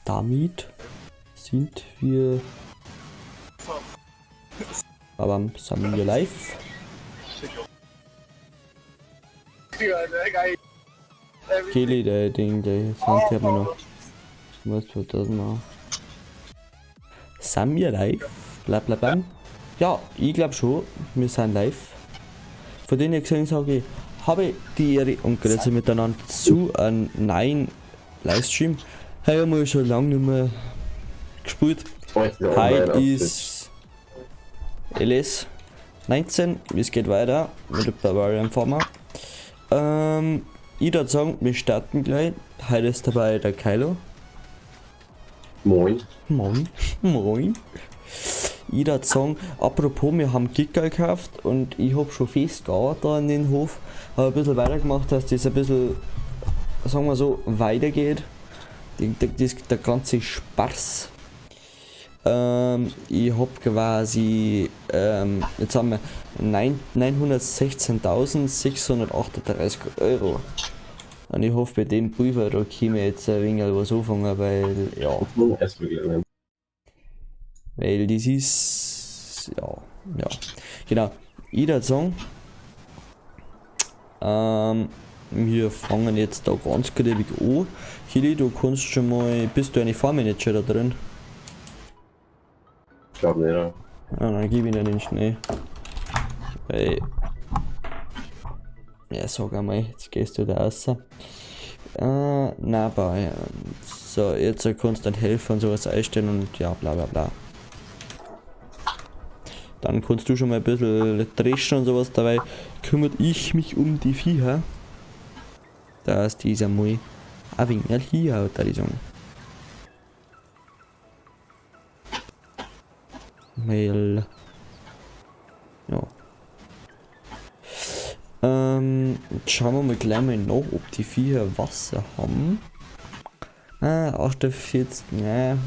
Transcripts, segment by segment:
Damit sind wir aber sind wir live. Kelly, der Ding, der Sand hat man noch. Was wird das machen? Sind wir live? Bla bla bla. Ja, ich glaube schon, wir sind live. Von denen ich gesehen sage ich, habe die Ehre und grüße miteinander zu einem neuen Livestream. Heute haben wir schon lange nicht mehr gespielt. Heute ist LS 19, es geht weiter mit der Barbarian Farmer. Ich würde sagen, wir starten gleich. Heute ist dabei der Kylo. Moin. Moin. Moin. Ich würde sagen, apropos, wir haben Giga gekauft und ich habe schon festgearbeitet da in den Hof. Habe ein bisschen weitergemacht, dass das ein bisschen, sagen wir so, weitergeht. Der ganze Spaß. Ich habe quasi, jetzt haben wir 916.638 Euro. Und ich hoffe, bei dem Prüfer, da können wir jetzt ein wenig was anfangen, weil, ja. Weil das ist, ja, genau. Ich würde sagen, wir fangen jetzt da ganz gut an. Kili, du kannst schon mal, bist du eine Farmmanager da drin? Ich glaube nicht, ja. Ah, dann gib ihnen den Schnee. Weil, ja, sag einmal, jetzt gehst du da raus. Na, aber, so, jetzt kannst du dann helfen und sowas einstellen und ja, bla bla bla. Dann kannst du schon mal ein bisschen dreschen und sowas, dabei kümmere ich mich um die Viecher. Da ist dieser mal ein wenig hier, da die sagen. Weil, ja. Jetzt schauen wir mal gleich mal nach, ob die Viecher Wasser haben. 48, ja.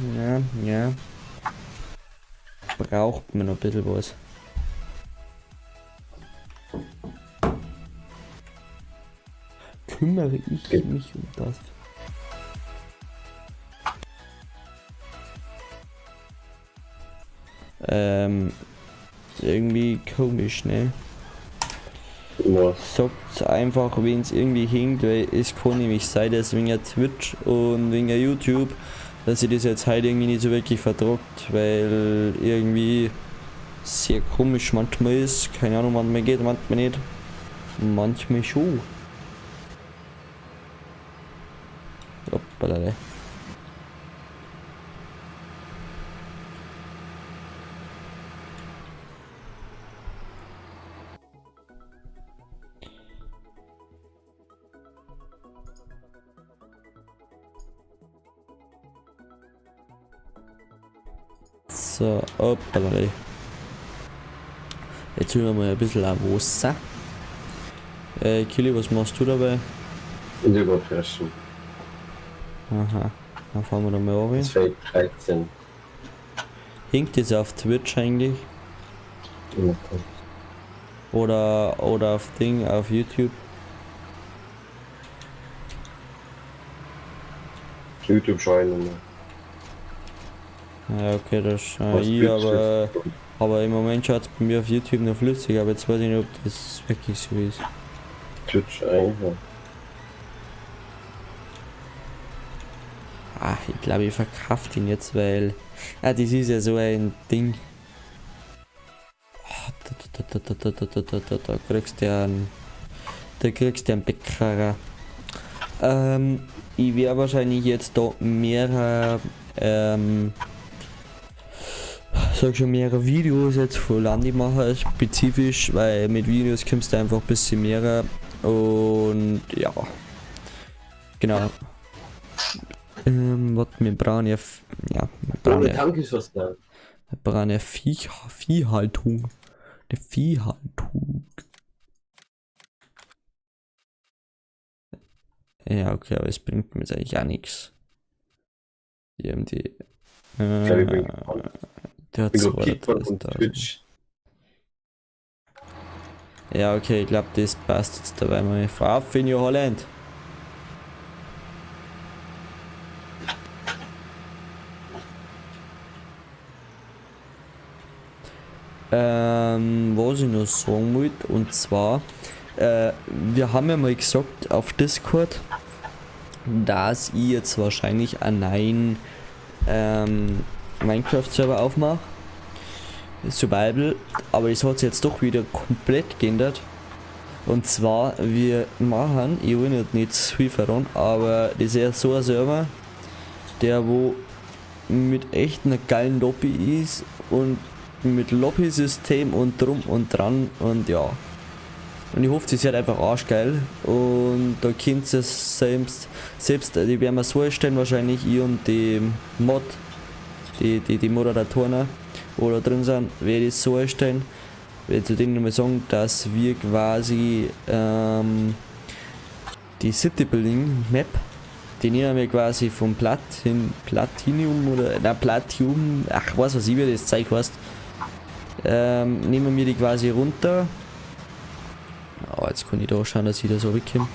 Braucht man noch ein bisschen was. Kümmere ich mich um das? Irgendwie komisch, ne? Ja. Sagt einfach, wenn es irgendwie hinkt, weil es kann nämlich sein, dass wegen Twitch und wegen YouTube, dass ich das jetzt heute irgendwie nicht so wirklich vertragt, weil irgendwie sehr komisch manchmal ist. Keine Ahnung, manchmal geht, manchmal nicht. Manchmal schon. Hoppala. So, hoppala. Jetzt holen wir mal ein bisschen Wasser. Kili, was machst du dabei? In der Überfressen. Aha, dann fahren wir da mal runter. Das fällt 13. Hinkt das auf Twitch eigentlich? Ja. Oder auf Ding, auf YouTube? YouTube scheinen. Ja, okay, das aber im Moment schaut es bei mir auf YouTube noch flüssig, aber jetzt weiß ich nicht, ob das wirklich so ist. Twitch einfach. Ich glaube, ich verkaufe den jetzt, weil das ist ja so ein Ding. Da kriegst du einen Bäcker. Ich werde wahrscheinlich jetzt da mehrere mehrere Videos jetzt von Landi machen, spezifisch, weil mit Videos kommst du einfach ein bisschen mehr und ja, genau. Wir brauchen ja, Viehhaltung. Eine Viehhaltung. Ja, okay, aber es bringt mir jetzt eigentlich auch nichts. Die haben die. Der hat Bin so gekickt worden von Twitch. Ja, okay, ich glaube, das passt jetzt dabei mal. Auf in New Holland. Was ich noch sagen wollte, und zwar, wir haben ja mal gesagt auf Discord, dass ich jetzt wahrscheinlich einen neuen Minecraft-Server aufmache. Survival, aber das hat sich jetzt doch wieder komplett geändert. Und zwar, wir machen, ich will nicht zu viel verraten, aber das ist ja so ein Server, der wo mit echt einer geilen Lobby ist und mit Lobby-System und drum und dran und ja. Und ich hoffe, das wird einfach arschgeil und da könnt ihr selbst, die werden wir so erstellen wahrscheinlich, ich und die Mod, die Moderatoren, wo da drin sind, werde ich so erstellen, werde zu denen nochmal sagen, dass wir quasi die City Building Map, die nehmen wir quasi vom Platinum oder Platinum, ach was weiß ich, wie das Zeug heißt, nehmen wir die quasi runter. Oh, jetzt kann ich da schauen, dass ich da so wegkomme.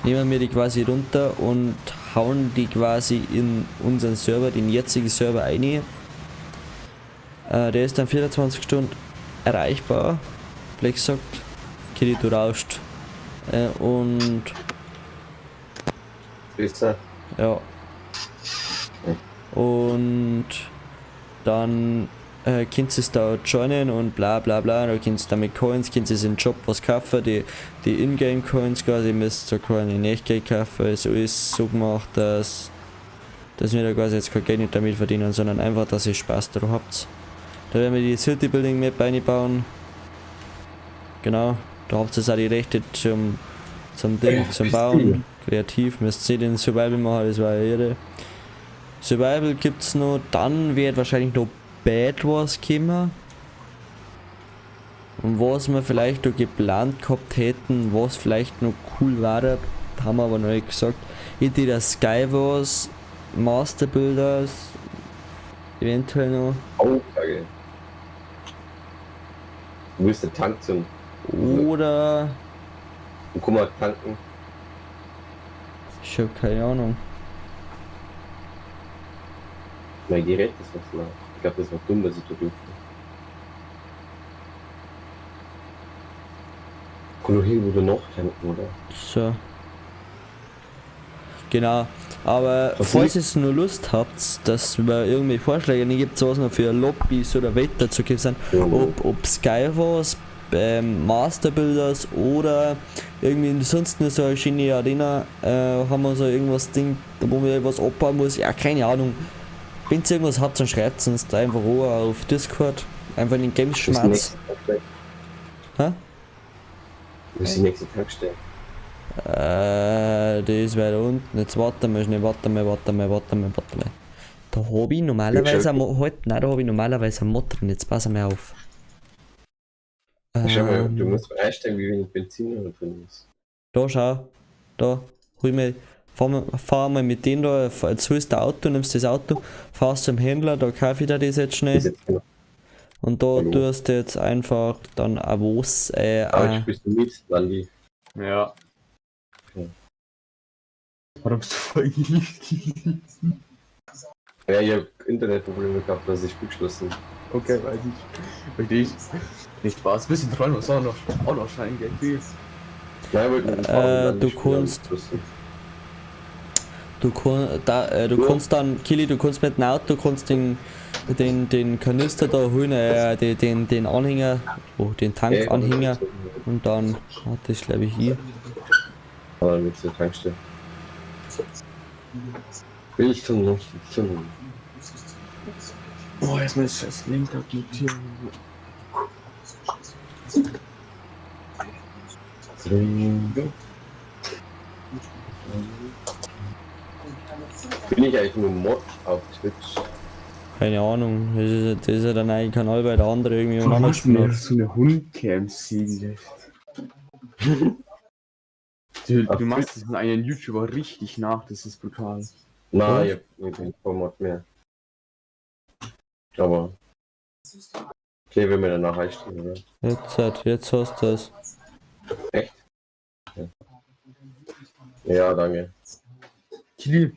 Nehmen wir die quasi runter und hauen die quasi in unseren Server, den jetzigen Server ein. Der ist dann 24 Stunden erreichbar. Blake sagt, Kitty, du rauscht. Und Ist er? ja. Und dann könnt ihr es da joinen und bla bla bla, da könnt ihr damit Coins, könnt ihr in den Job was kaufen, die Ingame Coins quasi, ihr müsst da keine Echtgeld kaufen, ist alles so gemacht, dass wir da quasi jetzt kein Geld nicht damit verdienen, sondern einfach, dass ihr Spaß daran habt. Da werden wir die City Building Map einbauen. Genau, da habt ihr auch die Rechte zum Ding, zum Bauen. Kreativ, müsst ihr den Survival machen, das war ja irre. Survival gibt's noch, dann wird wahrscheinlich noch Bad Wars kommen. Und was wir vielleicht noch geplant gehabt hätten, was vielleicht noch cool wäre, haben wir aber noch nicht gesagt. Entweder Sky Wars, Master Builders, eventuell noch. Oh, geil. Wo ist der Tank zum? Oder Und guck mal, tanken. ich hab keine Ahnung. Mein Gerät ist was mal. Ich glaube, das war dumm, dass ich da durfte. Guck doch hier, wo du noch tanken, oder? So. Genau. Aber Was falls liegt? ihr nur Lust habt, dass wir irgendwie Vorschläge nicht gibt, was noch für Lobbys oder Wetter zu geben sind, ob Skywars, Master Builders oder irgendwie sonst nur so eine schöne Arena, haben wir so irgendwas Ding, wo wir was abbauen muss, ja keine Ahnung. Wenn ihr irgendwas habt, dann schreibt es uns da einfach auf Discord, einfach in den Games schmerz. Hä? Wo ist die nächste Tankstelle? Die ist weiter unten. Jetzt warten wir schnell, warte mal. Da habe ich normalerweise da habe ich normalerweise einen Mod drin, jetzt passen wir auf. Schau mal, du musst einstellen, wie wenig Benzin da drin ist. Da schau, da, fahr mal mit dem da, jetzt holst du das Auto, nimmst das Auto, fahrst zum Händler, da kauf ich dir das jetzt Ist schnell. jetzt noch. Und da Hallo. tust du jetzt einfach dann ein was, Aber spielst du mit, Landi? Ja. Okay. Warum bist du voll geliebt? Ja, ich hab Internetprobleme gehabt, dass ich Spiel geschlossen. Okay, weiß ich. Richtig. Nicht Spaß. Bisschen freuen wir uns auch noch scheinen, gell? Nein, wollte mit dem Fahrrad du kannst- Du kannst dann, Kili, du kannst mit dem Auto, kannst den Kanister da holen, den Anhänger, den Tankanhänger, und dann hat das glaube ich hier. Aber mit zur Tankstelle. Will ich schon noch schon. Oh, jetzt muss ich das Link aktivieren. Bin ich eigentlich nur Mod auf Twitch? Keine Ahnung, das ist ja der neue Kanal, weil der andere irgendwie Du einen anderen hast mir hat. so eine Hundcam-Siege. Du machst das mit einem YouTuber richtig nach, das ist brutal. Nein, ich hab nicht den Format mehr. Aber. Okay, wenn wir danach einstellen, oder? Jetzt hast du das. Echt? Ja, danke. Kili,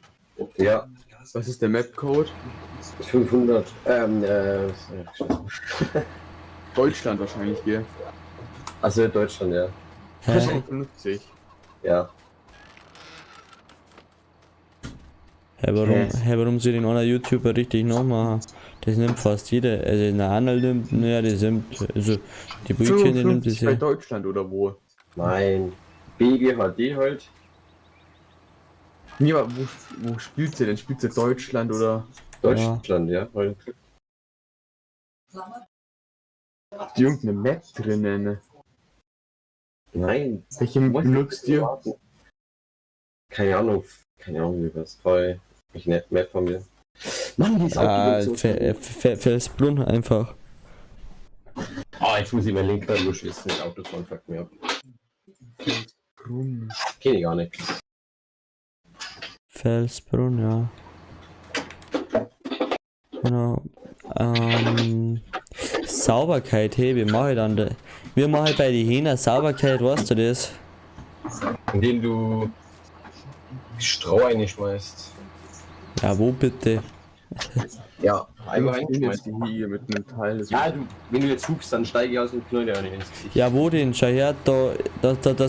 Ja, was ist der Map-Code? 500. Deutschland wahrscheinlich, gell? Also Deutschland, ja. Hä? 55. Ja. Warum sie den anderen YouTuber richtig nachmachen? Das nimmt fast jeder. Also der Arnold nimmt, naja, das nimmt, also die Brötchen, die nimmt das 55 bei ja. Deutschland oder wo? Nein. BGHD halt. Nee, aber wo spielt sie denn? Spielt sie Deutschland oder? Deutschland, ja. Halt. Habt ihr irgendeine Map drinnen? Nein. Welche benutzt ihr? Keine Ahnung, wie was. Voll. Ich nicht mehr von mir. Mann, die ist auch so. Felsbrunn einfach. Jetzt muss ich mein Lenkrad losschießen. Das Autofahren fuckt mir ab. Brunnen. Kenn ich gar nicht. Felsbrunn, ja. Genau. Sauberkeit, hey, wie mache ich dann da? Wie mache ich bei den Hähner Sauberkeit, weißt du das? Indem du Stroh reinschmeißt. Ja, wo bitte? Ja, einmal Ich bin jetzt reinschmeißen. hier mit einem Teil. Ja, wenn du jetzt hupst, dann steige ich aus dem Knäuel auch nicht ins Gesicht. Ja, wo denn? Schau her, da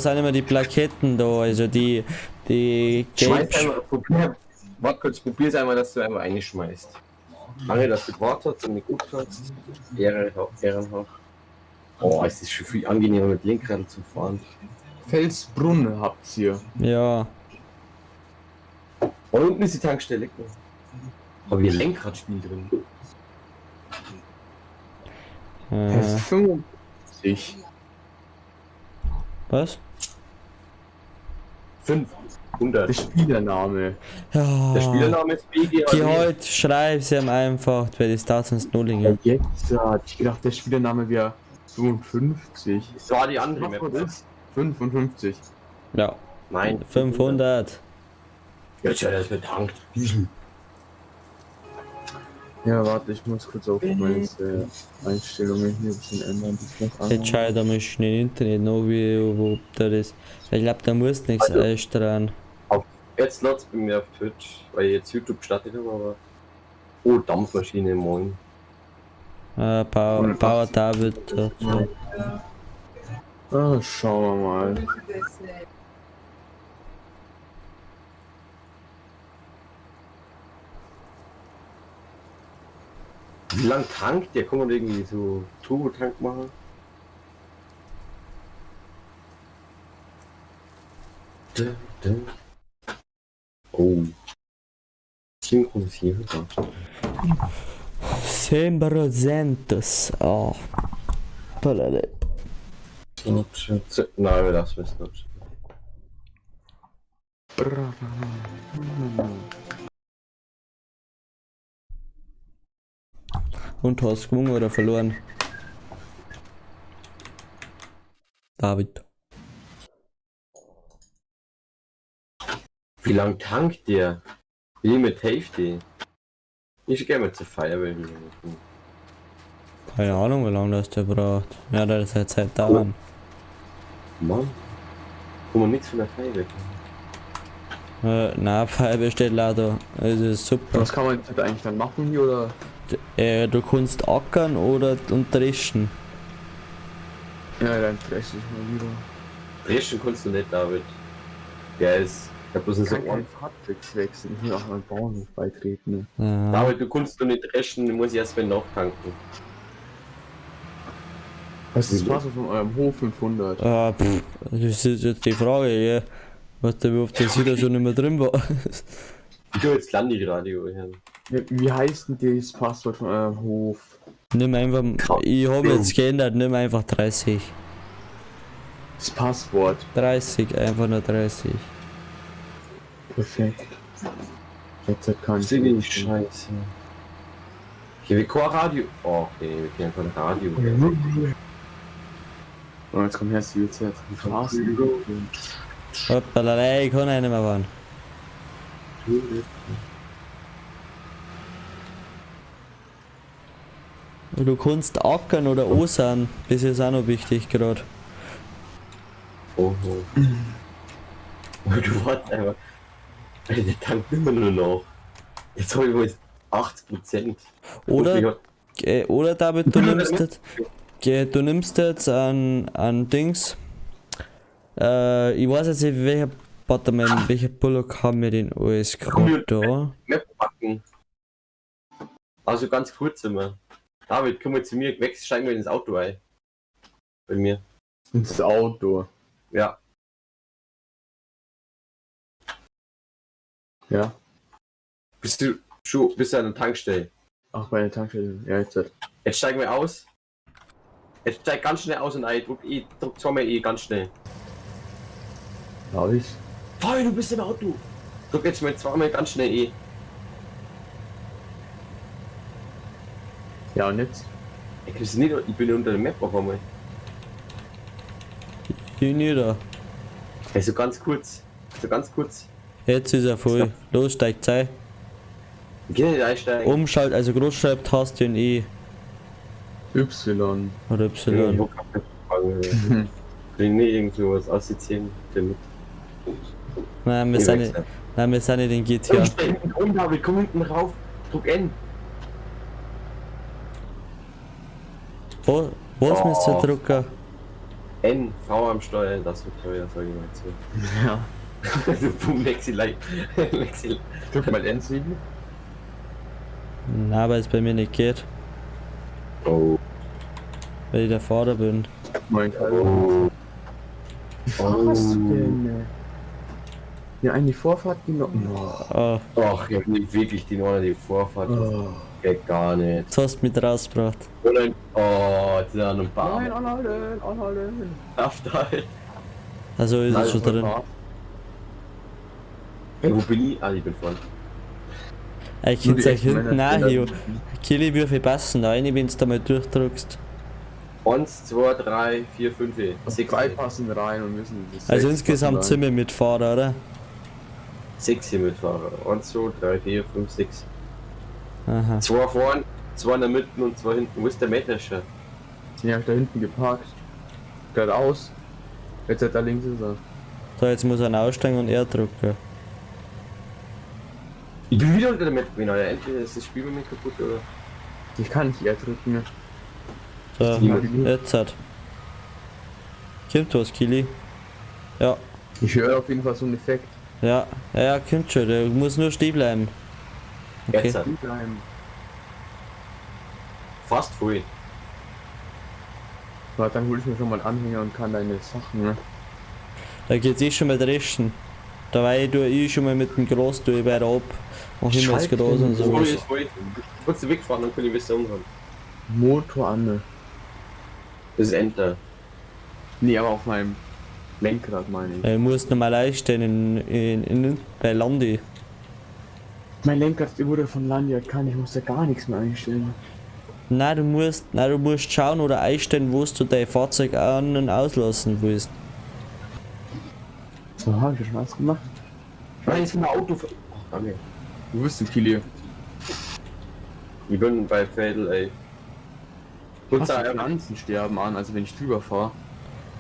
sind immer die Plaketten da, also die Schmeiß gelb. einmal, probier. Warte kurz, probier's einmal, dass du einmal reinschmeißt. Lange, dass du gewartet hast und nicht gut hast. Ehrenhaft. Oh, es ist schon viel angenehmer mit Lenkrad zu fahren. Felsbrunn habt ihr. Ja. Und unten ist die Tankstelle. Aber wir Lenkradspiel drin. F55. Was? 500. Der Spielername. Ja. Der Spielername ist BG. Geh halt, schreib's ihm einfach, weil das da sonst Nullinge. Jetzt hat ich gedacht, der Spielername wäre 55. Das war die andere Map. Was ist? 55. Ja. Nein. 500. Jetzt ja, das betankt. Ja, warte, ich muss kurz auf meine Einstellungen hier ein bisschen ändern. Jetzt schau ich da mal schnell im Internet noch, wo da das. Ich glaube, da muss nichts Also- einstrahlen. Jetzt läuft's bei mir auf Twitch, weil ich jetzt YouTube gestartet habe, aber. Oh, Dampfmaschine, moin. Power David. So. Schauen wir mal. Wie lang tankt der? Kann man irgendwie so Turbo-Tank machen? Oh. Synchronisiert. Sembra Zentus. Oh. Tolle. Nein, wir lassen es nicht. Und hast gewonnen oder verloren? David. Wie lang tankt der? Wie mit Hälfte? Ich gehe mal zur Feuerwehr. Keine Ahnung, wie lange das der braucht. Ja, da ist halt Zeit dauern. Mann. Kann man nichts von der Feuerwehr tun. Na, Feuerwehr steht leider. Das ist super. Was kann man jetzt eigentlich dann machen hier oder? Du kannst ackern oder und dreschen. Ja, dann fresse ich mal lieber. Dreschen kannst du nicht, David. Der ist. Ich hab bloß Ich einen kann so. kein Fahrzeug wechseln, hier auch am Bauernhof beitreten. Ne? Ja. David, du kannst du nicht dreschen, du musst erst mal nachtanken. Was ist das Passwort von eurem Hof 500? Das ist jetzt die Frage, ja. Was der ob das wieder schon nicht mehr drin war. Ich tu jetzt Landiradio hören. Wie heißt denn das Passwort von eurem Hof? Nimm einfach, ich habe jetzt geändert, nimm einfach 30. Das Passwort. 30, einfach nur 30. Perfekt. Jetzt kann ich. Ziemlich scheiße. Okay, wir kein Radio. Oh, okay, wir können kein Radio. Und jetzt kommt erst die Uhrzeit. Hoppala, ich kann auch nicht mehr fahren. Du kannst ackern oder osern, das ist auch noch wichtig gerade. Oh, oh. Und du warst einfach. Der Tank immer nur noch. Jetzt habe ich mal 80%. Oder, oder David, du nimmst das. Du nimmst jetzt an Dings. Ich weiß jetzt nicht, welcher Bullock haben wir denn alles gerade da? Map packen. Also ganz kurz immer. David, komm mal zu mir, steigen wir ins Auto ein. Bei mir. Ins Auto. Ja. Ja. Bist du an der Tankstelle? Ach, bei der Tankstelle. Ja, jetzt. Jetzt steigen wir aus. Jetzt steig ganz schnell aus und ein. Druck zweimal ganz schnell. Hab ich. Voll, du bist im Auto. Druck jetzt mal zweimal ganz schnell E. Ja, und jetzt? Ich bin unter der Map auf einmal. Hier nieder. Hey, so ganz kurz. Jetzt ist er voll. Los, steigt ein. Wir können nicht einsteigen. Umschalt, also Großschreibtaste in E Y. oder Ich Y. hab keine Frage. Bring nicht irgendwas ausziehen damit. Nein, wir sind nicht in GTA. Wir kommen hinten rauf. Druck N. Was müsst ihr drücken? N, Frau am Steuer, das wird teuer, sag ich mal zu. Ja. Boom, Lexi Light. Drück mal N7. Nein, weil es bei mir nicht geht, Oh. weil ich der Fahrer bin. Mein Kerl. Oh. Was hast du denn? Ja, eigentlich Vorfahrt genommen. Ah, Ach, ich hab nicht wirklich die Vorfahrt. Das geht gar nicht. jetzt hast du mich rausgebracht. Jetzt ist ein Baum. Nein, anhalten. Haft halt. Also ist es schon drin. Hey, wo bin ich? Ah, ich bin vorne. Ich kann euch hinten nach hier. Kili, wie viel passen da rein, wenn du da mal durchdrückst? 1, 2, 3, 4, 5, 6. 3 passen rein und müssen das Also 6 insgesamt passen sind wir mit Fahrer, oder? 6 hier mitfahren. 1, 2, 3, 4, 5, 6. Aha. 2 vorne, 2 in der Mitte und 2 hinten. Wo ist der Mähdrescher? rein. Den hab ich da hinten geparkt. Geradeaus. Jetzt da links ist er. So, jetzt muss er aussteigen und er drücken. Ich bin wieder unter der Map gewesen, Alter. Entweder ist das Spiel bei mir kaputt oder. Ich kann nicht eher drücken. So, die- jetzt hat. Kommt was, Kili? Ja, Ich höre auf jeden Fall so einen Effekt. ja, kommt schon, der muss nur stehen bleiben. Okay. Jetzt hat. Fast voll. Warte, dann hol ich mir schon mal einen Anhänger und kann deine Sachen, ne? Da geht's eh schon mal dreschen. Dabei tue ich schon mal mit dem Gras weiter ab. Mach immer das Gras und so. Voll ist voll. Ich wollte wegfahren, dann kann ich besser umfahren. Motor an, ne? Das ist Enter. Nee, aber auf meinem Lenkrad meine ich. Ich muss nochmal einstellen bei Landi. Mein Lenkrad wurde von Landia kann, ich muss da gar nichts mehr einstellen. Nein, du musst schauen oder einstellen, wo du dein Fahrzeug an- und auslassen willst. So, hab ich schon was gemacht. Nein, ist ein Auto. Ach, danke. Wo bist du, Kili? Ich bin bei Fädel, ey. Was die Pflanzen sterben an, also wenn ich drüber fahre.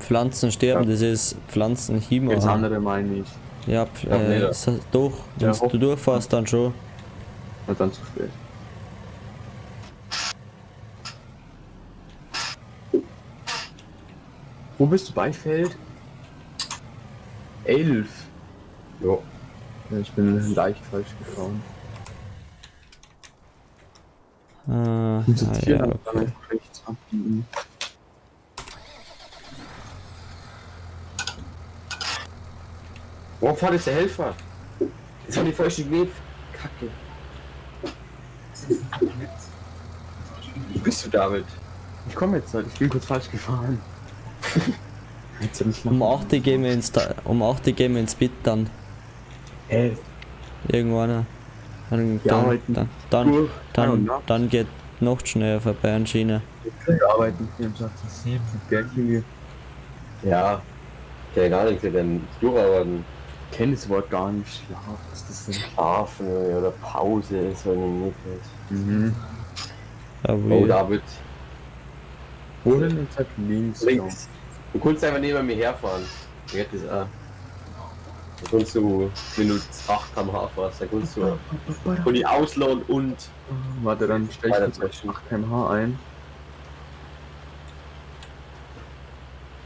Pflanzen sterben, Ja. das ist Pflanzenchima. Das andere meine ich. Ja, nee, doch, wenn Ja, du durchfährst, dann schon. Und dann zu spät. Wo bist du bei Feld? 11. Jo. Ja, ich bin leicht falsch gefahren. Ja, Dann okay. einfach rechts abbiegen. Warum fährt jetzt der Helfer? Jetzt haben die falsche gelebt. Kacke. Wo bist du, David? Ich komme jetzt halt, ich bin kurz falsch gefahren. Jetzt hab ich Um 8 Uhr gehen wir ins Bett dann. Hey, Irgendwann. Dann, Wir arbeiten durch, Tag und Nacht. dann geht noch schneller vorbei an Schiene. wir arbeiten 24/7 mit der Kili. Ja. Keine gar nichts, denn durcharbeiten. Ich kenne das Wort gar nicht. Schlaf, was ist das denn? Schlafen oder Pause ist so eine Möglichkeit. Mhm. Ja, Oh, wie, David. Wohin jetzt halt links? Links. Du kannst einfach neben mir herfahren. Ja, das auch. Da kannst du, wenn du 8 km/h fährst, dann kannst du von die ausladen und Warte, dann stelle ich kurz weiterzeichen. 8 km/h ein.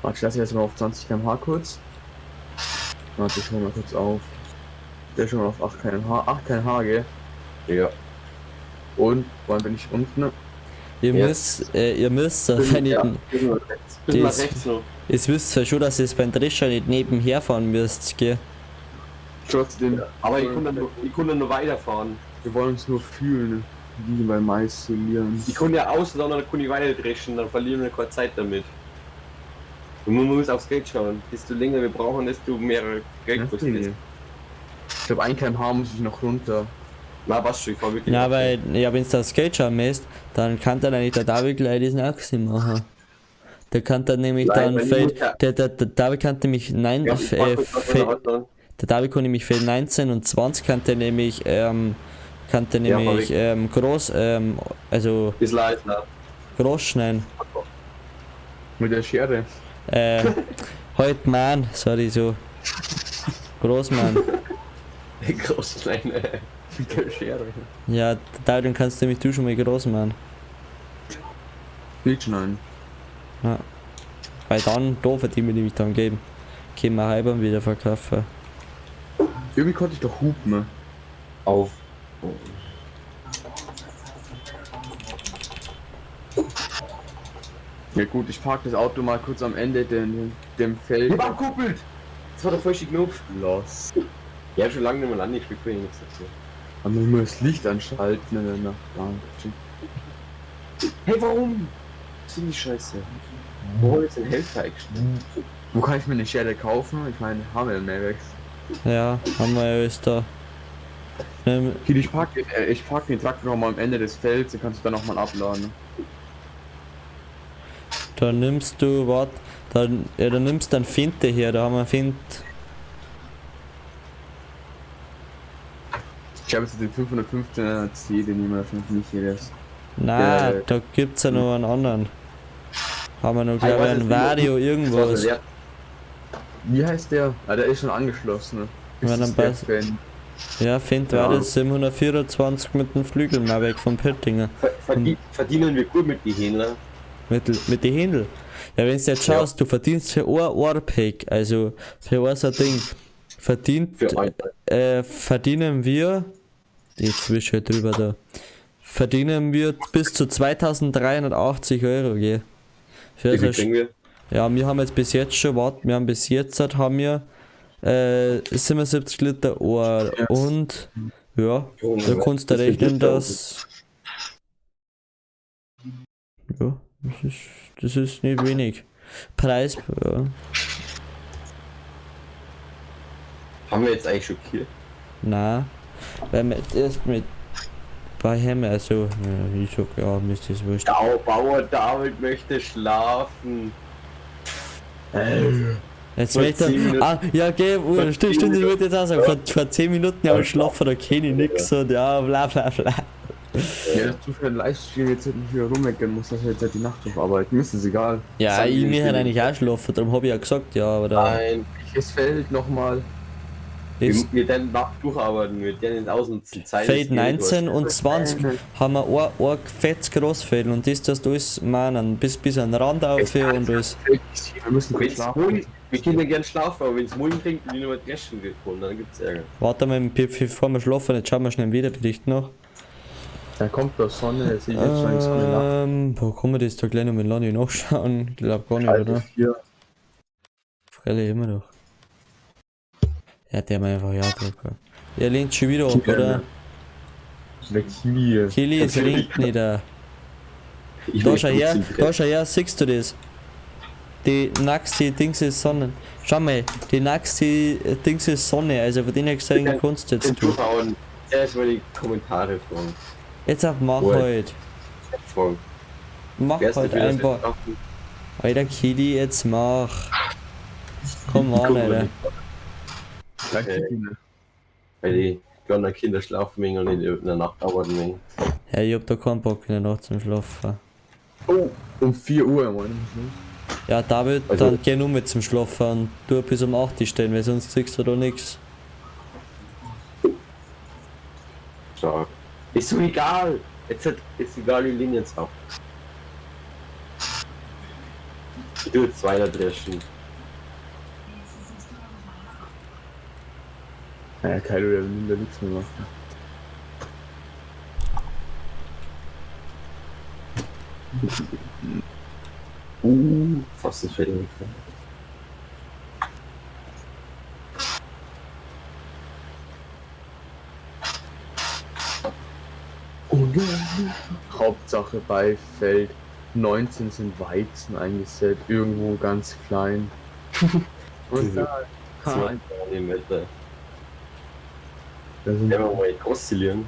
Warte, ich lasse jetzt mal auf 20 km/h kurz. Warte, ich hol mal kurz auf. Der ist schon mal auf 8 km/h. 8 km/h, gell? Ja. Und, wann bin ich unten? Ihr Ja. müsst, wenn Ja, ihr, bisschen nach rechts. Bisschen nach Das- rechts noch. ihr wisst ja schon, dass ihr beim Drescher nicht nebenher fahren müsst, gell? Trotzdem, Aber ich kann dann nur weiterfahren. wir wollen uns nur fühlen, wie beim Maisilieren. Ich kann ja ausladen, dann kann ich weiter dreschen, dann verlieren wir keine Zeit damit. Und man muss aufs Geld schauen. Desto länger wir brauchen, desto mehr Geld kostet es. Ich glaube, 1 km/h muss ich noch runter. Na, was schon, ich fahr wirklich. Ja, weil, ja, wenn du das Geld schauen müsst, dann kann dann eigentlich der David gleich diesen Achse machen. Der kann dann nämlich Nein, dann weil Feld, ich muss der David kann nämlich nein, Ja, ich mach kurz was von der Hand. der David kann nämlich Feld 19 und 20 kann der nämlich, Ja, groß, also Ist leiser. groß schneiden. Mit der Schere. Halt Mann, sorry, so. Großmann. Groß, kleine. Mit der Schere. Ja, David, dann kannst du nämlich du schon mal groß machen. Bild schneiden. Ja. Weil dann, da verdienen wir nämlich dann geben. Können wir halber wieder verkaufen. Irgendwie konnte ich doch hupen. Auf. Ja gut, ich park das Auto mal kurz am Ende dem Feld. Ich war kuppelt! Das war der falsche Knopf. Los. Ich hab schon lange nicht mehr Land gespielt, kann ich nichts dazu. Aber man muss das Licht anschalten in der Nacht. Hey, warum? Was ist die Scheiße? Wo hol ich den Helfer eingestellt? Wo kann ich mir eine Schere kaufen? Ich meine, haben wir mehr weg. Ja, haben wir ja alles da. Okay, ich park den Traktor noch mal am Ende des Felds, den kannst du dann nochmal abladen. Dann nimmst du, dann nimmst du dann Finte her, da haben wir Fint. Ich habe jetzt den 515er C, den nehmen wir wahrscheinlich nicht hier erst. Na, Ja. da gibt's ja noch einen anderen. Haben wir noch, Ah, ich glaube ich, weiß ein jetzt Vario nicht, irgendwas. der Wie heißt der? Ah, der ist schon angeschlossen. Ne? Ja, Ist dann das der passt. Fan? Ja, Fint Ja. war das 724 mit dem Flügel mal weg vom Pittinger. verdienen wir gut mit den Händlern. Mit den Händel. Ja, wenn du jetzt schaust, du verdienst für ein Ohrpack, also für ein so ein Ding, Für ein verdienen wir, jetzt bist du halt drüber da, verdienen wir bis zu 2380 Euro, gell? Für Wie so viel kriegen wir? ja, wir haben jetzt bis jetzt schon, wir haben bis jetzt haben wir 77 Liter Ohr und ja, da kannst du rechnen, dass ja, das ist nicht wenig. Preis, ja. Haben wir jetzt eigentlich schockiert? Na, weil wir jetzt erst mit bei Hemme, also, ja, ich sag, ja, mir ist das wurscht. Bauer David möchte schlafen. Jetzt vor möchte 10 Minuten- ja, geh, vor stimmt, 10 ich würde jetzt auch sagen, vor 10 Minuten ja, Ja. schlafen, da kenne ich nix und ja, bla bla bla. Ja, dass du für den Livestream jetzt nicht wieder rumweggehen musst, dass wir jetzt halt die Nacht aufarbeiten. Mir ist es egal. Ja, Sagen ich die mir nicht halt wenig. eigentlich auch schlafen, darum habe ich ja gesagt, ja, aber da. Nein, Welches Feld nochmal? Das wir werden Nacht durcharbeiten, wir werden ausnutzen. Zeit Feld ist Geld, 19 und 20 haben wir ein fettes Großfeld und das tust du alles meinen, bis an den Rand auf und alles. Wir müssen kurz Wenn's schlafen. morgen, wir können ja gern schlafen, aber wenn es morgen trinkt und die nur dreschen gekommen, dann gibt's Ärger. Warte mal, bevor wir schlafen, jetzt schauen wir schnell wieder Bericht noch. Da kommt doch Sonne, jetzt sehe ich jetzt schon die Sonne nach. Wo kann man das da gleich noch mit Lani nachschauen? Ich glaube gar nicht, Alter, oder? 4. Freilich immer noch. Ja, der mal einfach ja drücken. Er lehnt schon wieder ab, oder? Der Kiwi. Kili ist linkt nicht da. Ich Da will schau her, trotzdem da schau her, siehst du das? Die nächste Dings ist Sonne. Schau mal, die nächste Dings ist Sonne, also von denen gesehen kannst du den jetzt du. Zuschauern erstmal die Kommentare fragen. Jetzt auch mach Gut. halt. Fragen. Mach Wer ist halt dafür, dass wir einfach. schlafen? Alter Kili, jetzt mach. Komm Die on, gucken Alter. nicht, weil die kleinen Kinder schlafen wegen und nicht in der Nacht arbeiten wegen. Ja, ich hab da keinen Bock in der Nacht zum Schlafen. Oh, um 4 Uhr, meine ich. Ja, David, Also- dann geh nur mit zum Schlafen. Du bis um 8 Uhr stehen, weil sonst kriegst du da nichts. Stark. Ist so egal. Jetzt ist egal, wie Linien jetzt ab. Ich tue jetzt weiter dreschen. Naja, Kylo, der will da nichts mehr machen. Fast ein Fällen. Hauptsache bei Feld 19 sind Weizen eingesät, irgendwo ganz klein. Und da, Das war ein Wetter. da sind Der wir mal oszillieren.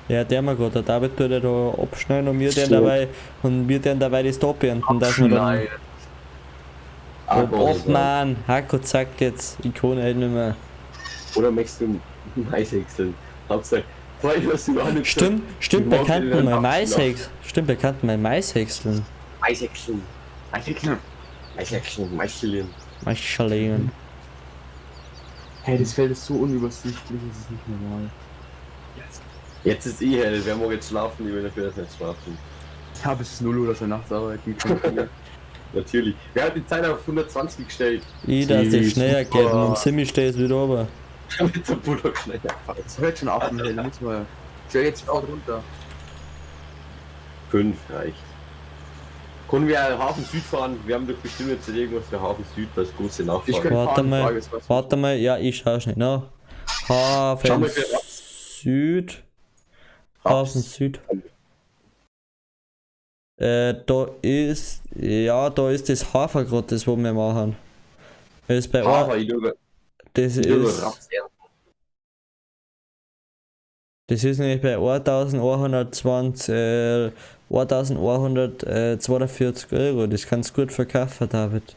Ja, der mal gerade, der David tut ja da abschneiden und wir den Stimmt. dabei und wir den dabei das Top ernten, dass wir dann. Nein. Oh Mann, Hacko, zack jetzt, ich kann halt nicht mehr. Oder möchtest du Maishäckseln? Hauptsache, vorhin hast du auch nicht Stimmt, stimmt, Ich wir mag kannten den mal Apfel Maishäckseln. Stimmt, wir kannten mal Maishäckseln. Maishäckseln. Maishäckseln, Maischelien. Maischerlingen. Hey, das Feld ist so unübersichtlich, das ist nicht normal. Jetzt ist hell, wer mag jetzt schlafen, ich will dafür das nicht schlafen. Ich habe bis 0 Uhr aus der Nachtarbeit, die kommt hier. Natürlich. Wer hat die Zeit auf 120 gestellt? Ich, dass Die ich schneller super. geht und um Simi steht es wieder oben. Damit der Bullock schneller fährt. Das hört schon auf, Michael, muss mal. Stell jetzt sofort runter. 5 reicht. Können wir Hafen Süd fahren? Wir haben doch bestimmt jetzt irgendwas für Hafen Süd, das große Ich Nachfrage. könnte Warte fahren, mal, Frage ist, was- warte mal, ja, ich schau schnell nach. Schau Hafen mal, wer- Süd. Hafen Süd. Da ist, ja, da ist das Hafer gerade, das wo wir machen. Das ist bei Hafer, ich tue das ich tue ist, Raps ernten. das ist nämlich bei 1120, 1142 Euro. Das kannst du gut verkaufen, David.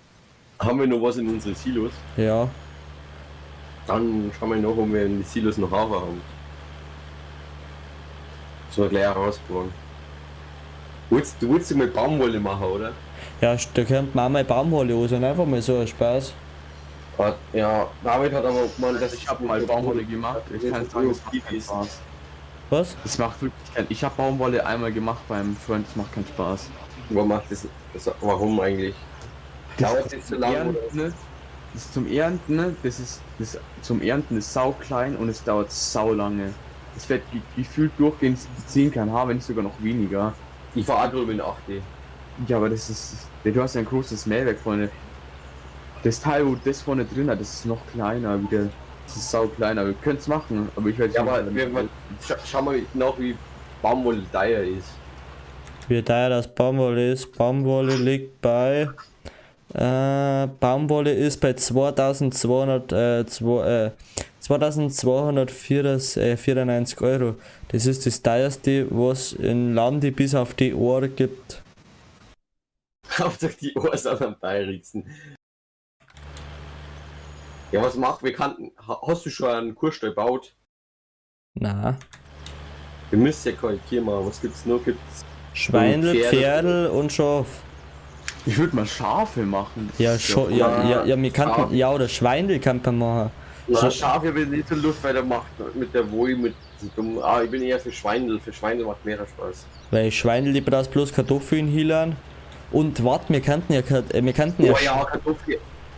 Haben wir noch was in unseren Silos? Ja. Dann schauen wir noch, ob wir in die Silos noch Hafer haben. So wir gleich herausbauen. Du willst mal Baumwolle machen, oder? Ja, da könnte man auch mal Baumwolle aus und einfach mal so ein Spaß. Ja, David hat aber gemeint, dass Ich habe mal Baumwolle gemacht, ich kann sagen, das macht keinen Spaß. Was? Das macht wirklich keinen. Ich habe Baumwolle einmal gemacht beim Freund, das macht keinen Spaß. Warum eigentlich? Dauert das so lange? Oder? Ernten, das zum Ernten, zum Ernten ist sau klein und es dauert sau lange. Es wird gefühlt durchgehend 10 km/h, wenn nicht sogar noch weniger. Ich fahre aktuell mit 8D. Ja, aber das ist. Du hast ja ein großes Mähwerk vorne. Das Teil, wo das vorne drin hat, das ist noch kleiner wieder. Das ist sau klein, aber wir können es machen. Aber ich werde Ja, aber schau mal nach, wie Baumwolle teuer ist. Wie teuer das Baumwolle ist. Baumwolle liegt bei. Baumwolle ist bei 2294 Euro. Das ist das teuerste, was in Landi bis auf die Ohren gibt. Hauptsache die Ohren sind am teuersten. Ja, was macht? Hast du schon einen Kursstall gebaut? Na, Wir müssen ja kalkulieren machen. Was gibt's noch? Gibt's Schweindel, Pferde. Pferdel und Schaf. Ich würde mal Schafe machen. Das Ja, ist schon, cool. ja, wir Schaf. kannten, ja, oder Schweindel kann man machen. Na, Schafe will nicht so Luft, weil der macht mit der Wohl mit. Ich bin eher für Schweindel. Für Schweindel macht mehr Spaß. Weil Schweindel lieber das bloß Kartoffeln hielern. Und warte, wir kannten ja, Oh ja,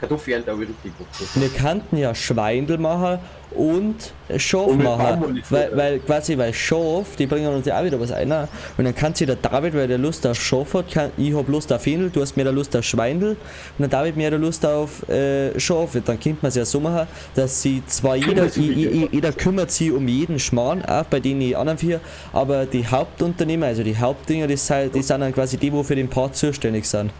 Kartoffeln da wird richtig gut. wir kannten ja Schweindel machen und Schaf Und mit machen. Baumwolle Weil Schaf, die bringen uns ja auch wieder was ein. Und dann kann sich der David, weil der Lust auf Schaf hat, ich hab Lust auf Händel, du hast mehr Lust auf Schweindel und der David mehr Lust auf Schafe. Dann könnte man es ja so machen, dass sie zwar jeder kümmert sich um jeden Schmarrn, auch bei den anderen 4, aber die Hauptunternehmer, also die Hauptdinger, die sind dann quasi die, wo für den Part zuständig sind.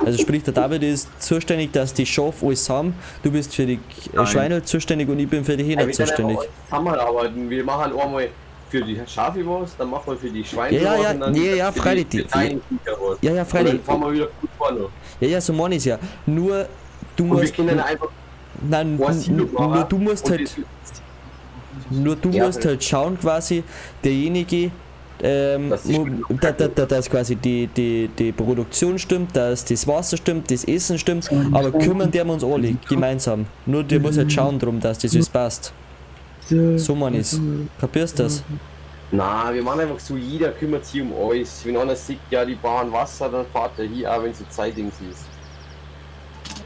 Also sprich, der David ist zuständig, dass die Schafe alles haben, du bist für die Schweine zuständig und ich bin für die Hähner zuständig. Zusammenarbeiten. Wir machen einmal für die Schafe was, dann machen wir für die Schweine Ja, was ja, und dann ja, für freilich, die kleinen Viecher was. Ja, Und dann freilich. fahren wir wieder gut vorne. Ja, so meine ich ja. Nur du Und wir musst. können einfach Nein, was Silo machen. nur du musst und halt. das- Nur du Ja, musst halt schauen, quasi, derjenige, Das ist dass quasi die Produktion stimmt, dass das Wasser stimmt, das Essen stimmt, aber kümmern wir uns alle gemeinsam. Nur der muss halt schauen drum, dass das alles passt. So man ist. Kapierst du das? Na, wir machen einfach so, jeder kümmert sich um alles. Wenn einer sieht, ja, die brauchen Wasser, dann fahrt er hier, auch wenn so Zeitdings ist.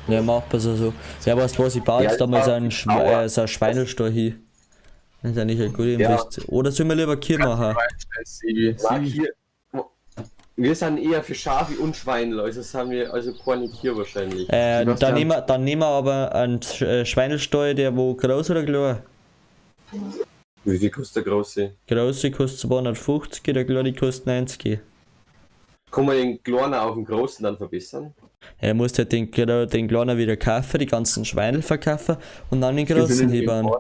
Ja, macht man so. Ja, weißt du was, ich baue jetzt Ja, da mal so einen, aber- so einen Schweinelstall hin. Das ist ja nicht eine gute Ja. Investition. Oder sollen wir lieber Kier machen? Na, hier, wir sind eher für Schafe und Schweine, also sind wir also keine Tier wahrscheinlich. Dann nehmen wir aber einen Schweinelstall, der wo groß oder klein? Wie viel kostet der große? Große kostet 250, der kleine kostet 90. Kann man den Kleinen auf den Großen dann verbessern? Er muss halt den kleinen wieder kaufen, die ganzen Schweinel verkaufen und dann den großen hebern.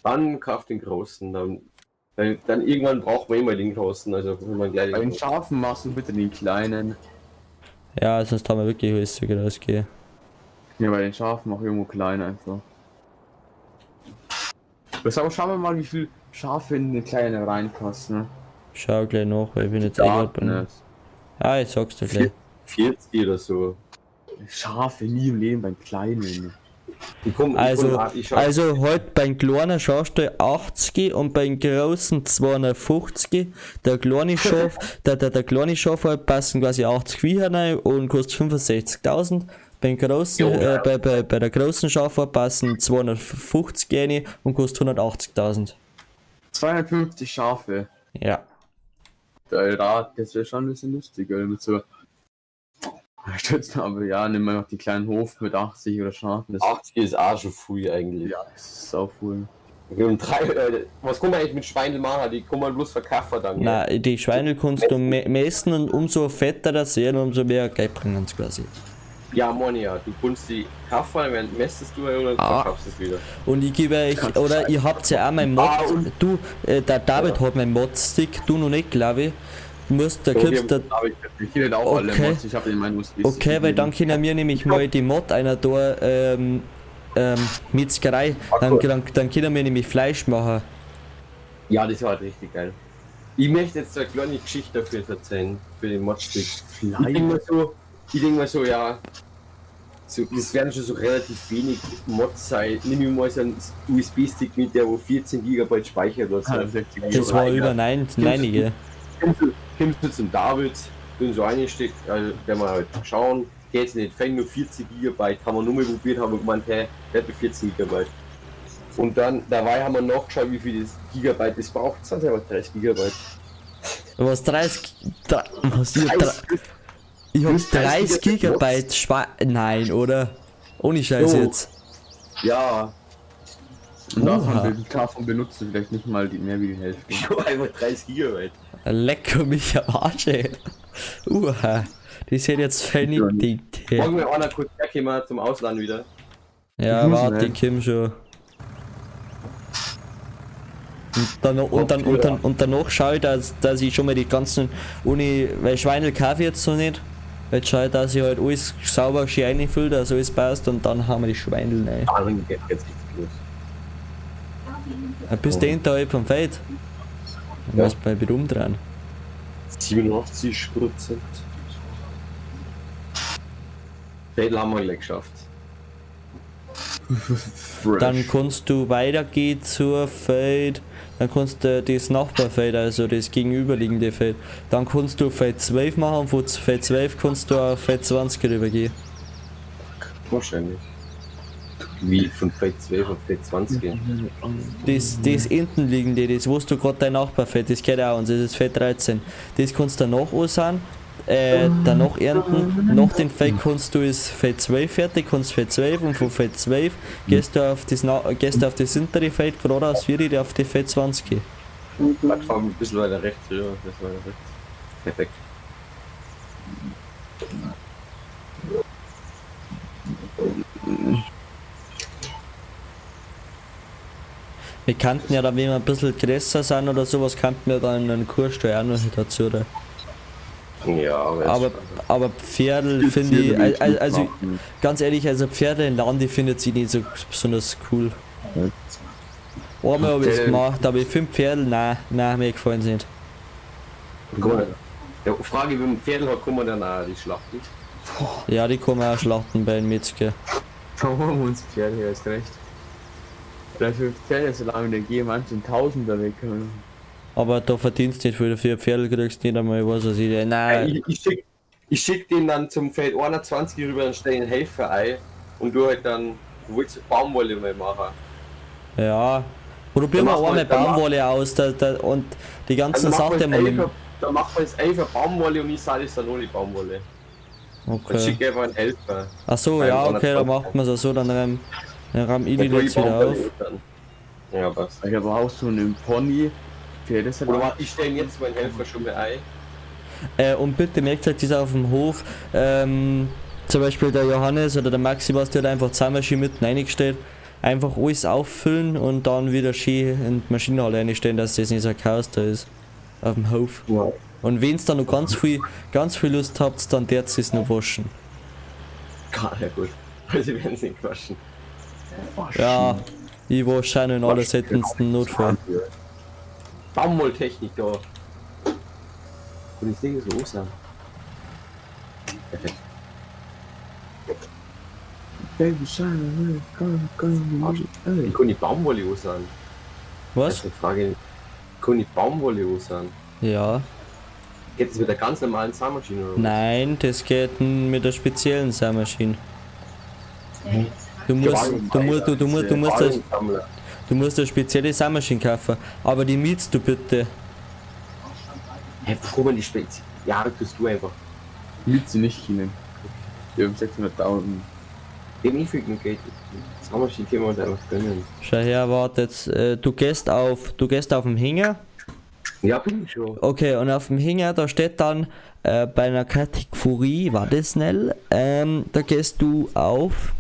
Dann kauft den Großen, weil dann irgendwann braucht man immer den Großen, also wenn man gleich Bei den den Schafen machst du bitte den kleinen. Ja, sonst haben wir wirklich alles so groß gehen. Ja, bei den Schafen mach irgendwo klein einfach. Aber schauen wir mal, wie viel Schafe in den kleinen reinpassen. Ne? Schau gleich nach, weil ich bin jetzt eh grad beim. ne? Ah, ich sag's dir gleich. 40 oder so. Schafe nie im Leben beim Kleinen. Also halt beim kleinen Schafstall 80 und beim großen 250. Der kleine Schaf, der kleine Schaf halt passen quasi 80 Viecher rein und kostet 65.000. Beim großen, bei der großen Schafart passen 250 rein und kostet 180.000. 250 Schafe. Ja. Der Rat, das wäre schon ein bisschen lustiger, mit so. Stützen, aber ja, nimm einfach die kleinen Hof mit 80 oder Schafen. Das 80 ist auch schon früh eigentlich. ja, das ist sau cool. Und was kann man eigentlich mit Schweinen machen? Die kann man bloß verkaufen dann. gell? Na, die Schweine kannst du messen und umso fetter das sehen, umso mehr Geld bringen sie quasi. Ja, Mann, ja. Du kannst die kaufen, dann mästest du oder verkaufst es wieder. Und ich gebe euch, oder ihr habt ja auch mein Mod, du, der David hat mein Mod-Stick, du noch nicht, glaube ich. Du musst, da gibt's da. Ich kenne auch alle Okay. Mods, ich habe den meinen USB. Okay, weil dann können wir nämlich mal die Mod einer da, Metzgerei, dann können wir nämlich Fleisch machen. Ja, das war halt richtig geil. Ich möchte jetzt eine kleine Geschichte dafür erzählen, für den Modstick. Ich denke mal so, ja, so, das werden schon so relativ wenig Mods sein. Nimm mir mal so einen USB-Stick mit, der wo 14 GB speichert oder so. Das war über 9, einige. Kommst du zum David, den so einsteckt, also der mal halt schauen, geht's nicht, fängt nur 40 GB, haben wir nur mal probiert, haben wir gemeint, hey, der hat 14 GB. Und dann, dabei haben wir nachgeschaut, wie viel das Gigabyte das braucht, das sind einfach 30 GB. Was 30, was ich hab 30 Gigabyte Nein, oder? Ohne Scheiß Jo. jetzt. Ja, Und Oha. davon benutzt du vielleicht nicht mal mehr wie die Hälfte. schon einfach 30 GB. Lecker mich am Arsch, ey. Die sind jetzt völlig dick. Morgen wir einer kurz herkommen zum Ausland wieder. Ja, Ich muss warte, rein. ich komm schon. Und danach schaue ich, dass ich schon mal die ganzen weil Schweinel kaufe ich jetzt noch nicht. Jetzt schaue ich, dass ich halt alles sauber schön reinfülle, dass alles passt und dann haben wir die Schweinel rein. Ah, dann geht's richtig los. Bist du hinterhalb vom Feld? Dann Ja. musst du mal wieder umdrehen. 87%. Fädel haben wir gleich geschafft. Dann kannst du weitergehen zur Feld, dann kannst du das Nachbarfeld, also das gegenüberliegende Feld, dann kannst du Feld 12 machen und von Feld 12 kannst du auf Feld 20 rübergehen. Wahrscheinlich. Wie von Feld 12 auf Feld 20 gehen. Das hintenliegende, das wo du gerade dein Nachbarfeld, das geht auch uns, das ist Feld 13. Das kannst du danach ansehen, danach ernten, nach dem Feld kannst du das Feld 12 fertig, kannst Feld 12 und von Feld 12 gehst du auf das hintere Feld geradeaus wieder auf die Feld 20 gehen. Plattform ein bisschen weiter rechts, ja, das war rechts. Perfekt. Wir kannten ja dann, wenn wir ein bisschen größer sind oder sowas, kannten wir dann einen Kurssteuer auch noch dazu. Oder? Ja, Aber Pferdl finde ich, also ganz ehrlich, also Pferde in Lande findet sie nicht so besonders cool. Einmal habe ich es gemacht, aber ich finde Pferdl, nein, mir gefallen sie nicht. Guck mal. Ja, Frage, wie man Pferdl hat, kann man dann auch die schlachten. Ja, die kann man auch schlachten bei den Metzger. Da haben wir uns Pferde, hier ist recht. Dafür Pferde so lange, der gehen manchen Tausender weg. Aber da verdienst du nicht viel dafür. Pferde kriegst du nicht einmal, was weiß ich. Nein, Ich schick den dann zum Feld 21 rüber, dann stell den Helfer ein und du halt dann, du willst Baumwolle mal machen. ja. Probier mal einmal Baumwolle aus und die ganzen Sachen mal. Dann macht man jetzt einfach Baumwolle und ich sage es dann ohne Baumwolle. Dann Okay. schick einfach einen Helfer. Achso, ja, okay, dann macht man es so, dann ramm ich die Dann tu jetzt wieder Baumwolle auf. dann. Ja, passt. Ich habe auch so einen Pony. Pferde ist Oder warte, ich stelle jetzt meinen Helfer schon mal ein. Und bitte merkt euch das auf dem Hof. Zum Beispiel der Johannes oder der Maxi, was der hat einfach zwei Maschinen mitten reingestellt. Einfach alles auffüllen und dann wieder schön in die Maschinenhalle reinstellen, dass das nicht so ein Chaos da ist. Auf dem Hof. Wow. Und wenn ihr da noch ganz viel Lust habt, dann dürft ihr es noch waschen. Ja, gut. Also, wir werden es nicht waschen. Ja, ich wasche auch noch in aller seltensten Notfall. Baumwolltechnik da. Und ich denke so aus. Perfekt. Baby Shine, Ich kann die Baumwolle aussehen. Das Was? ist eine Frage. Kann die Baumwolle aussehen? Ja. Geht es mit der ganz normalen Sahnmaschine oder was? Nein, das geht mit der speziellen Sämaschine. Du musst eine spezielle Sämaschine kaufen. Aber die mietst du bitte. Hä, wo man die Spezi? Ja, das tust du einfach. Liegt sie nicht China. Die haben 600.000. Dem ich viel Geld. Sahnmaschine können wir uns einfach gönnen. Schau her, warte jetzt. Du gehst auf den Hänger. Ja, bin ich schon. Okay, und auf dem Hänger, da steht dann bei einer Kategorie, warte schnell, da gehst du auf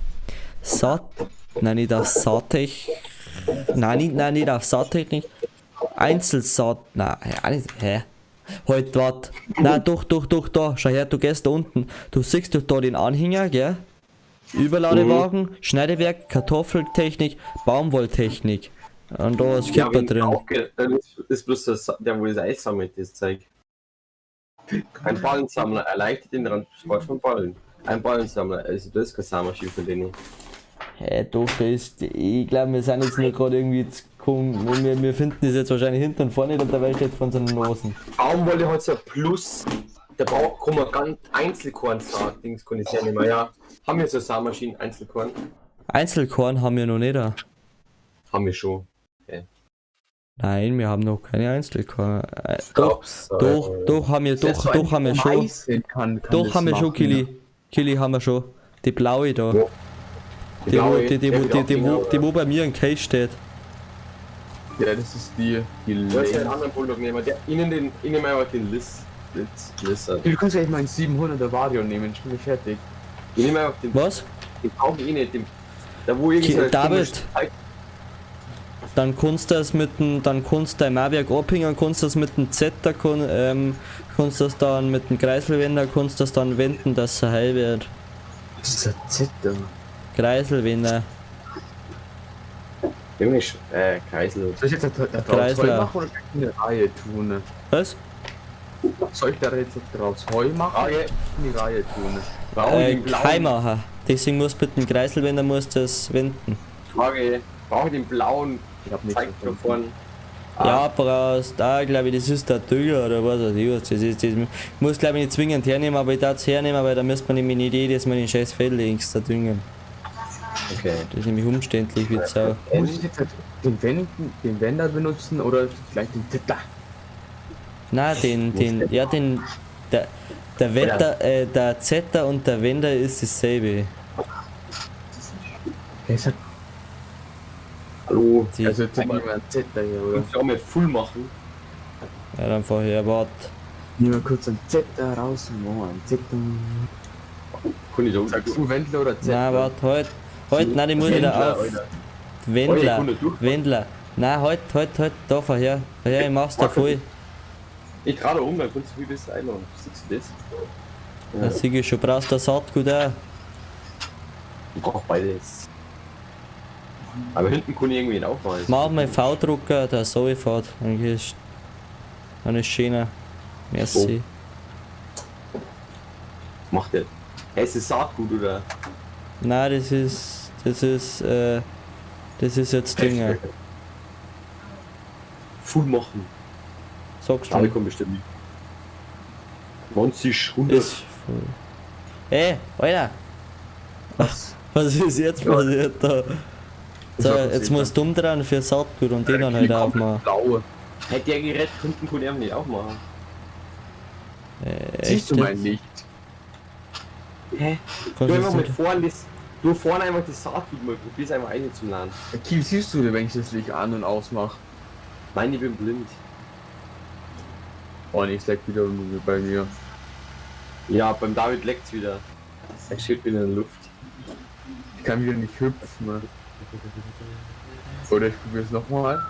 nicht auf Saattechnik, nicht auf Saattechnik, Einzelsaat, hä? Halt, wart, doch, da, schau her, du gehst da unten, du siehst doch da den Anhänger, gell? Überladewagen, Schneidewerk, Kartoffeltechnik, Baumwolltechnik. Und da ist Ja, Kipper wenn drin. dann ist bloß der, wo das Eis sammelt, das Zeug. Ein Ballensammler erleichtert den Transport von Ballen. Ein Ballensammler, also das ist keine Sahnmaschine von denen. Hey, doch, ich glaube, wir sind jetzt nur gerade irgendwie jetzt wir finden das jetzt wahrscheinlich hinten und vorne und der Welt jetzt von seinen Nosen. Baumwolle hat so ein Plus, der Bauch kann man ganz Einzelkorn sagen, Dings kann ich ja nicht mehr, ja. Haben wir so Sahnmaschinen, Einzelkorn? Einzelkorn haben wir noch nicht da. Haben wir schon. Nein, wir haben noch keine Einzelkorn. Doch haben wir schon. Doch haben wir schon, Kili haben wir schon. Die blaue da. Ja. Die wo bei mir im Case steht. Ja, das ist die Du hast einen anderen Bulldog nehmen, der innen mal den Liss. Du kannst ja echt mal einen 700er Vario nehmen, ich bin nicht fertig. Ich nehme einfach den. Was? Den brauche ich eh nicht. Da wo irgendwie David, dann kannst du das dann kannst du dein Mauerwerk abhängen, kannst das mit dem Zetter, kannst das dann mit dem Kreiselwender, kannst das dann wenden, dass es heil wird. Was ist ein Zetter? Kreiselwender. Junge, Kreisel. Soll ich jetzt da Kreisler. Heu machen oder in eine Reihe tun? Was? Soll ich da jetzt draus Heu machen oder in die Reihe tun? Kein machen. Deswegen musst du mit dem Kreiselwender musst du das wenden. Frage, brauche ich den blauen? Ich hab nichts Zeig davon. davon. Ja, brauchst glaube ich, das ist der Dünger oder was weiß ich was. Das ist, das muss glaube ich nicht zwingend hernehmen, aber ich darf es hernehmen, weil da müsste man nämlich nicht jedes Mal den scheiß Feld links da düngen. Okay. Das ist nämlich umständlich wie Sau. Muss ich jetzt halt den Wender benutzen oder gleich den Zetter? Nein, der Wetter, der Zetter und der Wender ist dasselbe. Der ist halt Hallo. Die, also jetzt mal ein Zetter hier, oder? Kannst du auch mal full machen? ja, dann vorher, warte. Nehmen wir kurz einen Zetter raus und machen wir einen Zetter. Kann ich da Sagst du Wendler oder Zetter? Nein, warte, halt, nein, die muss ich da auf. Wendler. Nein, halt, da vorher. Vorher, ich mach's da voll. Ich trage da um, dann kannst du viel besser einladen. Siehst du das? Da sieh ich schon, brauchst du Saatgut auch. Ich brauch beides. Aber hinten kann ich irgendwie einen aufmachen. Mach mal V-Drucker, der so fährt. Dann ist schöner. Merci. Macht der. Hey, ist das Saatgut oder? Nein, das ist jetzt Dinge. Food machen. Sagst Alle du? kommen bestimmt nicht. 90, 100. Ist voll. Ey, Alter! Was? Was ist jetzt passiert da? So, Was jetzt passiert musst du umdrehen für Saatgut und den dann halt aufmachen. Blaue. Hätte der Gerät hinten kann er nicht aufmachen. Siehst du Echt mein jetzt? Licht? Hä? Kannst Du du einfach jetzt mit nicht- vorne das. Du vorne einfach das Saatgut mal probier's einfach eine zum Laden. Kiel, siehst du, wenn ich das Licht an- und ausmache? Nein, ich bin blind. Oh, nee, es leckt wieder bei mir. Ja, beim David leckt's wieder. Er steht wieder in der Luft. Ich kann wieder nicht hüpfen. Ne? Oder ich probiere es nochmal.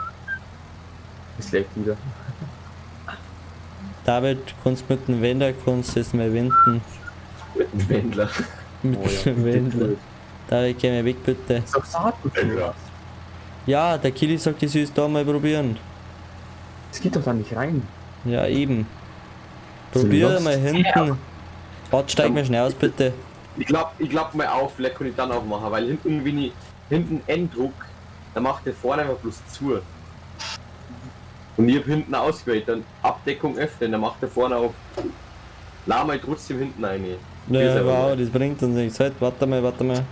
Es leckt wieder. David, kannst mit dem Wender kannst du es mal wenden. Mit dem Wendler. Mit Oh ja, dem Wendler. David, geh mal weg bitte. Ist doch Saatgut. Ja. Ja, der Kili sagt, ich soll es da mal probieren. Es geht doch da nicht rein. Ja, eben. So Probier lost. mal hinten. Warte, steig mal schnell aus bitte. Ich glaub mal auf, vielleicht kann ich dann auch machen, weil hinten, wenn ich hinten N-Druck, dann macht der vorne einfach bloß zu. Und ich hab hinten ausgewählt, dann Abdeckung öffnen, dann macht der vorne auf. La mal trotzdem hinten eine. Ja, wow, das bringt uns nichts. Halt, warte mal, warte mal.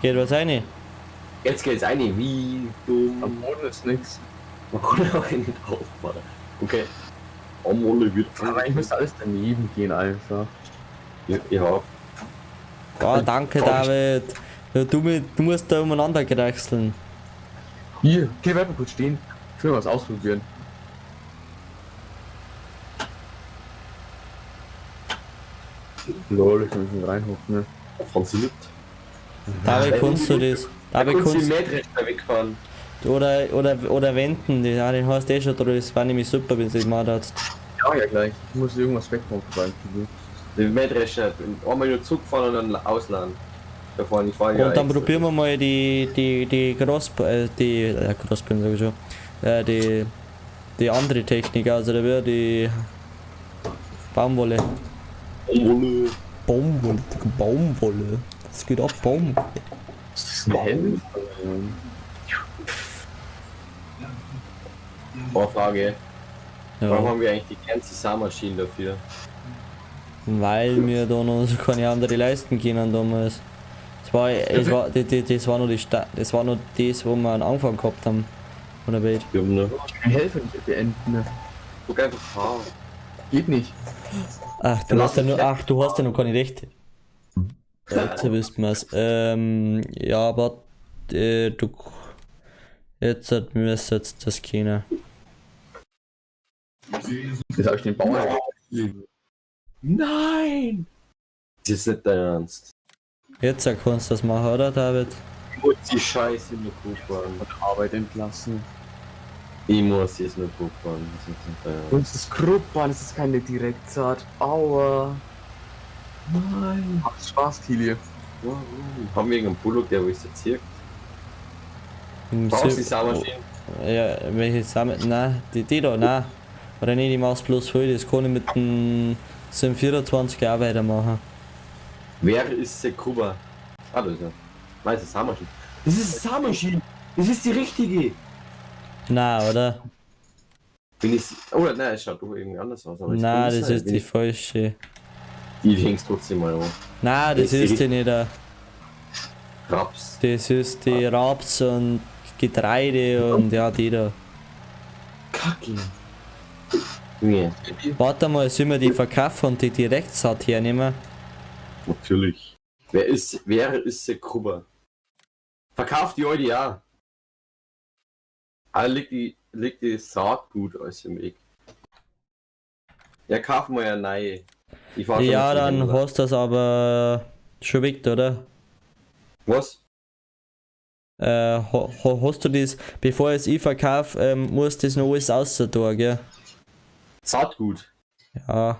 Geht was rein? Jetzt geht's eine, wie Am dumm. Boden ist nichts. Man kann auch nicht aufmachen. Okay. Amole wird Aber ich müsste alles daneben gehen einfach. Ja. Oh, danke David. Ja, du musst da umeinander gewechseln. Hier, geh bleib mal kurz stehen. Ich will was ausprobieren. Lol, ich kann mich nicht reinhocken, ne? Funktioniert. David, kannst du das? Da David, kannst du die kannst Mähdrechter wegfahren. oder wenden. Den hast du eh schon drin. Das war nämlich super, wenn du das gemacht hast. Ja, ja gleich. Ich muss irgendwas wegmachen. Den Mähdrescher einmal nur Zug fahren und dann ausladen. Da fahren die fahren Und dann probieren wir mal die Crossbeam sag ich schon. Die andere Technik, also da wäre die Baumwolle. Amole. Baumwolle. Das geht auch Baum. Das ist ein Helm. Frage. Warum Ja, haben wir eigentlich die ganze Saarmaschine dafür? weil wir da noch so keine andere leisten können damals. Das war nur das war nur das, wo wir am Anfang gehabt haben. Von der Welt. Wir haben nur. Ich helfe nicht beenden. Ne? Guck einfach Haar. Geht nicht. Ach, du hast ja noch keine Rechte. Jetzt wissen wir's. Ja, aber du jetzt müsste jetzt das kennen. Jetzt habe ich den Bauer. Nein! Das ist nicht dein Ernst. Jetzt kannst du das machen, oder David? Ich muss die Scheiße in der Kuhbahn. Von der Arbeit entlassen. Ich muss jetzt in der Kuhbahn. Das ist nicht dein Ernst. Und es ist Gruppbahn, es ist keine Direktsaat. Aua. Nein. Macht Spaß, Kili. Warum? Haben wir irgendeinen Bullock, der wo ich so zirkt? Brauchst du die Saarmaschine? Ja, welche Samen? Nein, die da, nein. Oder nicht, ich mach's bloß voll, das kann ich mit dem Sim 24 auch weitermachen. Wer ist der Kuba? Ah, das ist ja. Nein, das ist Saarmaschine. Das ist Saarmaschine! Das ist die richtige! Nein, oder? Bin ich. Oh, nein, es schaut doch irgendwie anders aus. Aber Nein, kann das sein. ist die falsche. Die hängst trotzdem mal an. Nein, das Das ist ist die nicht. Raps. Das ist die Raps und Getreide und ja, die da. Kacke. Nee, Warte mal, sollen wir die verkaufen und die Direktsaat hernehmen? natürlich. Wer ist der Kuba? Verkauft die heute ja. Alle liegt die Saatgut aus dem Weg. Ja, kaufen wir ja neue. Ich fahr schon Ja, mit dem dann Händler. hast du das aber schon weg, oder? Was? Hast du das, bevor ich es verkaufe, musst du das noch alles außer gell? Saatgut. Ja.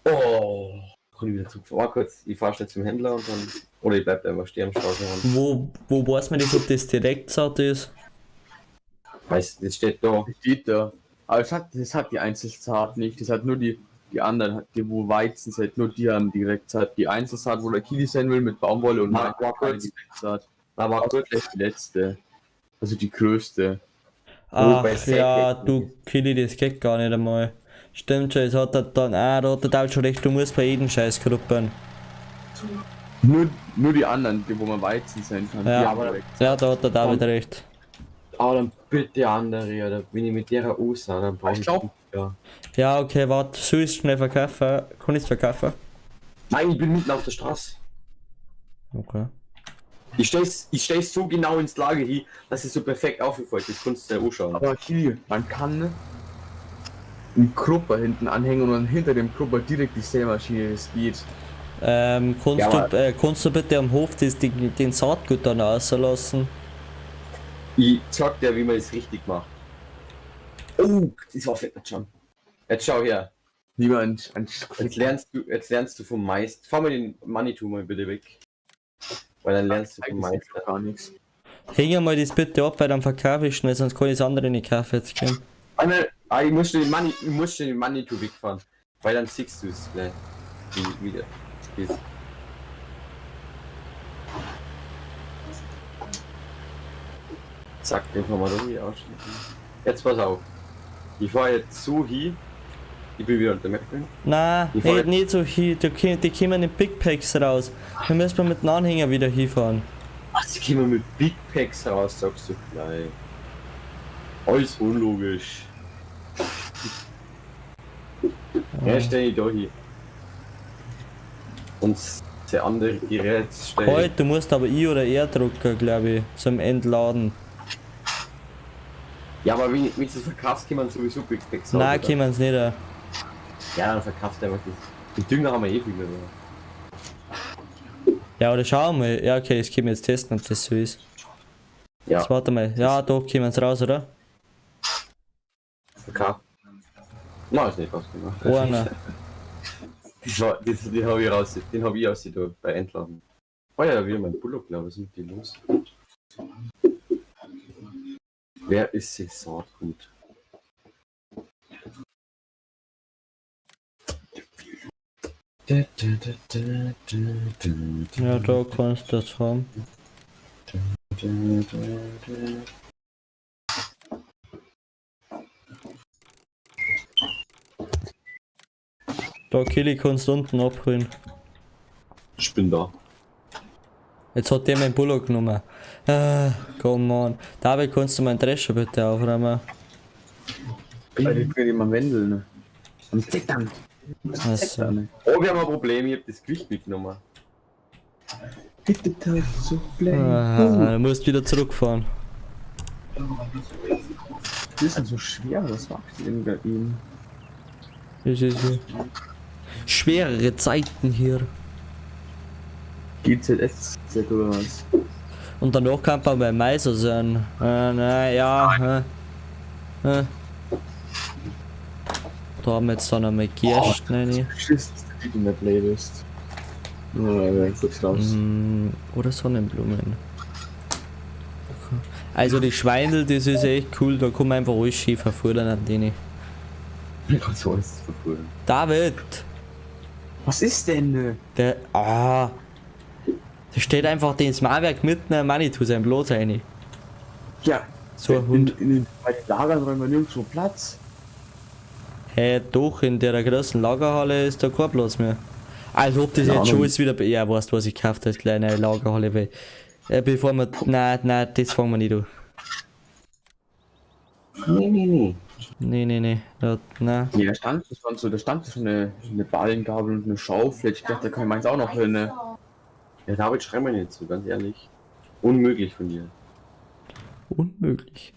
Oh. kann ich wieder zurückfahren. Warte kurz, ich fahr schnell zum Händler und dann. Oder ich bleib einfach stehen am Straßenrand. Wo weiß man nicht, ob das Direktsaat ist? Weiß, das steht da. Das steht da. Aber das hat die Einzelsaat nicht. Das hat nur die anderen, die wo Weizen sind, nur die haben Direktsaat. Die Einzelsaat, wo der Kili sein will mit Baumwolle und Na, keine kurz. Direktsaat. Aber Das ist die letzte. Also die größte. Ach bei ja, Säcken. du Kili, das geht gar nicht einmal. Stimmt schon, es hat er dann, da hat der David schon recht, du musst bei jedem Scheiß gruppen. Nur die anderen, die wo man Weizen sein kann. Ja, die haben aber- direkt. Ja, da hat der David recht. Aber dann bitte andere, oder wenn ich mit der aussah, dann brauche Ich ich. glaub- Ja. Ja, okay, warte, soll ich schnell verkaufen? Kann ich es verkaufen? Nein, ich bin mitten auf der Straße. Okay. Ich stell's so genau ins Lager hin, dass es so perfekt aufgefällt ist. Kannst du dir anschauen. Aber Kili, man kann einen Krupper hinten anhängen und dann hinter dem Krupper direkt die Sämaschine, das geht. Kannst du bitte am Hof den Saatgut dann rauslassen? Ich sag dir, wie man es richtig macht. Oh, das war fett schon. Jetzt schau her. Niemand an Jetzt lernst du vom Meister. Fahr mal den Manitou mal bitte weg. Weil dann lernst du vom Meister. gar nichts. Häng mal das bitte ab, weil dann verkaufe ich schnell, sonst kann ich das andere nicht kaufen jetzt gehen. Ich muss den Manitou wegfahren. Weil dann siehst du es gleich. Wie wieder. Ist. Zack, den kann man da hier ausschneiden. Jetzt pass auf. Ich fahre jetzt so hin. Ich bin wieder unter Mapping. Nein, Ich fahr nicht so hin, die kommen in Big Packs raus. Da müssen wir mit dem Anhänger wieder hinfahren. Was, die kommen mit Big Packs raus, sagst du gleich. Alles unlogisch. Ja, stell ich da hin. Und der andere Gerät stell Halt, du musst aber I oder R drucken, glaube ich, zum Entladen. Ja, aber wenn du es verkaufst, kann man sowieso Big Packs Nein, oder? können sie nicht. Ja, dann verkauft einfach das. Den Dünger haben wir eh viel mehr. Ja, oder schauen wir mal. Ja, okay, das können wir jetzt testen, ob das so ist. Ja, Jetzt warte mal. Ja, da kommen sie raus, oder? verkauft. Nein, ist nicht ausgemacht. Einer. Den habe ich raus, den habe ich aus da bei Entladen. Oh ja, da wieder mein Bullock, glaube ich, was ist mit dir los? Wer ist sich Saatgut? Ja, da kannst du das haben. Da, Kili, kannst du unten abholen. Ich bin da. Jetzt hat der mein Bullock genommen. Come on. David, kannst du meinen Drescher bitte aufräumen? Weil die bringen immer Wendel, ne? Am Zittern. Also. Oh, wir haben ein Problem, ich habe das Gewicht mitgenommen. Bitte so Du musst wieder zurückfahren. Die sind so schwer, was macht denn bei ihm? Das ist schwerere Zeiten hier. GZS oder was? Und danach kann man bei Meiser sein. Da haben wir jetzt dann einmal Gersten rein. Schiss, das ist in der Playlist. Ja, kurz raus. Oder Sonnenblumen. Okay. Also die Schweindel, das ist echt cool, da kann man einfach alles schön verfudern an denen. So ist es verfallen. David! Was ist denn? Da steht einfach den Smartwerk mitten im Manitou sein Blut rein. Ja, So ein Hund. Bei den Lagern räumen wir nirgendwo Platz. Hey, doch, in der großen Lagerhalle ist da kein Platz mehr. Als ob das Keine jetzt schon Ahnung. ist wieder. Ja, weißt du, was ich gekauft habe, kleine Lagerhalle, weil. Bevor wir. Nein, das fangen wir nicht an. Nee. Nee. Nein. Nee, da stand schon eine Ballengabel und eine Schaufel. Ich dachte, da kann meins auch noch hin. Ne? Ja, David, schreib mir nicht so, ganz ehrlich. Unmöglich von dir. Unmöglich.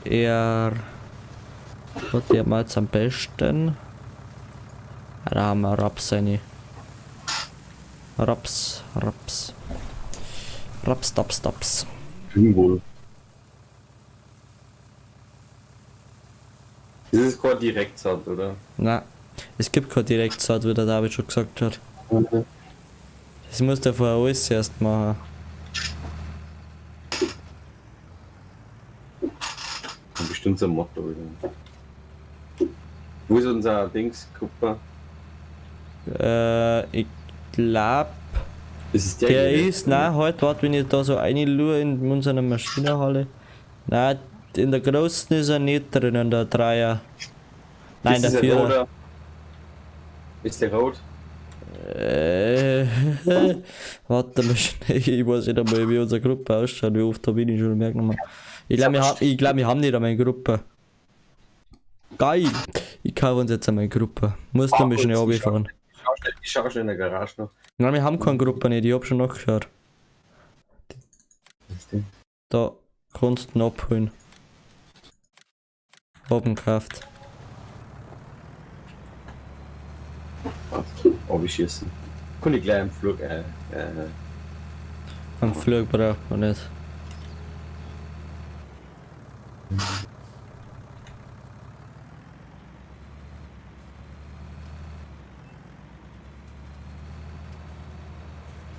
Er. Was der mal jetzt am besten? Da haben wir Raps eine. Raps. Raps, Taps. Symbol. Das ist kein Direktsat, oder? Na, es gibt kein Direktsaat, wie der David schon gesagt hat. Mhm. Das muss der vorher alles erst machen. Bestimmt so ein Motto, oder? Wo ist unser Dingsgruppe? Ich glaub, Das ist der hier, ist, nein, halt, warte, wenn ich da so reinlure in unserer Maschinenhalle. Nein, in der großen ist er nicht drin, in der Dreier. Nein, der ist Vierer. Roter. Ist der rot? Warte mal schnell, ich weiß nicht einmal, wie unsere Gruppe ausschaut, wie oft habe ich ihn schon gemerkt nochmal. Ich glaube, wir haben nicht einmal eine Gruppe. Geil! Ich kaufe uns jetzt einmal eine Gruppe. Muss da mal schnell runterfahren. Ich schau schnell in der Garage noch. Nein, wir haben keine Gruppe nicht, ich hab schon nachgeschaut. Da kannst du ihn abholen. Haben gekauft. Oh, wie schießen. Kann ich gleich im Flug, Am Flug braucht man nicht.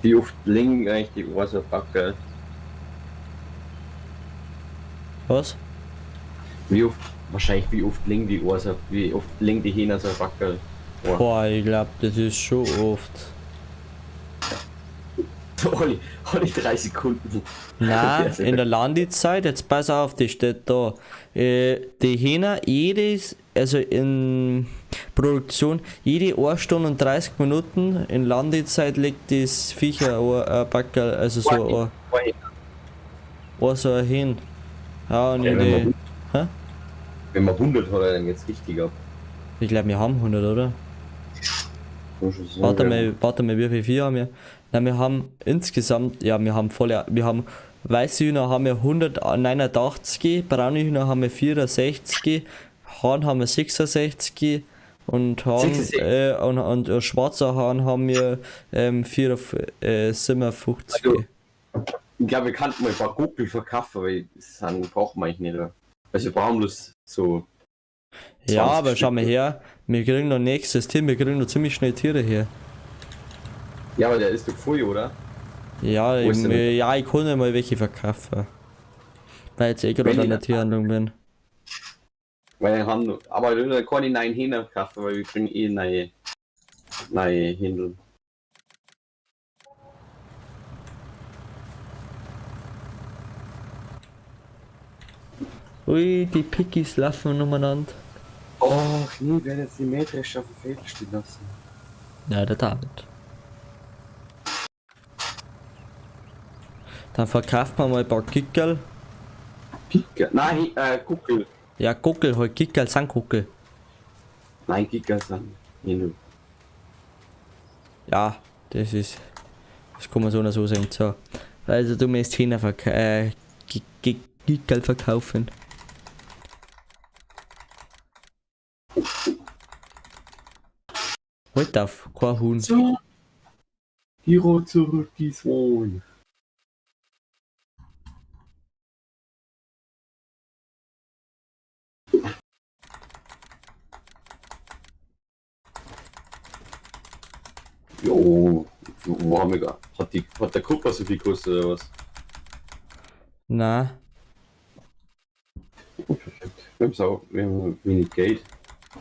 Wie oft liegen eigentlich die Wasserbacke? Was? Wie oft liegen die Ohrser, wie oft liegen die Hähner so Backel? Oh. Boah, ich glaube, das ist schon oft. Alle 3 Sekunden. Nein, in der Landezeit, jetzt pass auf, die steht da. Die Hähner, also in Produktion, jede 1 Stunde und 30 Minuten in Landezeit legt das Viecher ein Backerl, also so ein Hähn. Ja, und Ja, die, wenn man 100 hat, dann geht's richtig ab. ich glaube, wir haben 100, oder? Muss ich sagen, Warte mal, wie viel Vieh haben wir? Nein, wir haben insgesamt, ja, wir haben weiße Hühner haben wir 189, braune Hühner haben wir 64, Hahn haben wir 66 und Hahn, 66. und schwarzer Hahn haben wir 57. Also, ich glaube, wir könnten mal ein paar Gockel verkaufen, weil das brauchen wir eigentlich nicht. Oder? Also wir brauchen bloß so. Ja, 20 aber schau Stück. mal her, wir kriegen noch nächstes Team, wir kriegen noch ziemlich schnell Tiere her. Ja, aber der ist doch voll, oder? Ja, Wo ist der denn? ja, ich kann ja mal welche verkaufen. Weil ich jetzt eh gerade Wenn an die der dann- Tierhandlung bin. Weil wir haben, aber da kann ich neuen Hähner kaufen, weil wir kriegen eh neue Händel. Ui, die Pickies laufen umeinander. Oh, nee, werden jetzt die Mähdrescher auf dem Feld stehen lassen. Ja, der David. Dann verkauft man mal ein paar Kickerl. Kicker. Nein, Guckel. Ja, Guckel, halt Kickerl, sind Guckel. Nein, Kicker sind Händel. Ja, das kann man so oder so sagen. So. Also du musst Hähner Kickerl verkaufen. Halt auf, kein Huhn. So. Hero zurück, die Sohn. Jo, wo haben wir gehabt? Hat der Kupfer so viel gekostet oder was? Na, Oh, perfekt. Wir haben wenig Geld.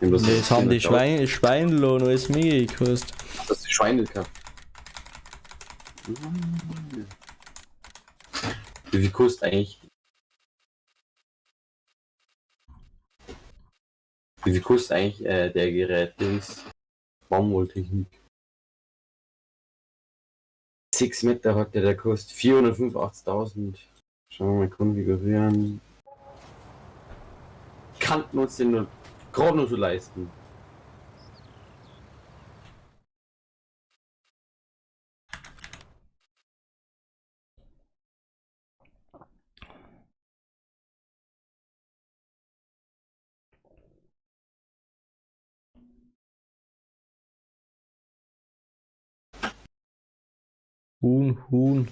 Wir haben das haben die Schweinlohn alles mega gekostet. Das die Schweine gehabt. Wie viel kostet eigentlich? Wie viel kostet eigentlich der Gerät Dings? Baumwolltechnik. 6 Meter hat der kostet 485.000. Schauen wir mal konfigurieren. Kannten uns den nur gerade nur so leisten. Huhn.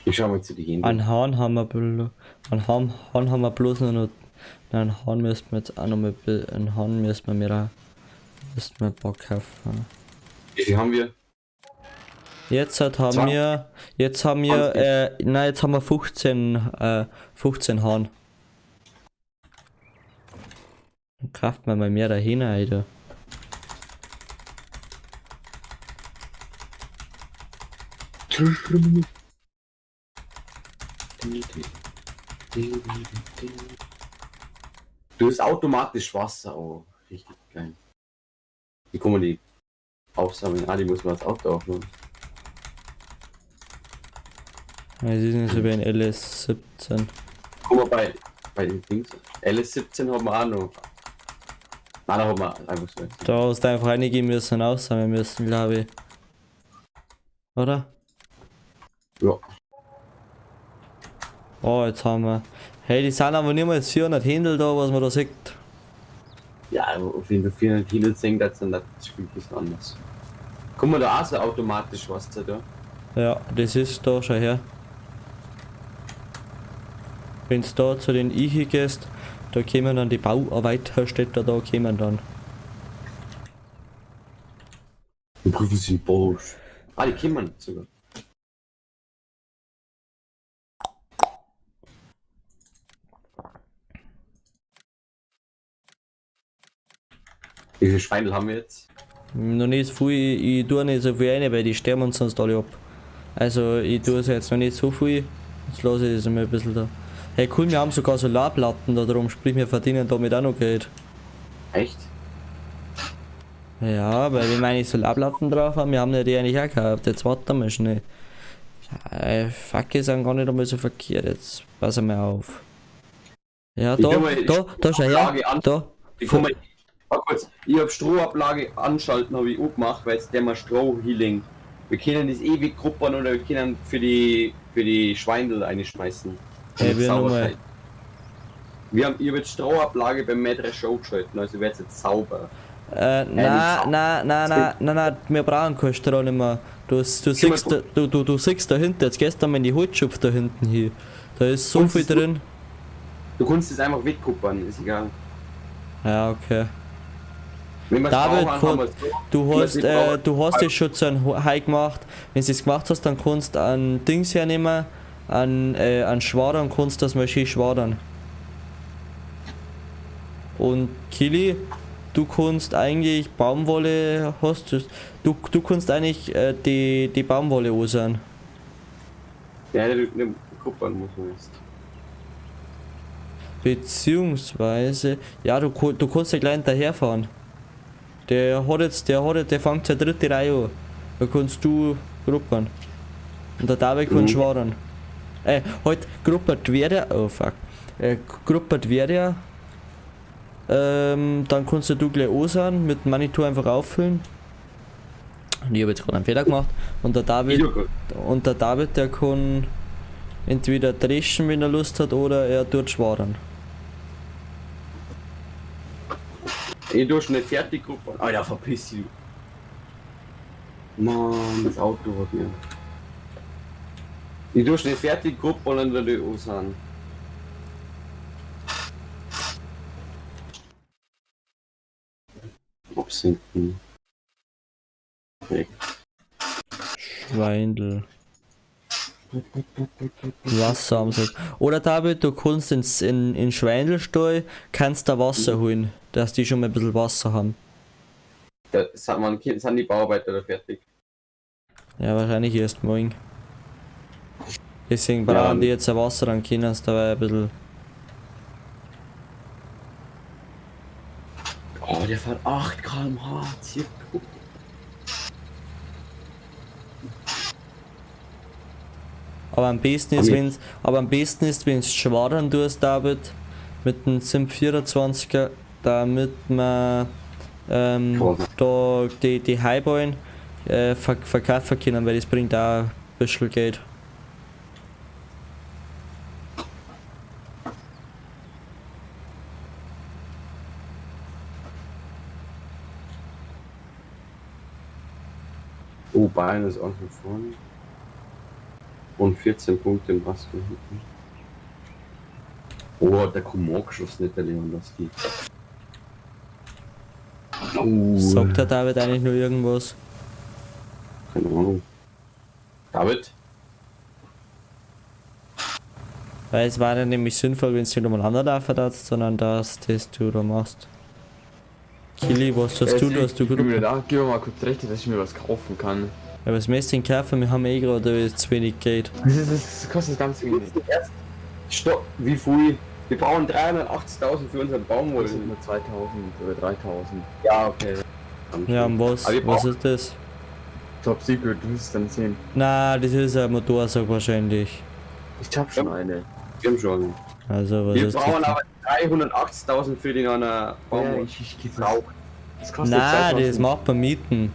Ich schau mal zu die hin. An Hahn haben wir Hahn haben wir bloß noch. Nein, Hahn müssen wir jetzt auch noch mal. Ein Hahn müssen wir mehr. Müssen wir ein paar kaufen. Wie viel haben wir? Jetzt haben wir. Jetzt haben wir. Nein, jetzt haben wir 15 Hahn. Dann kraft man mal mehr dahin, Alter. Du hast automatisch Wasser, oh, richtig geil. Wie kann man die aufsammeln? Ah, die muss man als Auto aufnehmen. Ja, sie sind so wie ein LS17. Guck mal bei den Dings. LS17 haben wir auch noch. Nein, da haben wir einfach so. Da hast du einfach reingehen müssen, aussammeln müssen, glaube ich. Oder? Ja. Oh, jetzt haben wir. Hey, die sind aber niemals 400 Händel da, was man da sieht. Ja, auf jeden Fall 400 Kilo sehen, das spielt ein bisschen anders. Guck mal, da auch so automatisch Wasser da. Ja, das ist da schon her. Wenn du da zu den Ichi gehst, da kommen dann die Bauarbeiterstädter, da kommen dann. Die Prüfen sind Bosch. Ah, die kommen sogar. Wie viele Schweine haben wir jetzt? Noch nicht so viel, ich tue nicht so viel rein, weil die sterben uns sonst alle ab. Also ich tue es jetzt noch nicht so viel, jetzt lasse ich das einmal ein bisschen da. Hey cool, wir haben sogar Solarplatten da drum, sprich wir verdienen damit auch noch Geld. Echt? Ja, weil wir meine Solarplatten drauf haben, wir haben ja die eigentlich auch gehabt, jetzt warten wir schnell. Fuck, ist dann gar nicht einmal so verkehrt, jetzt passen wir auf. Ja, da schau her, da. Kurz, ich hab Strohablage anschalten, habe ich auch gemacht, weil jetzt der mal Stroh healing. Wir können das ewig gruppern oder wir können für die Schweindel einschmeißen. Hey, wir nochmal. Ich hab jetzt Strohablage beim Mähdrescher Show geschalten, also wird jetzt sauber. Nein, wir brauchen kein Stroh nicht mehr. Du siehst da hinten, jetzt gehst du mal in die Holzschupf da hinten hier. Da ist so viel drin. Du kannst es einfach wegkuppern, ist egal. Ja, okay. Wenn wir David, du hast das das schon zu einem High gemacht. Wenn du es gemacht hast, dann kannst du ein Dings hernehmen, an Schwadern, kannst das mal schön schwadern. Und Kili, du kannst eigentlich Baumwolle, du kannst eigentlich die Baumwolle ansehen. Ja, den kuppern muss man jetzt. Beziehungsweise, ja, du kannst ja gleich hinterherfahren. Der fängt zur dritte Reihe an. Da kannst du gruppern. Und der David kann schwadern. Halt, gruppert wäre der. Oh fuck. Gruppert wäre der. Dann kannst du gleich ansehen, mit dem Manitou einfach auffüllen. Und ich habe jetzt gerade einen Fehler gemacht. Und der David, der kann entweder dreschen, wenn er Lust hat, oder er tut schwadern. Ich tue schon nicht fertig gruppern. Alter, verpiss dich. Mann, das Auto hat mir. Ich tue schon nicht fertig gruppern und dann die ansehen. Absinken. Weg. Schweindel. Wasser am Sack. Oder David, du kannst in Schweindelstall kannst da Wasser holen, dass die schon mal ein bisschen Wasser haben. Da sind die Bauarbeiter da fertig. Ja, wahrscheinlich erst morgen. Deswegen brauchen die jetzt ein Wasser, dann können sie dabei ein bisschen. Oh, der fährt 8 km/h. Aber am besten ist, wenn du schwadern tust, David, mit dem Simp 24er, damit man da die Highballen verkaufen können, weil das bringt auch ein bisschen Geld. Oh, Bayern ist außen vorne. Und 14 Punkte im Basken hinten. Oh, der Kumor geschossen, nicht der Lewandowski. Sagt der David eigentlich nur irgendwas? Keine Ahnung. David? Weil es war dann nämlich sinnvoll, wenn es nicht umeinander laufen darfst, sondern das du da machst. Kili, was hast du? Du hast du gut. Gib mir mal kurz recht, dass ich mir was kaufen kann. Ja, was müsst ihr denn kaufen? Wir haben gerade zu wenig Geld. Das kostet ganz wenig. Stopp, wie viel? Wir brauchen 380.000 für unseren Das Baumwolle. sind nur 2000 oder 3000. Ja, okay. Ja, und was? Aber wir Was brauchen- ist das? Top Secret, du wirst es dann sehen. Na, das ist ein Motorsack wahrscheinlich. Ich hab schon eine. Wir haben schon. Also, was Wir ist brauchen das? aber 380.000 für den einer Ja, Baumwolle. ich geh Brauch. Das kostet Nein, 2000. das macht man mieten.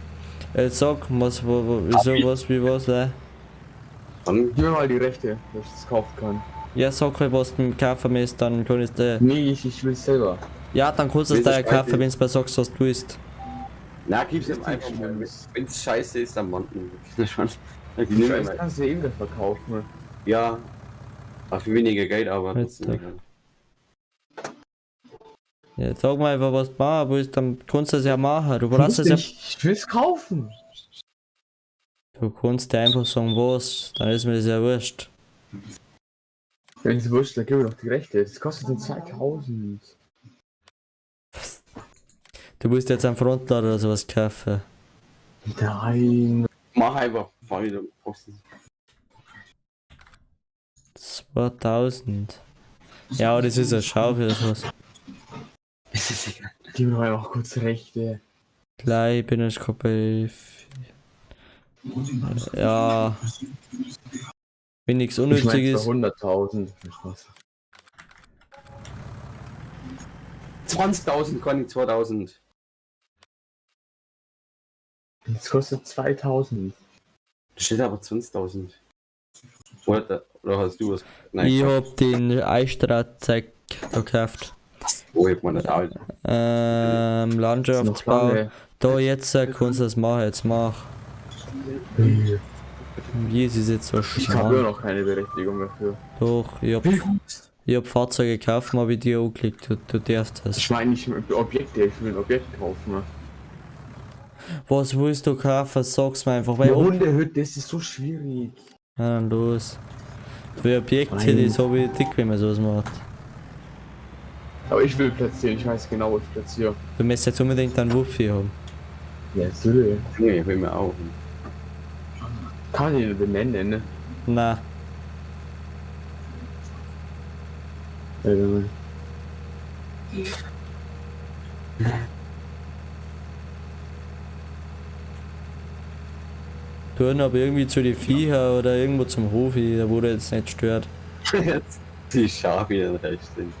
Jetzt sag, wieso, was, wie was, Dann Gib mir mal die Rechte, dass ich das kaufen kann. Ja, sag halt, was du kaufen willst, dann kannst du. Nee, ich will es selber. Ja, dann kannst du es Willst du dir kaufen, scheiße? wenn du mir sagst, was du willst. na, gib's ihm Richtig einfach mal. schlimmes. Wenn es scheiße ist, dann wanden wir. Schon. Die Die nehmen Scheiße wir. kannst du ja eh wieder verkaufen. Ja. Ach, für weniger Geld, aber Jetzt trotzdem doch. egal. Ja, sag mal einfach, was du machen willst, dann kannst du es ja machen. Du brauchst es ja. Ich will es kaufen. Du kannst dir einfach sagen, was, dann ist mir das ja wurscht. Wenn es wurscht, dann gib mir doch die Rechte. Das kostet nur 2000. Du musst jetzt einen Frontlader oder sowas kaufen. Nein. Mach einfach. Fahr wieder posten. 2000. Ja, das ist eine Schaufel oder sowas. Gib mir doch einfach kurz Rechte. Gleich bin ich gerade bei. Ja. Wenn nichts Ich meine Unnütziges. 100.000. Spaß. 20.000, Conny, 2000. Das kostet 2000. Da steht aber 20.000. Oder hast du was? Ich gekauft. hab den Eistratzek da gekauft. Oh, ich hab mal nicht alt. Ist noch Landschaftsbau. lange. Da jetzt kannst du das machen, jetzt mach. Wie ist es jetzt so Ich habe schade? immer noch keine Berechtigung dafür. Doch, ich hab Fahrzeuge gekauft, hab ich dir angeklickt, du darfst das. Ich meine nicht Objekte, ich will ein Objekt kaufen. Was willst du kaufen? Sag's mir einfach, weil Eine ja, Hundehütte, das ist so schwierig. dann los. Für Objekte, Nein. das hab ich dick, wenn man sowas macht. Aber ich will platzieren, ich weiß genau, wo ich platziere. Du musst jetzt unbedingt einen Wuffi haben. Ja, Sülle. Nee, ich will mir auch. Kann ich ihn benennen, ne? Na, tun aber irgendwie zu den Viecher oder irgendwo zum Hofi, da wo der jetzt nicht stört. Jetzt die Schafe wieder recht sind.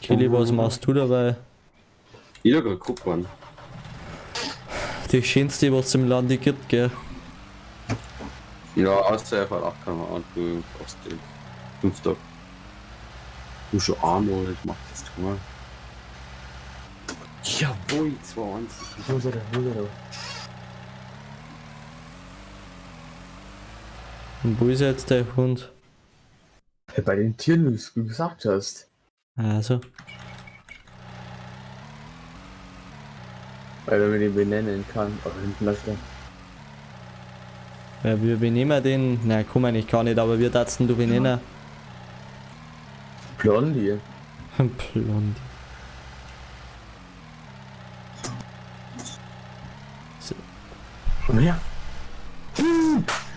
Kili, was machst du dabei? Ich hab gerade geguckt, Mann. Die schönste, was es im Lande gibt, gell? Ja, außer F8 kann man auch, du brauchst den 5 Tag. Du schon Arnold, mach das Tor. Jawohl, 2-1. Und wo ist jetzt der Hund? Bei den Tieren, wie du gesagt hast. Also, Weil man den benennen kann. Aber hinten läuft er. ja, wie benennen wir den? Nein, kann man nicht, gar nicht, aber wir dachten du benennen. Blondie. Blond. Komm her.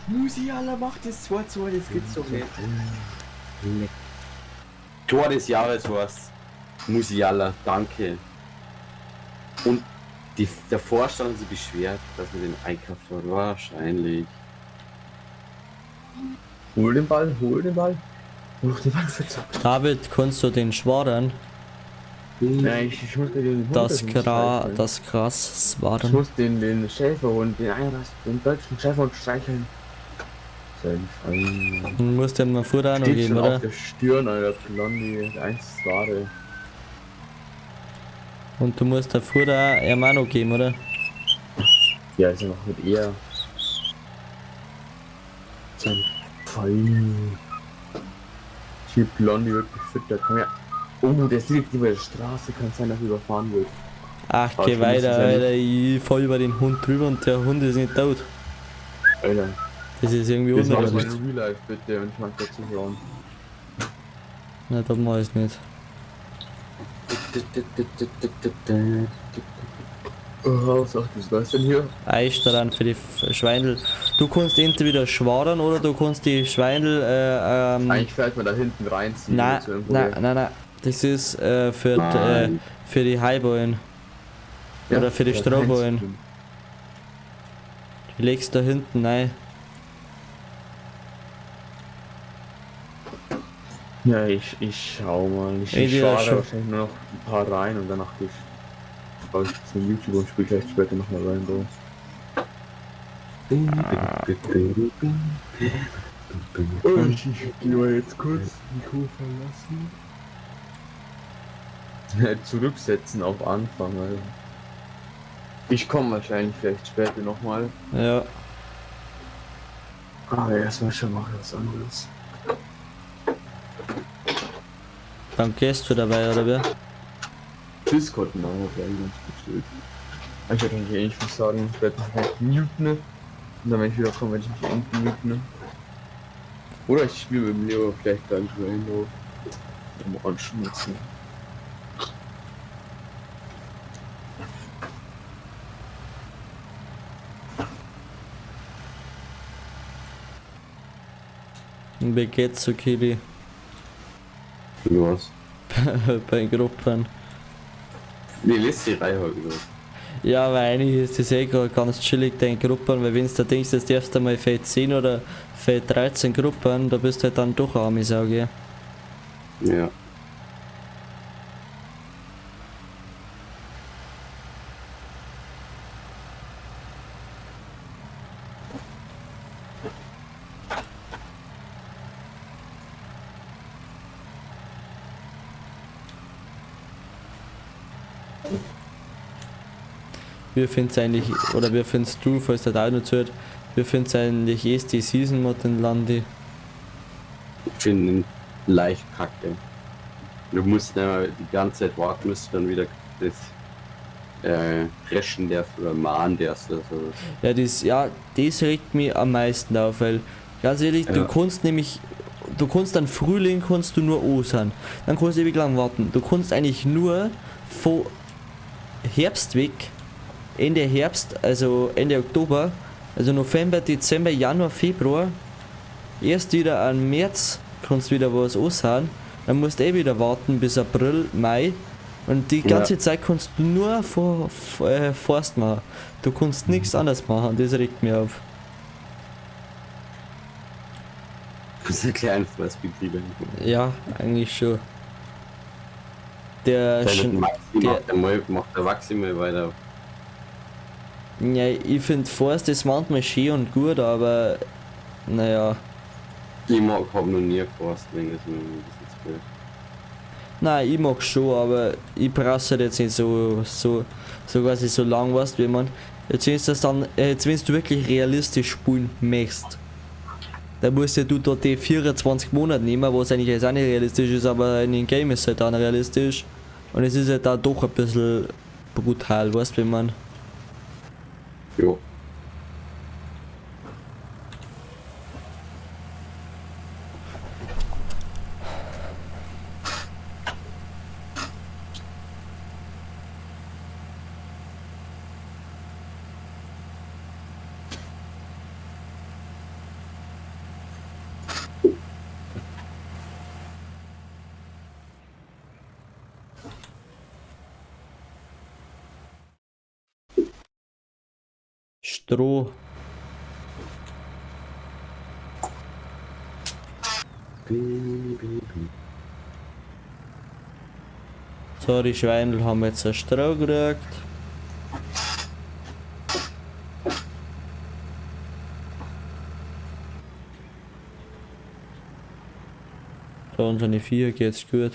Musiala macht das 2-2, das gibt's doch nicht. Tor des Jahres war's. Musiala, danke. Und der Vorstand hat sich beschwert, dass man den einkauft hat. Wahrscheinlich. Hol den Ball, hol den Ball. Hol den Ball verzockt. David, kannst du den schwadern? Ja, ich muss den Hund Das streicheln. Gras Ich waren. muss den Schäferhund, den deutschen Schäferhund streicheln. Sein fein. Du musst ihm mal Futter noch Steht geben, schon auf oder? der Stirn, Alter, Blondie, einziges Ware. Und du musst der Futter ihm auch noch geben, oder? Ja, ist ja noch mit ihr. Sein fein. Die Blondie wird gefüttert, komm her. Oh, der liegt über der Straße, kann sein, dass er überfahren wird. Ach, Aber geh ich finde, das weiter, ist ja Alter. Ich fall über den Hund drüber und der Hund ist nicht tot. Alter, Das ist irgendwie das war unrealistisch. mein Real Life, bitte, und ich mag dazu hören. Na, das mach ich nicht. Oh, was sagt das denn hier? Eis daran für die Schweindel. Du kannst entweder schwadern oder du kannst die Schweindel, Eigentlich fällt man da hinten reinziehen. nein, so irgendwo nein, der- nein, nein. Das ist Nein. für die Highballen. Ja, oder für die da Strohballen. reinziehen. Die legst da hinten rein. Ja, ich schau mal. Ich Entweder fahre schon- wahrscheinlich nur noch ein paar rein und danach gehe ich. Schaue ich zum YouTube und spiele gleich später nochmal rein, Bro. Ich gehe mal jetzt kurz Mikro verlassen. Zurücksetzen auf Anfang, Alter. Ich komme wahrscheinlich vielleicht später nochmal. Ja. Aber erstmal schon mal was anderes. Dann gehst du dabei, oder wer? Discord noch, wäre ganz gestellt. Ich werde eigentlich eh nicht was sagen. Ich werde mich halt muten. Und dann, wenn ich wieder komme, werde ich mich unten muten. Oder ich spiele mit dem Leo vielleicht gleich Rainbow. Um anschmutzen. Und wie geht's so, Kili? Was? Bei Gruppen. Wie lässt die Reihe heute los? Ja, weil eigentlich ist das eh gerade ganz chillig, den Gruppen, weil wenn du denkst, das darfst du mal für 10 oder für 13 Gruppen, da bist du halt dann doch arm, sage ich. Ja. Wie findest eigentlich, oder wie findest du, falls der da auch noch zuhört, wie findest du eigentlich erst die Season Mod in Landi? Ich finde ihn leicht kacke. Du musst nicht mehr die ganze Zeit warten, bis du dann wieder das Reschen darfst oder mahnen darfst oder so. Das regt mich am meisten auf, weil, ganz ehrlich, du Ja. kannst nämlich, du kannst dann Frühling kannst du nur Ostern, dann kannst du ewig lang warten. Du kannst eigentlich nur von Herbst weg, Ende Herbst, also Ende Oktober, also November, Dezember, Januar, Februar, erst wieder an März kannst du wieder was ansahen, dann musst du wieder warten bis April, Mai und die ganze Zeit kannst du nur Forst machen. Du kannst nichts anderes machen, das regt mich auf. Das ist ein kleines Fressbetrieb. Ja, eigentlich schon. Der Macht der Maximal weiter. ja, ich finde Forst ist manchmal schön und gut, aber naja. Ich hab noch nie Forst, wenn das mir ein bisschen zu blöd. Nein, ich mag schon, aber ich brauch's halt jetzt nicht so quasi so lang, weißt wie man. Jetzt wenn du wirklich realistisch spielen möchtest, dann musst ja du dort die 24 Monate nehmen, was eigentlich jetzt auch nicht realistisch ist, aber in dem Game ist halt dann realistisch. Und es ist halt da doch ein bisschen brutal, weißt wie man. Jo. Stroh. So, die Schweindel haben jetzt ein Stroh gekriegt. So, unsere Vieh geht's gut.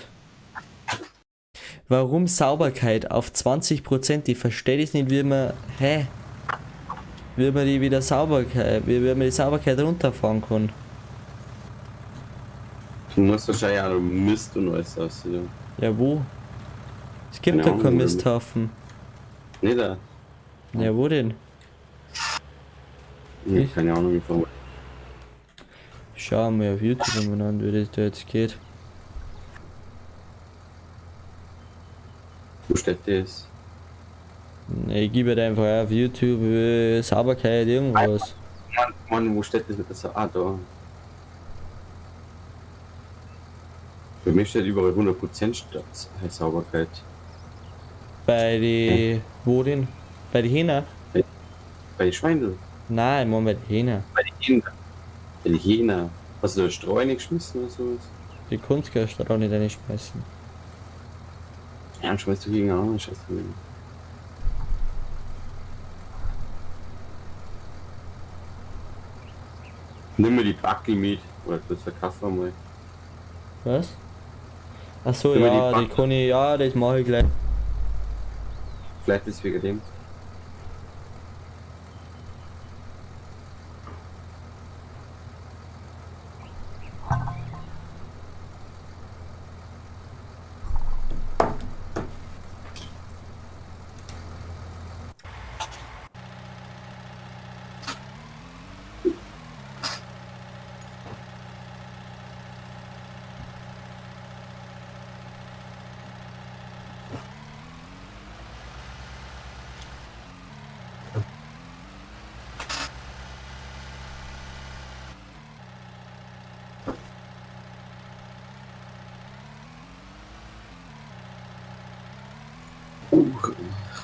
Warum Sauberkeit auf 20%? Ich verstehe das nicht, wie man. Hä? Wie man die wieder Sauberkeit. Wie man die Sauberkeit runterfahren kann. Du musst wahrscheinlich auch noch Mist und alles aussehen. Ja, wo? Es gibt Keine doch Ahnung, keinen wo Misthaufen. Nicht da. Ja, wo denn? Ich hab keine Ahnung, wie vor. Schau mal auf YouTube umeinander, wie das da jetzt geht. Wo steht das? Ich gebe halt einfach auf YouTube Sauberkeit irgendwas. Mann, wo steht das mit der Ah, da. Für mich steht überall 100% Sauberkeit. Bei die. Wo denn? Bei die Hähner? Bei den Schweindel. Nein, ich meine bei die Hähner. Bei den Hähner. Bei den Hähner. Hast du da Streu reingeschmissen oder sowas? Die Kunstgast da auch nicht reinschmeißen. Ja, dann schmeißt du gegen an, scheiße. Nimm mir die Backel mit. Oder das verkaufen wir mal. Was? Achso, Nimm mir ja, die die kann ich, ja, das mache ich gleich. Vielleicht ist es wegen dem.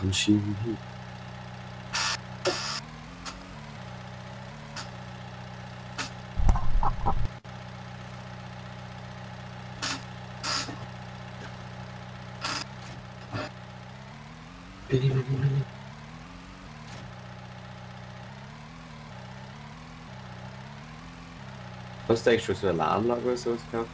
Anschieben. Hast du eigentlich schon so eine Anlage oder sowas gehabt?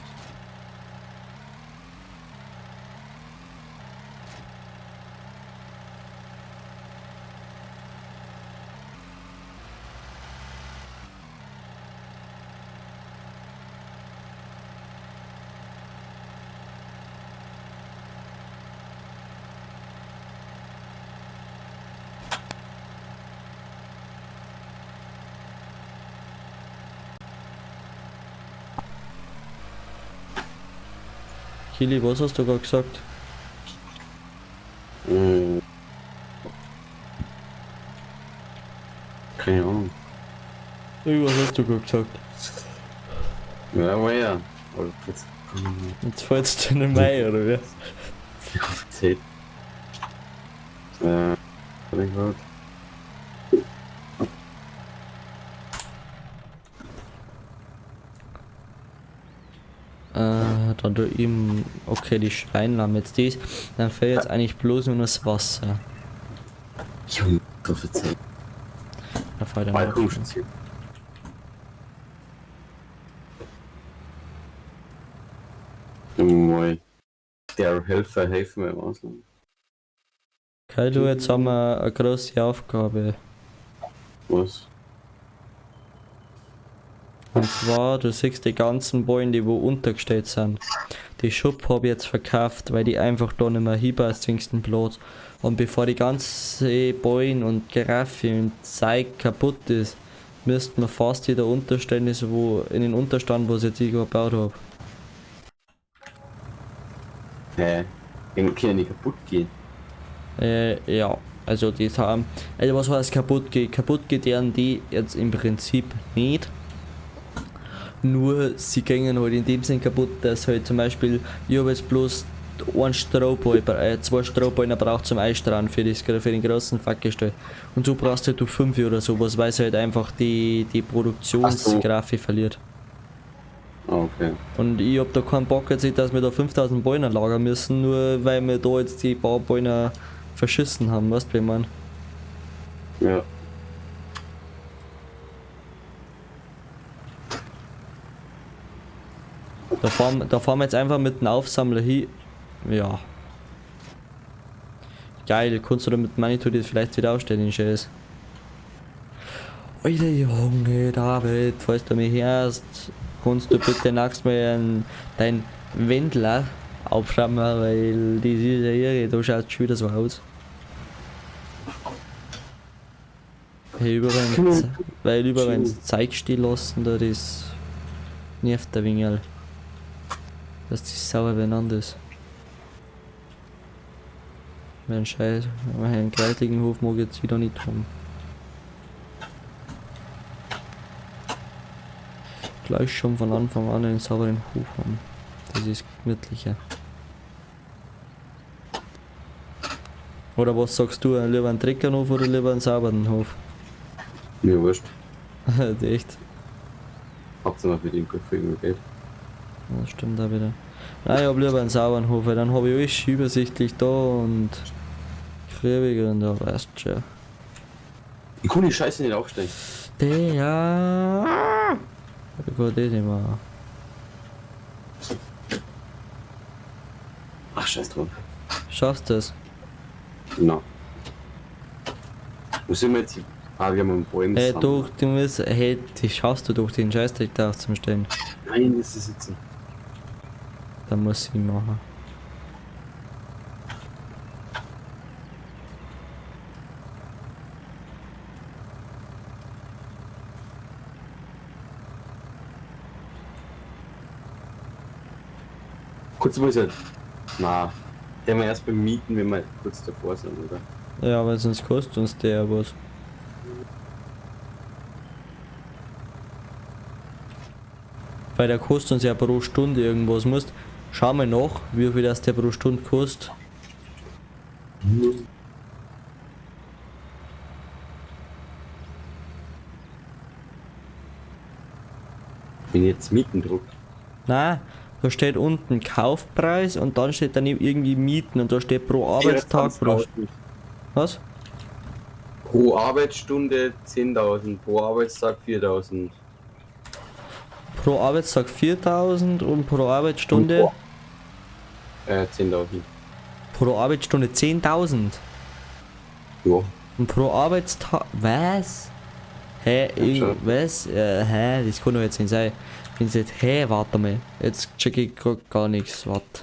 Kili, was hast du gerade gesagt? Keine Ahnung. Was hast du gerade gesagt? Ja, aber ja. Aber jetzt Jetzt fällst du nicht mehr, oder wie? Zeit. Hab ich gehört. Dann du ihm, okay, die Schweine haben jetzt dies, dann fällt jetzt eigentlich bloß nur das Wasser. Junge, so viel Zeit. Da fällt dann Balkon auch. spazieren. Moin. Der Helfer helfen mir im Ausland. Okay, du, jetzt haben wir eine große Aufgabe. Was? Und zwar, du siehst die ganzen Bäume, die wo untergestellt sind. Die Schub habe ich jetzt verkauft, weil die einfach da nicht mehr hinpasst wegen dem Platz. Und bevor die ganze Bäume und Giraffe und Zeug kaputt ist, müsste man fast wieder unterstellen, ist wo in den Unterstand, wo ich jetzt gebaut habe. Hä? Den können nicht kaputt gehen. Ja, also die haben. Also was heißt kaputt geht? Kaputt geht deren die jetzt im Prinzip nicht. Nur sie gingen halt in dem Sinn kaputt, dass halt zum Beispiel, ich habe jetzt bloß einen Strohball, zwei Strohballen braucht zum Einstrahlen für den großen Fackgestell. Und so brauchst du 5 oder sowas, weil es halt einfach die Produktionsgrafik verliert. Ah, okay. Und ich hab da keinen Bock jetzt, dass wir da 5000 Bäume lagern müssen, nur weil wir da jetzt die paar Bäume verschissen haben, weißt du, wie ich mein? Ja. Da fahren wir jetzt einfach mit dem Aufsammler hin. Ja. Geil, kannst du da mit Manitou das vielleicht wieder aufstellen, den Scheiß. Alter Junge, David, falls du mich hörst, kannst du bitte nächstes Mal dein Wendler aufschreiben, weil die ist ja irre, da schaut schon wieder so aus. Hey, übrigens Zeug stehen lassen, da das nervt der Wingel. Dass die sauer beieinander ist. Mein Scheiß, meinen kreisligen Hof mag ich jetzt wieder nicht haben. Gleich schon von Anfang an einen sauberen Hof haben. Das ist gemütlicher. Oder was sagst du, lieber einen Treckernhof oder lieber einen sauberen Hof? Mir wurscht. Echt? Hauptsache für den Kopf irgendwie Geld. Das stimmt auch wieder. Nein, ich hab lieber einen sauberen Hof, weil dann habe ich alles übersichtlich da und kriebig und da weißt du schon. Ich kann die Scheiße nicht aufstellen. Ja. Ich kann das nicht machen. Ach, scheiß drauf. Schaffst du das? Na. Wo sind wir jetzt? Ah, wir haben einen Bäumen. Hey, du musst, hey, das schaffst du doch, den Scheißdreck da aufzustellen. Nein, das ist jetzt. Dann muss ich machen. Kurz muss ich. Na. Der wir erst beim Mieten, wenn wir kurz davor sind, oder? Ja, weil sonst kostet uns der ja was. Weil der kostet uns ja pro Stunde irgendwas. Musst, schau mal nach, wie viel das der pro Stunde kostet. Wenn ich jetzt Mieten druck. Nein, da steht unten Kaufpreis und dann steht daneben irgendwie Mieten und da steht pro Arbeitstag pro. Was? Pro Arbeitsstunde 10.000, pro Arbeitstag 4.000. Pro Arbeitstag 4000 und pro Arbeitsstunde. 10.000. Pro Arbeitsstunde 10.000. Ja. Und pro Arbeitstag. Was? Hä? schon. Was? Hä? Das kann doch jetzt nicht sein. Wenn sie jetzt. Hä? Warte mal. Jetzt check ich grad gar nichts. Warte.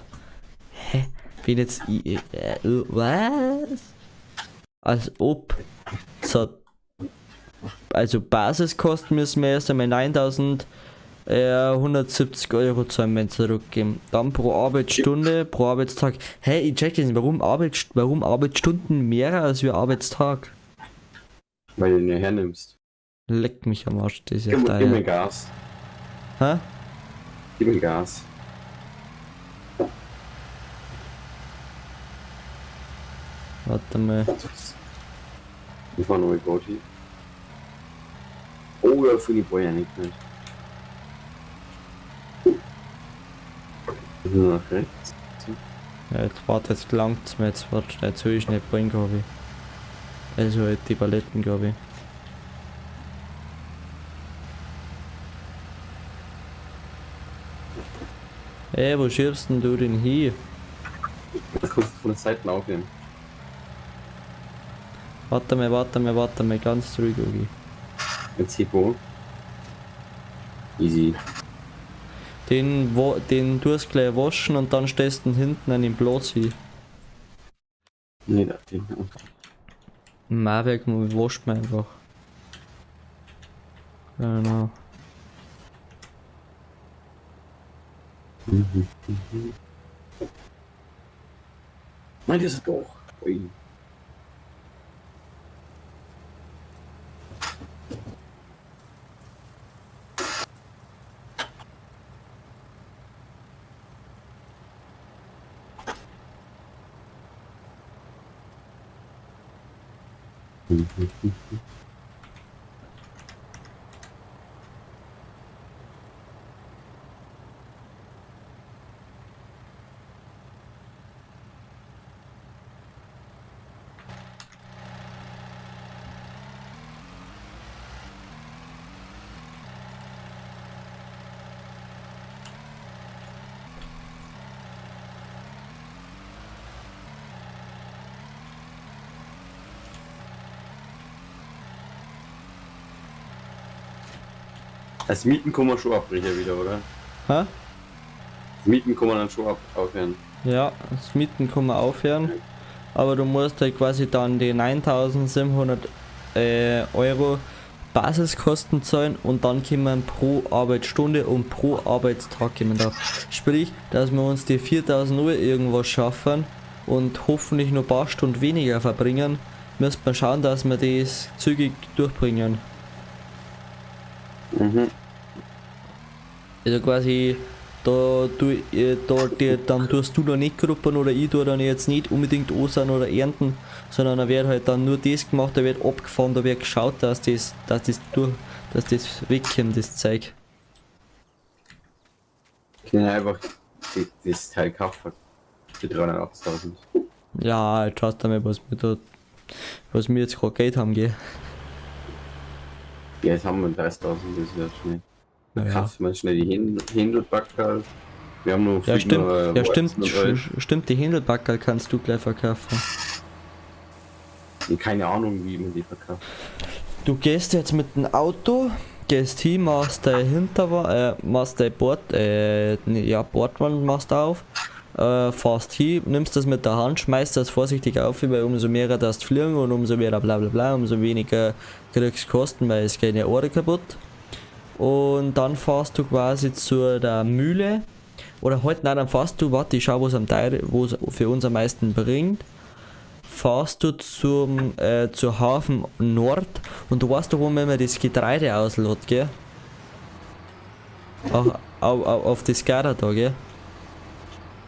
Hä? Bin jetzt. Was? Als ob. So. Also Basiskosten müssen wir erst einmal 9.170 Euro zahlen, wenn zurückgeben. Dann pro Arbeitsstunde, pro Arbeitstag. Hey, ich check das nicht. Warum Arbeitsstunden mehr als wir Arbeitstag? Weil du ihn ja hernimmst. Leck mich am Arsch, das ist ja Gib mir geil. Gas. Hä? Gib mir Gas. Warte mal. Ich war noch gebaut hier. Oh ja, für die Bäuer nicht mehr. Nur nach rechts. Ja, jetzt warte, jetzt langt's mir, jetzt wird jetzt will ich nicht bringen, glaube ich. Also halt die Paletten, glaube ich. Ey, wo schiebst denn du den hier? Das kannst du von der Seite aufnehmen. Warte mal, ganz ruhig, Ogi. Jetzt hier wo? Easy. Den tust gleich waschen und dann stellst du ihn hinten an den Platz hin. Nee, da den. Marwerk wascht man einfach. Genau. Nein, das ist doch. Ui. Das Mieten kann man schon abbrechen wieder, oder? Hä? Das Mieten kann man dann schon aufhören. Ja, das Mieten kann man aufhören. Aber du musst halt quasi dann die 9700 Euro Basiskosten zahlen und dann kommen pro Arbeitsstunde und pro Arbeitstag kommen da. Sprich, dass wir uns die 4000 Uhr irgendwas schaffen und hoffentlich noch ein paar Stunden weniger verbringen, müssen wir schauen, dass wir das zügig durchbringen. Mhm. Also quasi, dann tust du da nicht Gruppen oder ich tue dann jetzt nicht unbedingt Ostern oder Ernten, sondern da wird halt dann nur das gemacht, da wird abgefahren, da wird geschaut, dass das wegkommt, das Zeug. Ich kann einfach das Teil kaufen. Für 380.000. Ja, jetzt schaust du mal, was wir jetzt gerade Geld haben, gell? Ja, jetzt haben wir 30.000, das ist ja schnell. Dann Ja. kauft man schnell die Händelbackerl. Wir haben noch Ja, stimmt, Weizen und alles. stimmt, die Händelbackerl kannst du gleich verkaufen. Und keine Ahnung, wie man die verkauft. Du gehst jetzt mit dem Auto, gehst hin, machst dein Bordwand machst auf, fährst hin, nimmst das mit der Hand, schmeißt das vorsichtig auf, weil umso mehr das fliegen und umso mehr bla bla bla, umso weniger kriegst du Kosten, weil es gehen ja Ohren kaputt. Und dann fährst du quasi zu der Mühle, oder halt, nein, dann fährst du, warte, ich schau, wo es für uns am meisten bringt. Fährst du zur Hafen Nord und du weißt doch, wo man das Getreide auslädt, gell? Auf die Skara da, gell?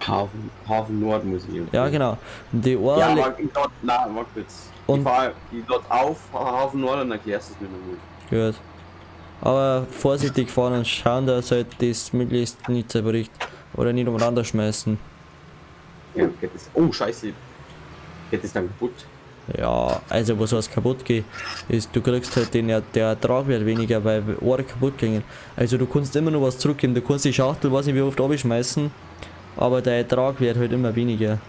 Hafen Nord muss ich. Ja, genau. Und die Ja, Ohrle aber nein, warte kurz. Und- Ich dort auf Hafen Nord und erklärst es mir nochmal. gut. Aber vorsichtig fahren und schauen, dass halt das möglichst nicht zerbricht. Oder nicht umeinander schmeißen. Ja, geht das. Oh, scheiße. Geht das dann kaputt? Ja, also was heißt kaputt geht, ist, du kriegst halt der Ertrag wird weniger, weil Ohren kaputt gehen. Also du kannst immer noch was zurückgeben, du kannst die Schachtel, weiß nicht wie oft abschmeißen, aber der Ertrag wird halt immer weniger.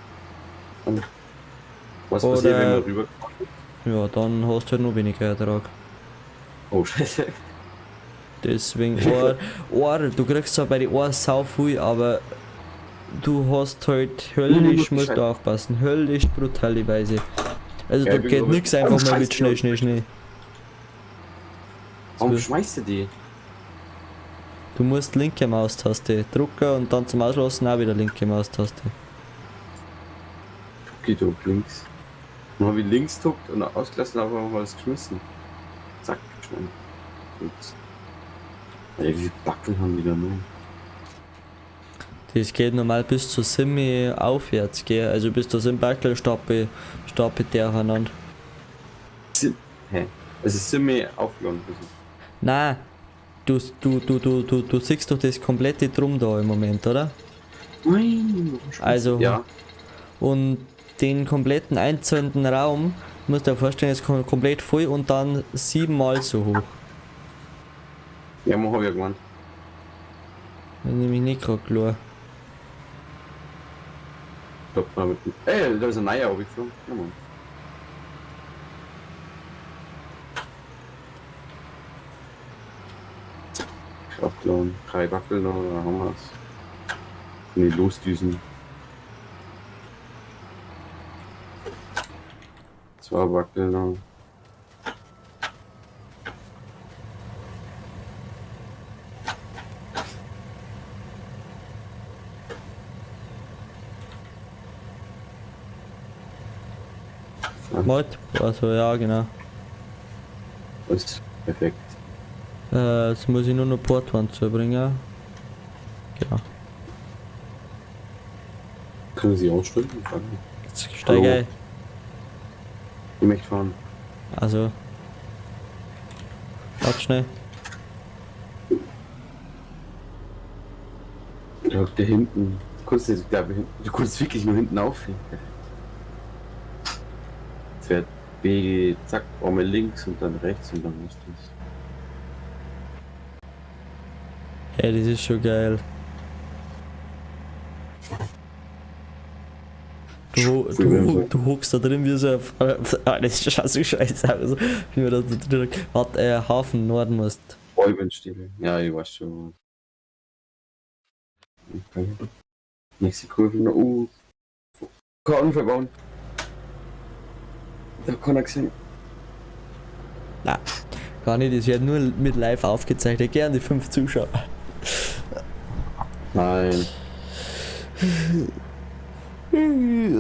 Was Oder- passiert, wenn man rüber? Ja, dann hast du halt noch weniger Ertrag. Oh, scheiße. Deswegen Ohr, du kriegst zwar bei den Ohren sau viel, aber du hast halt höllisch, musst du aufpassen, höllisch brutale. Also Ja, da ich bin geht so- nichts einfach Oh, mal mit Scheiße. Schnell. Warum So. schmeißt du die? Du musst linke Maustaste drücken und dann zum Auslassen auch wieder linke Maustaste. Okay, du links. Dann habe ich links gedrückt und ausgelassen, aber haben wir was geschmissen. Zack, schon. Ups. Ja, wie viele Backen haben die da noch? Das geht normal bis zur Semi aufwärts, gell? Also bis zur Simbackel stapelt der aneinander. Hä? Also sind wir aufgeladen. Nein, du siehst doch das komplette Drum da im Moment, oder? Nein, Also, ja. und den kompletten einzelnen Raum, musst du dir vorstellen, ist komplett voll und dann 7-mal so hoch. Ja, man hab ja gemeint. Das ist nämlich nicht gerade klar. Stoppt mal mit dem. Ey, da ist ein neuer aufgeflogen. Ja, Mann. Aufgeladen. 3 Backel noch, da haben wir's. Nee, losdüsen. 2 Backel noch. Mod, also ja, genau. Das ist perfekt. Jetzt muss ich nur noch Portwand zubringen. Genau. Können Sie ausstellen? Jetzt steige Hallo. ein. Ich möchte fahren. Also. Warte schnell. Ja, der hinten. Du kannst wirklich nur hinten aufhängen. Fährt B, zack, einmal links und dann rechts und dann ist das. Ja, das ist schon geil. Du hockst da drin wie so ein. Das schaut so scheiße aus. Wie man da drin. Warte, Hafen Nord musst. Räubenstiefel. Ja, ich weiß schon. Okay. Nächste Kurve noch. Kann Unfall bauen. Da kann er gesehen. Na, gar nicht, das wird nur mit live aufgezeichnet. Gerne die 5 Zuschauer. Nein.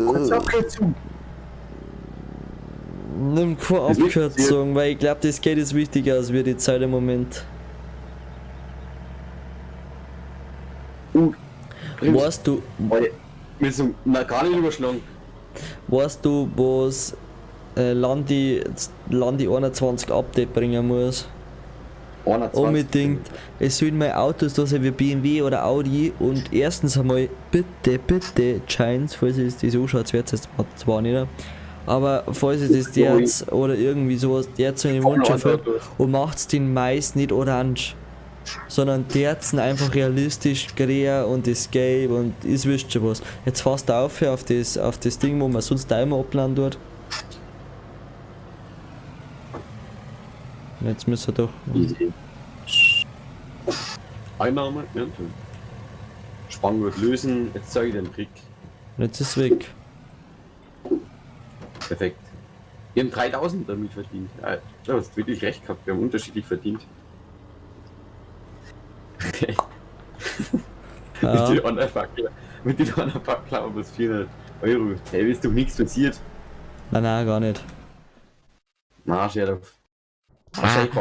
Kurz Abkürzung. Nimm keine Das ist Abkürzung, weil ich glaube, das geht ist wichtiger als wir die Zeit im Moment. Weißt du, Wir sind gar nicht überschlagen. was Landi 21 Update bringen muss? 21. Unbedingt. Es sollen mal Autos da sein wie BMW oder Audi und erstens einmal bitte Giants, falls es das anschaut, wird es jetzt zwar nicht, aber falls es das jetzt oder irgendwie sowas jetzt in den Wunsch erfüllt und macht's den Mais nicht orange, sondern derzen einfach realistisch grün und das gelb und ist wisst schon was. Jetzt fährst du auf das Ding, wo man sonst einmal abladen tut. Und jetzt müssen wir doch. Easy. Einnahme, ja. Spanngurt lösen, jetzt zeige ich den Trick. Und jetzt ist es weg. Perfekt. Wir haben 3000 damit verdient. Ja, du hast wirklich recht gehabt, wir haben unterschiedlich verdient. Okay. Ja. Mit den Online-Packler haben wir 400 Euro. Hey, ist doch nichts passiert. Nein, gar nicht. Na, Sheriff.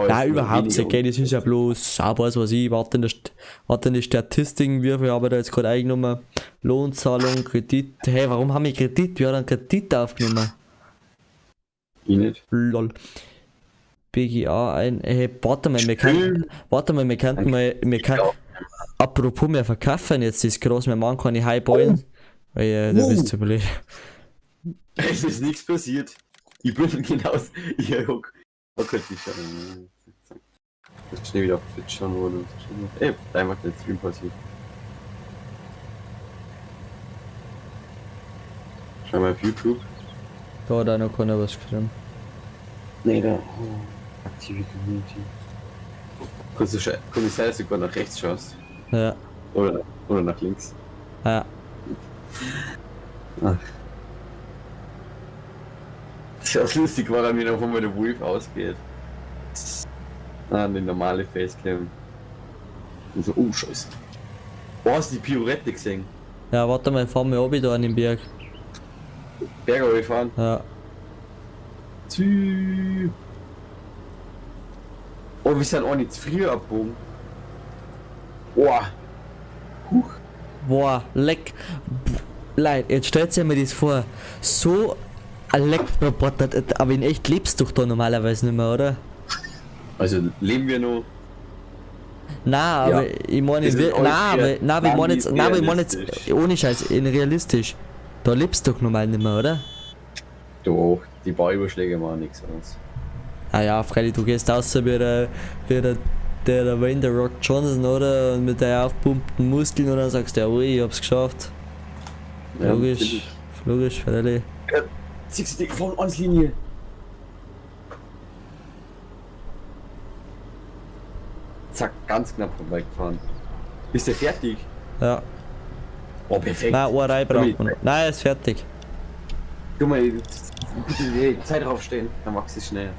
Nein, überhaupt nicht, okay, das ist ja bloß sauber, was ich warte in die Statistiken, wie viel habe ich da jetzt gerade eingenommen, Lohnzahlung, Kredit, hey, warum haben wir Kredit, wir haben einen Kredit aufgenommen, Ich nicht. lol, BGA ein, hey, warte mal, wir könnten apropos, wir verkaufen jetzt das Groß, wir machen keine Highballen, weil du bist zu blöd. Es ist nichts passiert. Ich bin hinaus. Ich hock. Da könnte ich schon. Jetzt schnell wieder auf Twitch schauen wollen. Ey, da macht der Stream passiert. Schau mal auf YouTube. Da hat auch noch keiner was geschrieben. Nee, da. Aktive Community. Kannst du sein, dass du sogar nach rechts schaust? Ja, Oder nach links? ja. Ach. Das lustig war dann wieder, wo mir der Wolf ausgeht. Ah, die normale Facecam. Und so, oh Scheiße. Oh, hast du die Pirouette gesehen? Ja, warte mal, fahren wir oben da an den Berg. Berger fahren. Ja. Tschüss. Oh, wir sind auch nicht zu früh abgebogen. Boah. Boah, leck. Leid, jetzt stellt sich mir das vor. So ein Elektroboter, aber in echt lebst du doch da normalerweise nicht mehr, oder? Also leben wir noch. Na, aber Ja. ich meine, Das ist alles ich meine jetzt, ohne Scheiß, in realistisch. Da lebst du doch normal nicht mehr, oder? Doch, die Bauüberschläge machen nichts aus. Ah ja, freilich, du gehst aus wie der Wayne The Rock Johnson, oder? Und mit deinen aufpumpten Muskeln und dann sagst du, ja, ui, ich hab's geschafft. Ja, Logisch, freilich. Siehst du die von uns Linie? Zack, ganz knapp vorbeigefahren. Ist der fertig? Ja. Oh, perfekt. Nein, eine Reihe braucht man noch. Nein, er ist fertig. Guck mal, bitte die Zeit draufstehen, dann machst du schnell.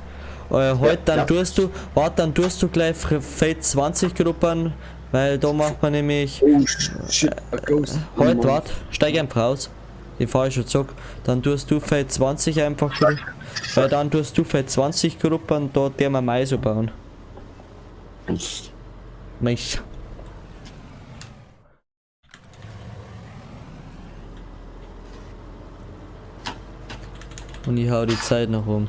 Heute dann ja. dann tust du gleich Feld 20 Gruppen, weil da macht man nämlich. Oh shit, a ghost. Heute, warte, steig einfach raus. Ich fahr schon zurück. Dann tust du Feld 20 einfach, weil dann tust du Feld 20 Gruppen, dort der wir Mais bauen. Mais. Und ich hau die Zeit noch um.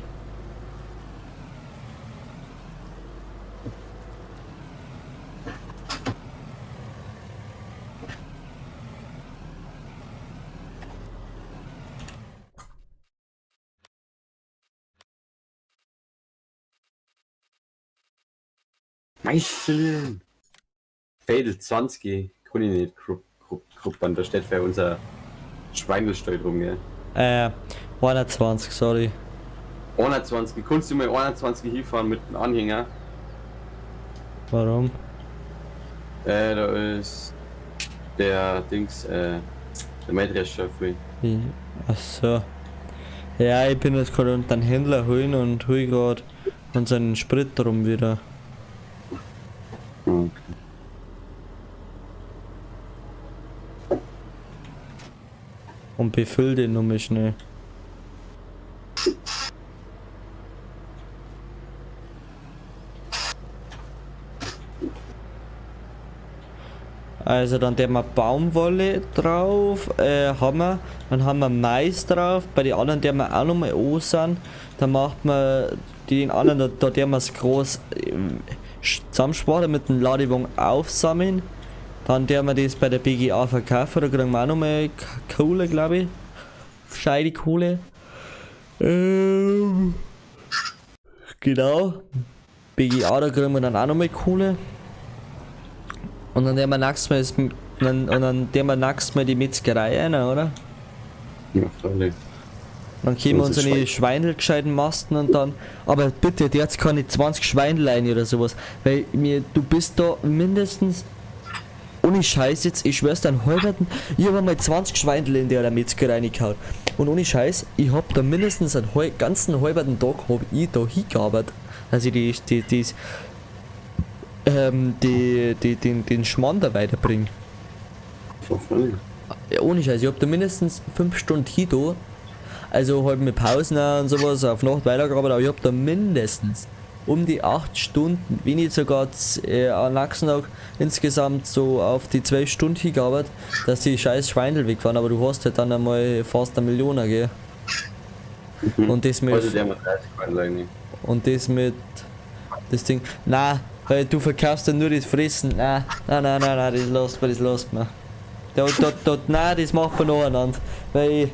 Meisterlin. Fadel 20, kann ich nicht Gruppen, da steht für unser Schweinelstall drum, gell? 21, sorry. 21, kannst du mal 21 hinfahren mit dem Anhänger? Warum? Da ist der Dings, der Mähdrescher für Achso. Ja, ich bin jetzt gerade unter den Händler holen und hol gerade unseren Sprit drum wieder. Okay. Und befüll den nochmal schnell. Also dann der wir Baumwolle drauf, haben wir, dann haben wir Mais drauf, bei den anderen der wir auch nochmal ansagen, dann macht man den anderen, da der wir es groß zusammensparen mit dem Ladewagen aufsammeln, dann der wir das bei der BGA verkaufen, da kriegen wir auch nochmal Kohle, glaube ich, gescheite Kohle. Genau, BGA, da kriegen wir dann auch nochmal Kohle. Und dann der wir nächstes Mal die Metzgerei rein, oder? Ja, freilich. Dann können wir Das uns ist eine Schweindel gescheiten Masten und dann. Aber bitte, der hat keine 20 Schweindel rein oder sowas. Weil du bist da mindestens. Ohne Scheiß jetzt, ich schwör's dir, einen halberten. Ich hab einmal 20 Schweindel in der Metzgerei reingehauen. Und ohne Scheiß, ich hab da mindestens einen ganzen halberten Tag hab ich da hingearbeitet. Also den Schmarrn da weiterbringen. Ja, freilich. Ja, ohne Scheiß, ich hab da mindestens 5 Stunden hin da. Also halt mit Pausen auch und sowas auf Nacht weitergearbeitet, aber ich hab da mindestens um die 8 Stunden, wenn nicht sogar am nächsten Tag insgesamt so auf die 12 Stunden hingearbeitet, dass die scheiß Schweindel wegfahren, aber du hast halt dann einmal fast 1 Million, gell? Und das mit. Also der mit 30 Quadratmeter. Und das Ding. Na, weil du verkaufst ja nur das Fressen. Nein, das lässt man. Nein, das macht man nacheinander. Weil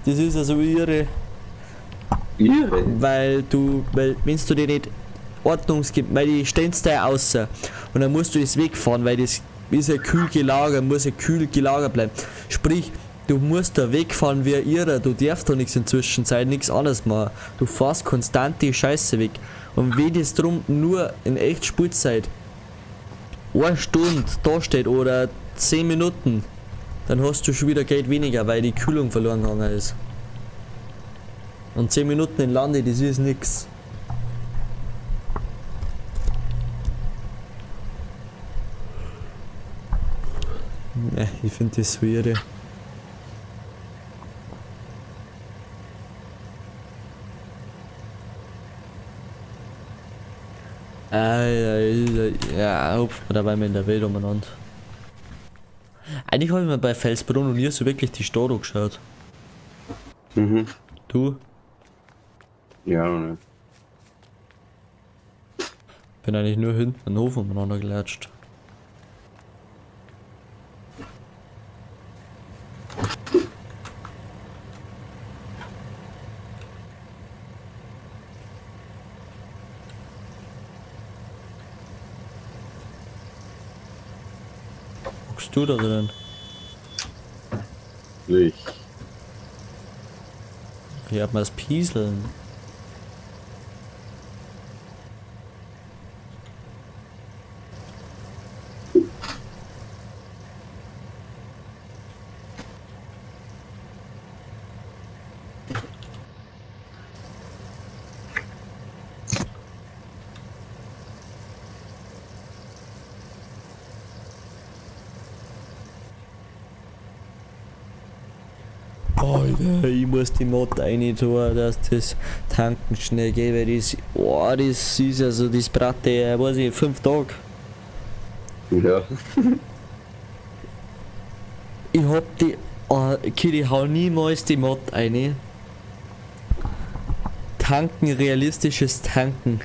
das ist ja so irre. Irre? Weil wenn du dir nicht weil die stehen da außer und dann musst du das wegfahren, weil das ist ja kühl gelagert, muss ja kühl gelagert bleiben. Sprich, du musst da wegfahren wie ein Irrer, du darfst da nichts inzwischen sein, nichts anderes machen. Du fährst konstant die Scheiße weg. Und wenn das drum nur in echt Spielzeit 1 Stunde da steht oder 10 Minuten, dann hast du schon wieder Geld weniger, weil die Kühlung verloren gegangen ist. Und 10 Minuten in Lande, das ist nix. Ne, ich finde das so irre. Ja, hupft man dabei mal in der Welt umeinander. Eigentlich habe ich mir bei Felsbrunn und nie so wirklich die Stadt angeschaut. Mhm. Du? Ja, ne. Bin eigentlich nur hinten an den Hof umeinander gelatscht. Guckst du da drin? Ich. Ich hab mal das Pieseln. Alter, ich muss die Mod rein tun, dass das Tanken schnell geht, weil das ist ja so, das Bratte, weiß ich, 5 Tage. Ja. Ich hab Kiri, hau niemals die Mod rein. Tanken, realistisches Tanken.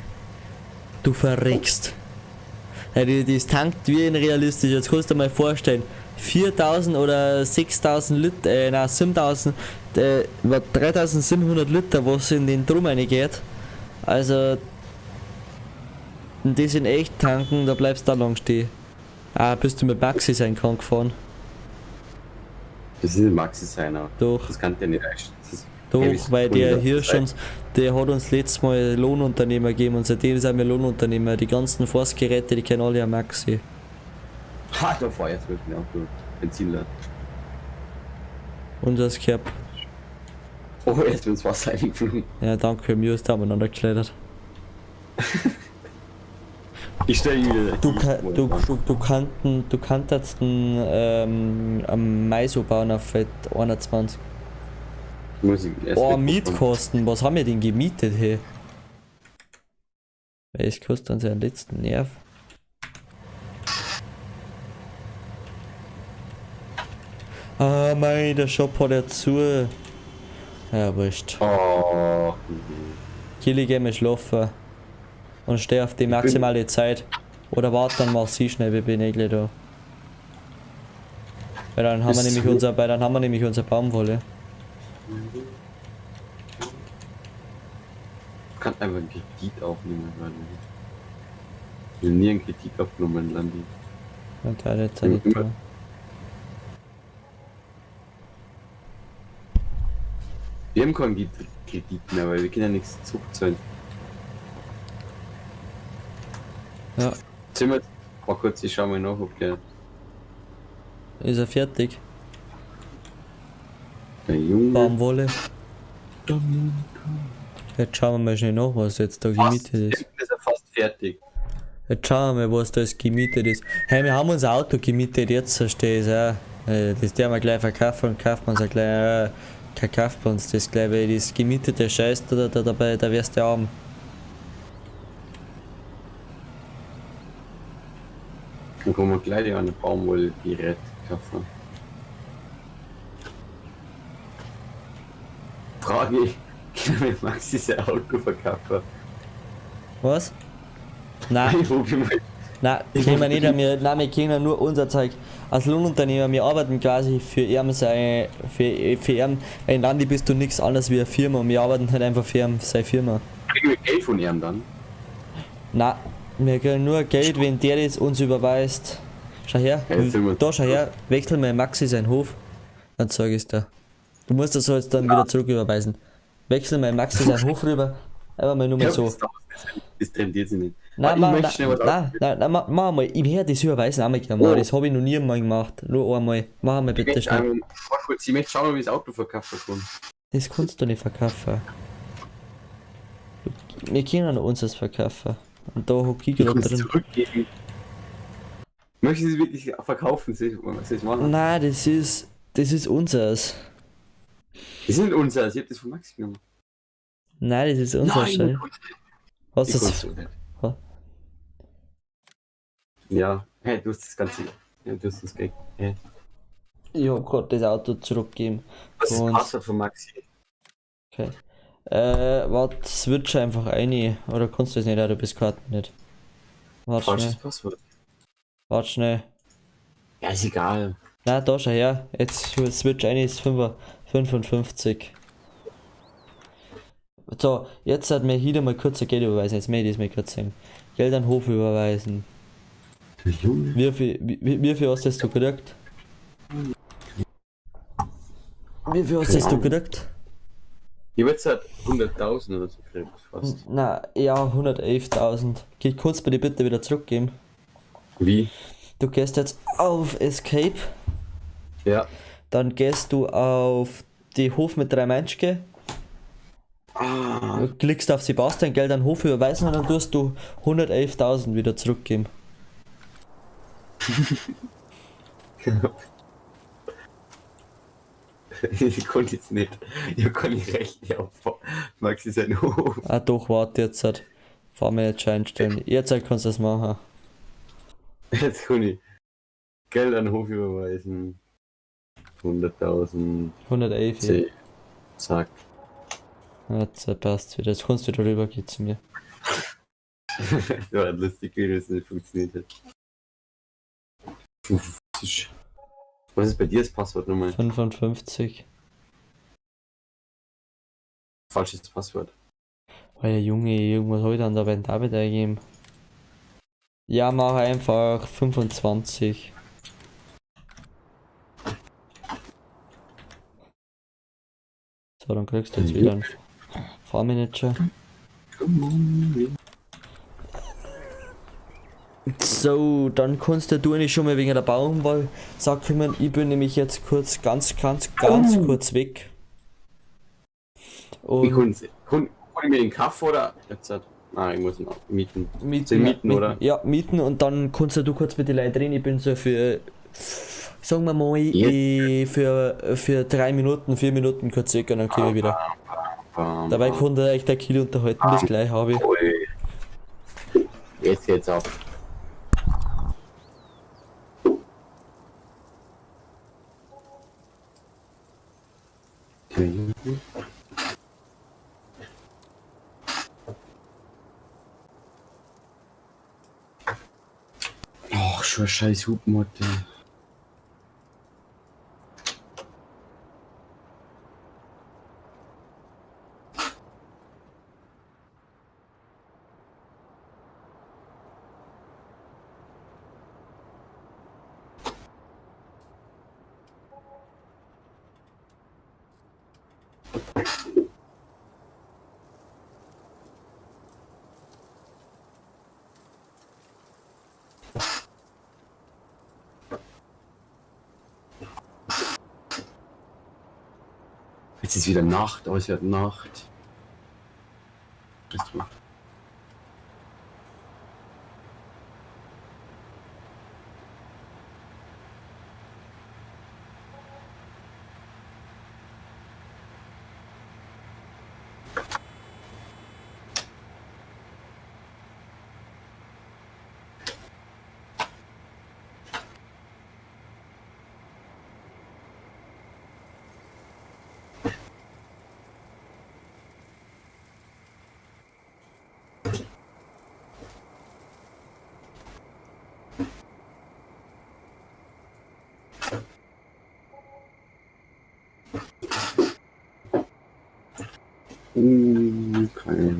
Du verreckst. Ja, das tankt wie ein realistisch, jetzt kannst du dir mal vorstellen. 4000 oder 6000 Liter, nein 7000, 3700 Liter, was in den Drum reingeht. Also, das in echt tanken, da bleibst du da lang stehen. Bist du mit Maxi sein gefahren? Das ist ein Maxi-Seiner. Doch, Das kann der nicht reichen. Doch, Ja, wieso? weil der Und hier das schon, der hat uns letztes Mal Lohnunternehmer gegeben und seitdem sind wir Lohnunternehmer. Die ganzen Forstgeräte, die kennen alle am Maxi. Ha, da fahr ich jetzt wirklich auch gut. Benzinler. Und das gehört. Oh, jetzt ist ins Wasser eingeflogen. Ja, danke, mir ist da miteinander geschleudert. Ich stell ihn wieder. Du kanntest am Maiso bauen auf Feld 21. Muss ich erst Oh, weggucken. Mietkosten, was haben wir denn gemietet hier? Es kostet uns ja den letzten Nerv. Ah, mei, der Shop hat ja zu. Ja, wurscht. Oh. Kili, geh mal schlafen. Und steh auf die maximale Zeit. Oder warte, dann mach sie schnell, wir bin eh gleich da. Weil dann haben wir Ist nämlich so. unser Baumwolle. Ich kann einfach einen Kredit aufnehmen. Ich will nie einen Kredit aufgenommen, Landi. Und der hat jetzt nicht da. Wir haben keinen Kredit mehr, weil wir können ja nichts zurückzahlen. Ja, Sind wir jetzt? Mal kurz, ich schau mal nach, ob der ist er fertig. Junge. Baumwolle. Jetzt schauen wir mal schnell nach, was jetzt da gemietet ist. Ist er fast fertig. Jetzt schauen wir mal, was da jetzt gemietet ist. Hey, wir haben unser Auto gemietet, jetzt verstehe ich es auch. Das der wir gleich verkaufen und kauft man es gleich. Kein kauft man uns das gleich, weil das gemietete Scheiß da dabei, da wirst du arm. Dann kann man gleich eine Baumwollgerät kaufen. Frage ich, kann mir Maxi sein Auto verkaufen? Was? Nein, Ich probier mal. nein, können wir nicht, wir können nur unser Zeug. Als Lohnunternehmer, wir arbeiten quasi für ihn, für ihn. In Landi bist du nichts anderes wie eine Firma und wir arbeiten halt einfach für ihn, seine Firma. Kriegen wir Geld von ihm dann? Nein, wir kriegen nur Geld, wenn der das uns überweist. Schau her, Ja, jetzt sind wir- da schau her, wechsel mal Maxi seinen Hof. Dann sag ich's dir. Du musst das jetzt dann wieder zurück überweisen. Wechsel mal Maxi seinen Hof rüber. Einfach mal nur mal so. Das trendiert sich nicht. Nein, ich nein, möchte schnell was nein, mach mal, ich werde das überweisen einmal gerne mal. Oh. Das habe ich noch nie mal gemacht. Nur einmal. Mach mal bitte schnell. Ich möchte schauen, wie das Auto verkaufen kann. Das kannst du nicht verkaufen. Wir können uns das verkaufen. Und da hocke ich Ich gerade kann es drin. zurückgeben. Möchten Sie wirklich verkaufen? Sie machen? Nein, das ist unseres. Die sind unser, ich hab das von Maxi genommen. Nein, das ist unser ich Scheiß. konnte Was ich ist konnte das? so nicht. Ha? Ja, hey, du hast das Ganze. Ja, du hast das Geld. Hey. Ich hab gerade das Auto zurückgegeben. Was ist das Und- Passwort von Maxi? Okay. Warte, switch einfach ein. Oder kannst du das nicht? Du bist Karten nicht. Warte Falsches schnell. Passwort. Warte schnell. Ja, ist egal. Na, da schau her. Jetzt switch ein ist 55. So, jetzt hat mir hier mal kurz ein Geld überweisen. Jetzt möchte ich das mal kurz sehen. Geld an den Hof überweisen. Der Junge. Wie viel hast du gekriegt? Wie viel hast Keine du Ahnung. gekriegt? Ich hab jetzt halt 100.000 oder so gekriegt, fast. Na, ja, 111.000. Kannst du mir die bitte wieder zurückgeben? Wie? Du gehst jetzt auf Escape. Ja. Dann gehst du auf die Hof mit 3 Menschen. Ah. Du klickst auf Sebastian, Geld an den Hof überweisen und dann tust du 111.000 wieder zurückgeben. Ich konnte jetzt nicht. Ich kann nicht rechnen auf Maxi sein Hof. Ah doch, warte jetzt halt. Fahr mir jetzt schon einstellen. Jetzt halt kannst du das machen. Jetzt kann ich Geld an den Hof überweisen. 100.000. 111. C. Zack. Jetzt passt wieder. Jetzt kannst du wieder rübergehen zu mir. Das war lustig, wie das nicht funktioniert hat. Was ist bei dir das Passwort nochmal? 55. Falsches Passwort. Alter Junge, irgendwas habe ich dann da bei David eingeben. Ja, mach einfach 25. So, dann kriegst du jetzt wieder einen Fahrmanager. So, dann kannst du nicht schon mal wegen der Baumwoll kümmern. Ich bin nämlich jetzt kurz, ganz kurz weg. Wie Und hol ich mir den Kaffee oder? Jetzt hat. Ich muss noch mieten. mieten, Oder? Ja, mieten und dann kannst du kurz mit den Leuten reden. Ich bin so für, sagen wir mal, für 3 Minuten, 4 Minuten kurz weg und dann komme ich wieder. Dabei konnte er echt ein Kilo unterhalten, bis gleich habe ich. Jetzt geht's ab. Ach, schon scheiß Hubmotte. Jetzt ist wieder Nacht, aber es wird Nacht. Okay.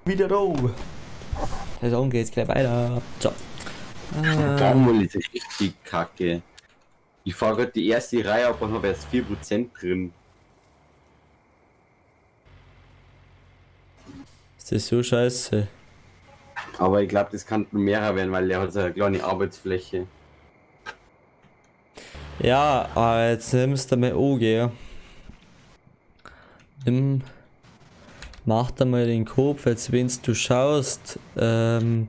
Wieder da. Saison geht's gleich weiter. So. Baumwolle ist richtig kacke. Ich fahre gerade die erste Reihe ab und habe erst 4% drin. Ist das so scheiße? Aber ich glaube, das kann mehr werden, weil der hat so eine kleine Arbeitsfläche. Ja, aber jetzt nimmst du mal angehen. Mach da mal den Kopf, jetzt wenn du schaust, wie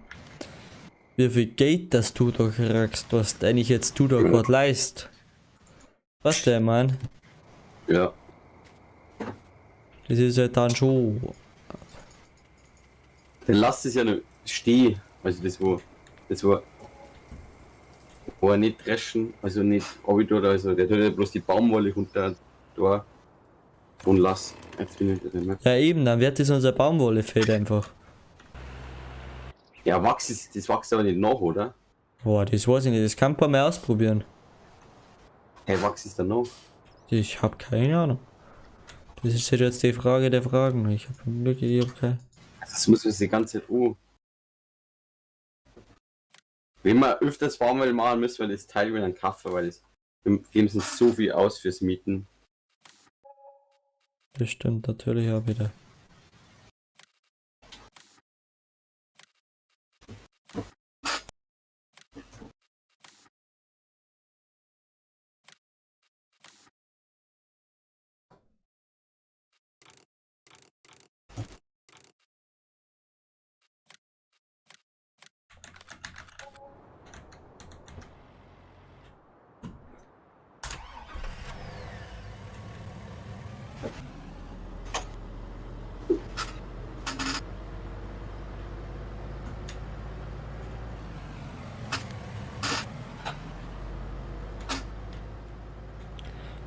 viel Geld das du da kriegst, was eigentlich jetzt du da gerade leist. Was der Mann? Ja. Das ist halt dann schon. Dann lass es ja noch stehen. Also wo er nicht dreschen, also nicht runter, also der tut ja bloß die Baumwolle runter da und lass. Jetzt bin ich das nicht mehr. Ja eben, dann wird das unser Baumwollefeld einfach. Ja, das wächst aber nicht nach, oder? Boah, das weiß ich nicht, das kann man mal ausprobieren. Hey, wächst es dann nach? Ich hab keine Ahnung. Das ist jetzt die Frage der Fragen. Ich hab wirklich, ich hab keine. Das muss man die ganze Zeit Wenn wir öfters Baumwolle machen, müssen wir das Teil wieder einen Kaffee, weil wir geben uns so viel aus fürs Mieten. Das stimmt natürlich auch wieder.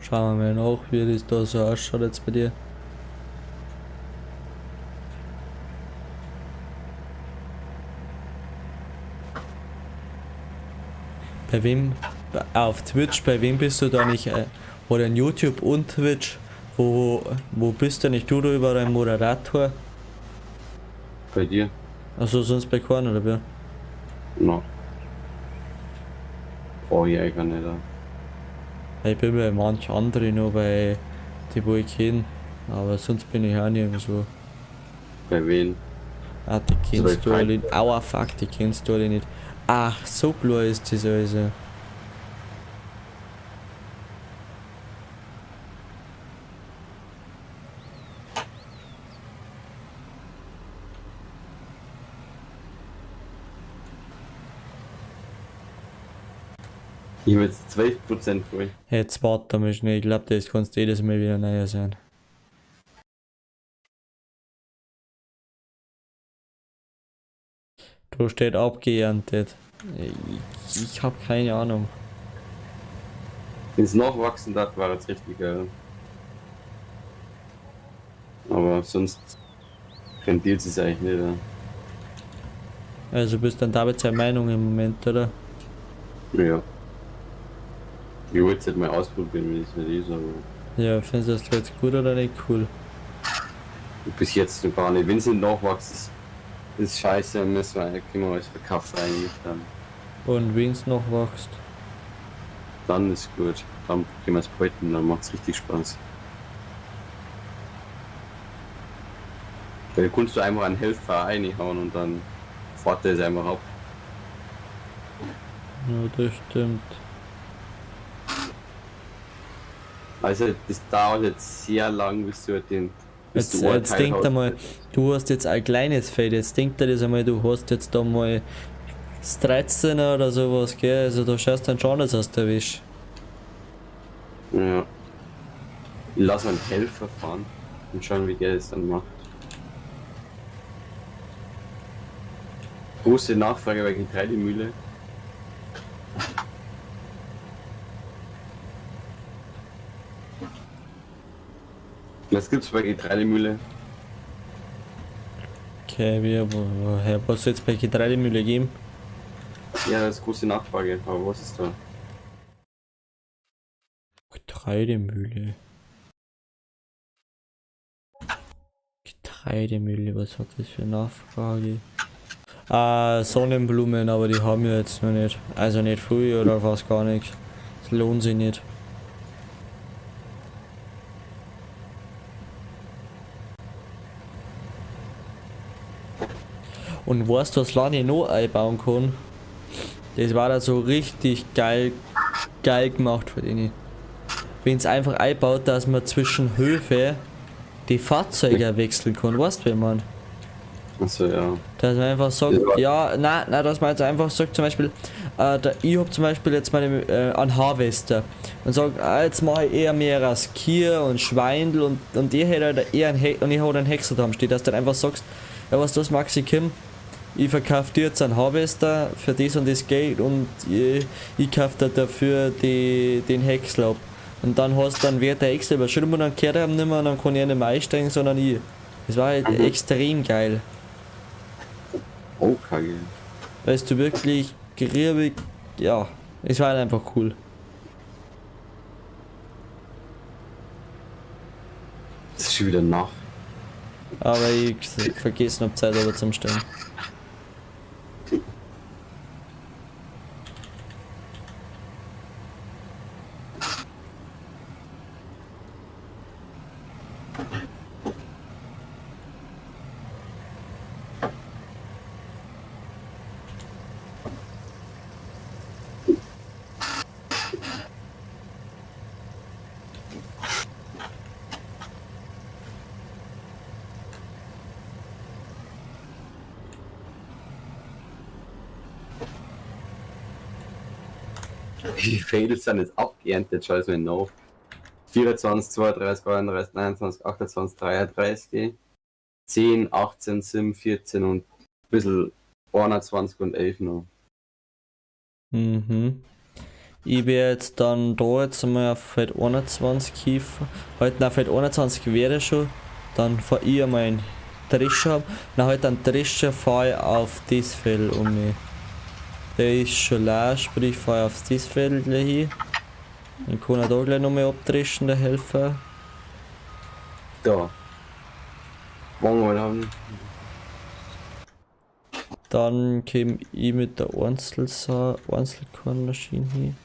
Schauen wir mal nach, wie das da so ausschaut jetzt bei dir. Bei wem, auf Twitch, bei wem bist du da nicht, oder in YouTube und Twitch, wo bist du nicht du da überall ein Moderator? Bei dir? Also sonst bei keinem oder wer? No. Oh ja, ich kann nicht. Ich bin bei manch andere noch bei die wo ich kenne, aber sonst bin ich auch nirgendwo. Bei wen? Ah, die So kennst du bei alle nicht. Aua fuck, die kennst du alle nicht. Ach, so klar ist das also. Ich habe jetzt 12% voll. Jetzt warte mal schnell, ich glaube das kannst jedes Mal wieder neuer sein. Da steht abgeerntet. Ich habe keine Ahnung. Wenn es nachwachsen darf, war es richtig geil. Aber sonst rentiert es eigentlich nicht. Also bist dann David seine Meinung im Moment, oder? Ja. Ich wollte es halt mal ausprobieren, wenn es nicht ist, aber Ja, findest du das jetzt gut oder nicht cool? bis jetzt noch gar nicht. Wenn es nicht nachwächst, ist scheiße, müssen wir, können wir alles verkaufen eigentlich dann. Und wenn es noch wächst? Dann ist gut. Dann können wir es behalten, dann macht es richtig Spaß. Weil kannst du einfach einen Helfer reinhauen und dann fährt er es einfach ab. Ja, das stimmt. Also das dauert jetzt sehr lang, bis du halt den. Bis Jetzt, du jetzt Urteil denk hast. einmal, du hast jetzt ein kleines Feld, jetzt denk dir das einmal, du hast jetzt da mal das 13er oder sowas, gell? Also da schaust dann schon aus der Wäsche. Ja. Ich lasse einen Helfer fahren und schauen, wie der das dann macht. Große Nachfrage bei Getreidemühle. Was gibt's bei Getreidemühle? Okay, woher, was soll jetzt bei Getreidemühle geben? Ja, das ist große Nachfrage, aber was ist da? Getreidemühle. Getreidemühle, was hat das für Nachfrage? Ah, Sonnenblumen, aber die haben wir jetzt noch nicht. Also nicht viel oder fast gar nichts. Das lohnt sich nicht. Und weißt du, was Lani noch einbauen kann? Das war da so richtig geil gemacht für den. Wenn es einfach einbaut, dass man zwischen Höfe die Fahrzeuge wechseln kann, weißt du, wie man? Achso, ja. Dass man einfach sagt, ja, nein, dass man jetzt einfach sagt, zum Beispiel, ich hab zum Beispiel jetzt meine einen Harvester und sagt, jetzt mache ich eher mehr Skier und Schweindel und ich hätte halt eher und ich habe einen Häcksler da steht, dass du dann einfach sagst, ja was das Maxi Kim, ich verkaufe dir jetzt einen Harvester für das und das Geld und ich kaufe dir dafür den Häcksler ab. Und dann wird der Häcksler überschrieben und dann kehrt er ihm nicht mehr und dann kann er nicht mehr einsteigen, sondern ich. Das war halt extrem geil. Oh, kacke. Weißt du, wirklich griebig, ja, es war halt einfach cool. Das ist schon wieder nach. Aber ich vergessen hab Zeit aber zum Stellen. Wie viele sind jetzt abgeerntet? Schau es mir nach. 24, 32, 33, 29, 28, 33, 10, 18, 7, 14 und ein bisschen 21 und 11 noch. Mhm. Ich bin jetzt dann da jetzt einmal auf Feld 21 Kiefer. Heute auf Feld 21 wäre schon. Dann fahr ich einmal einen Drescher. Dann halt einen Drescher fahre ich auf das Feld um mich. Der ist schon leer, sprich ich fahre auf das Feld gleich hin. Dann kann er da gleich nochmal abdreschen, der Helfer. Da. Wollen wir haben. Dann käme ich mit der Einzelkornmaschine hin.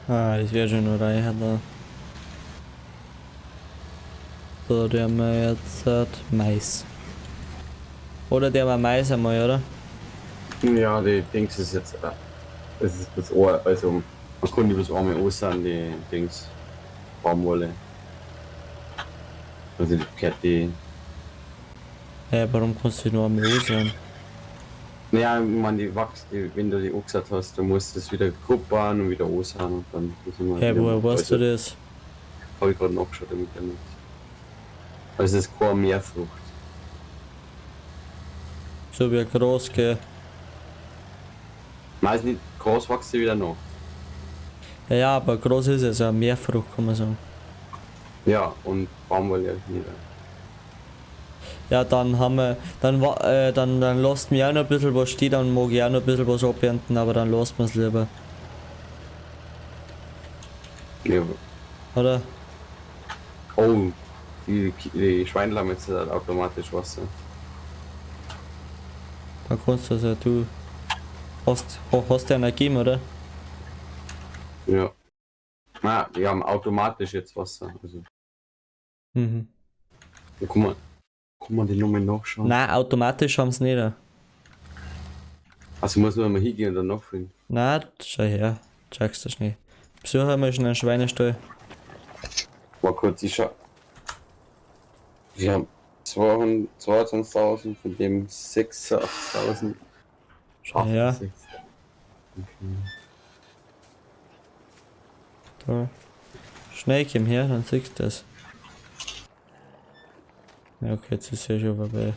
Ah, das wäre schon noch reicher da. So, der haben wir jetzt Mais. Oder der war Mais einmal, oder? Ja, die Dings ist jetzt. Das ist das Ohr, also man kann die bloß einmal aussehen, die Dings. Baumwolle. Also die Kette. Warum kannst du die nur einmal ansehen? Naja, ich meine, die wächst, wenn du die angesagt hast, dann musst du das wieder gruppen und wieder aussehen und dann müssen wir. Woher weißt du das? Habe ich gerade nachgeschaut damit. Also es ist keine Meerfrucht. So wie ein Gras, gell? Meist nicht, Gras wächst ja wieder nach. Ja, aber Gras ist es, eine Meerfrucht, kann man sagen. Ja, und Baumwolle nicht. Ja, dann haben wir, dann lasst mir auch noch ein bisschen was stehen, dann mag ich auch noch ein bisschen was abernten, aber dann lasst wir es lieber. Ja. Oder? Oh, die Schweine haben jetzt halt automatisch Wasser. Dann kannst du also, du hast ja einen gegeben, oder? Ja. Na, die haben automatisch jetzt Wasser. Also, Mhm. ja, kann man die Nummer nachschauen? Nein, automatisch haben sie nicht. Also muss man mal hingehen und dann nachfüllen. Nein, schau her, checkst du schnell. Besuchen wir schon einen Schweinestall. Mal kurz, ich schau. Wir haben 22.000, von dem 6.000. Schau her, Okay. da. Schnell komm her, dann siehst du das. Ja, okay, jetzt ist ja schon vorbei.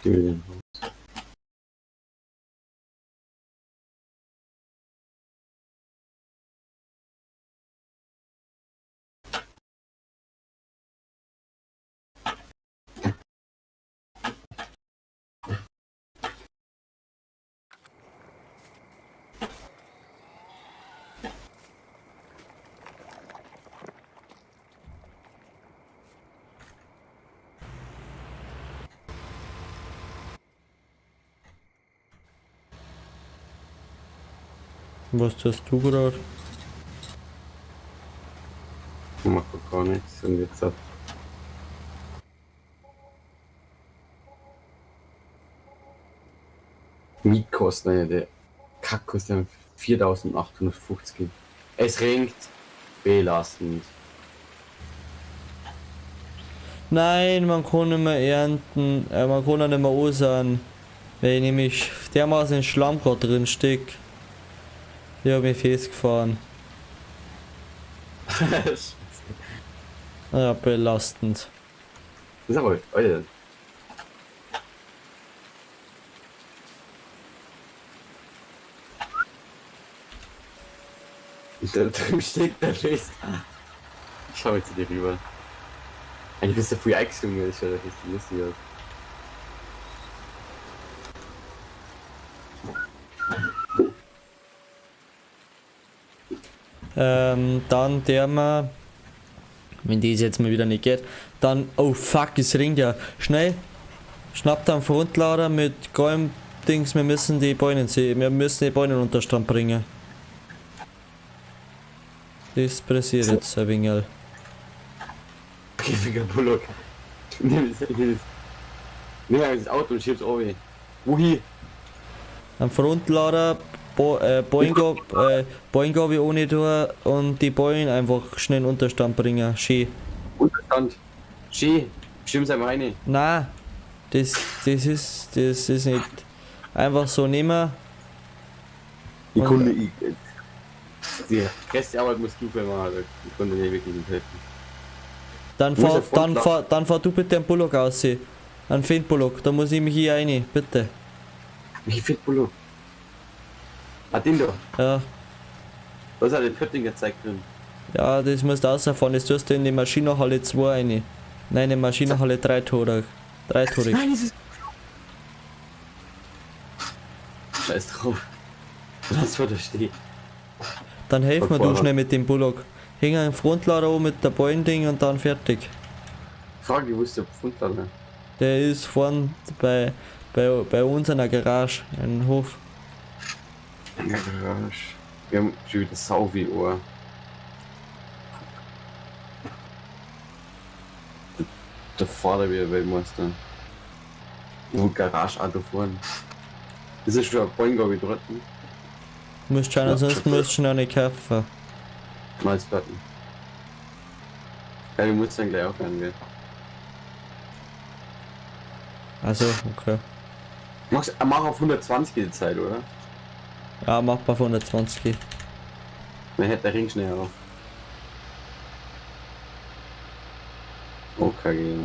Gib mir den. Was tust du gerade? Ich mach gar nichts und jetzt hat. Mietkosten, ja, der Kack kostet 4.850. Es regnet. Belastend. Nein, man kann nicht mehr ernten, man kann auch nicht mehr aussehen, weil ich nämlich dermaßen in Schlamm gerade drin steck. Ich hab mich festgefahren. Das Ja, belastend. ist aber, Alter. Da drüben steht der fest. Schau jetzt zu dir rüber. Eigentlich bist du früh eingesungen, das ist ja richtig lustig. Dann der wir Wenn das jetzt mal wieder nicht geht, dann, oh fuck, es ringt ja. Schnell, schnappt am Frontlader mit geilem Dings, wir müssen die Beine sehen, wir müssen die Beine unter Stand bringen. Das passiert jetzt ein wenig. Griffiger Bullock. Nimm das Auto und schieb's runter. Wohin? Am Frontlader, Beine habe ich ohne tun und die Beine einfach schnell in Unterstand bringen. Schön. Unterstand. Schön. Schieb's einfach rein. Nein, das ist nicht. Einfach so nehmen. Die Und- Kunde, die größte Arbeit musst du für machen, die Kunde nicht wirklich nicht helfen. Dann Wo ist fahr, der Frontlader? dann fahr du bitte den Bullock aus. Ein Finn-Bullock, da muss ich mich hier rein, bitte. Wie viel Bullock? Ah, den da. Ja, Da ist ja der Pöttinger Zeig drin. ja, das musst du rausfahren, das tust du in die Maschinenhalle 2 rein. Nein, in die Maschinenhalle 3-torig. Nein, das ist. Scheiß drauf. Was vor da steht. Dann helf mir du Vorfahrer. schnell mit dem Bullock. Häng einen Frontlader um mit der Beinding und dann fertig. Frage, wo ist der Fundlader? Der ist vorn bei uns in der Garage, ein Hof. In der Garage. Wir haben schon wieder Sau wie Ohr. Der Vater wie der Weltmeister. Wo Garage-Auto fahren. Das ist schon ein Boingo wie dritten. Musst schauen, Ja, ansonsten perfekt. musst du noch nicht kaufen. Malz Platten. Ja, du musst dann gleich aufhören, gell? Also, okay. Mach auf 120 die Zeit, oder? Ja, machbar von 120. Dann hätte der Ring schnell auf. Okay.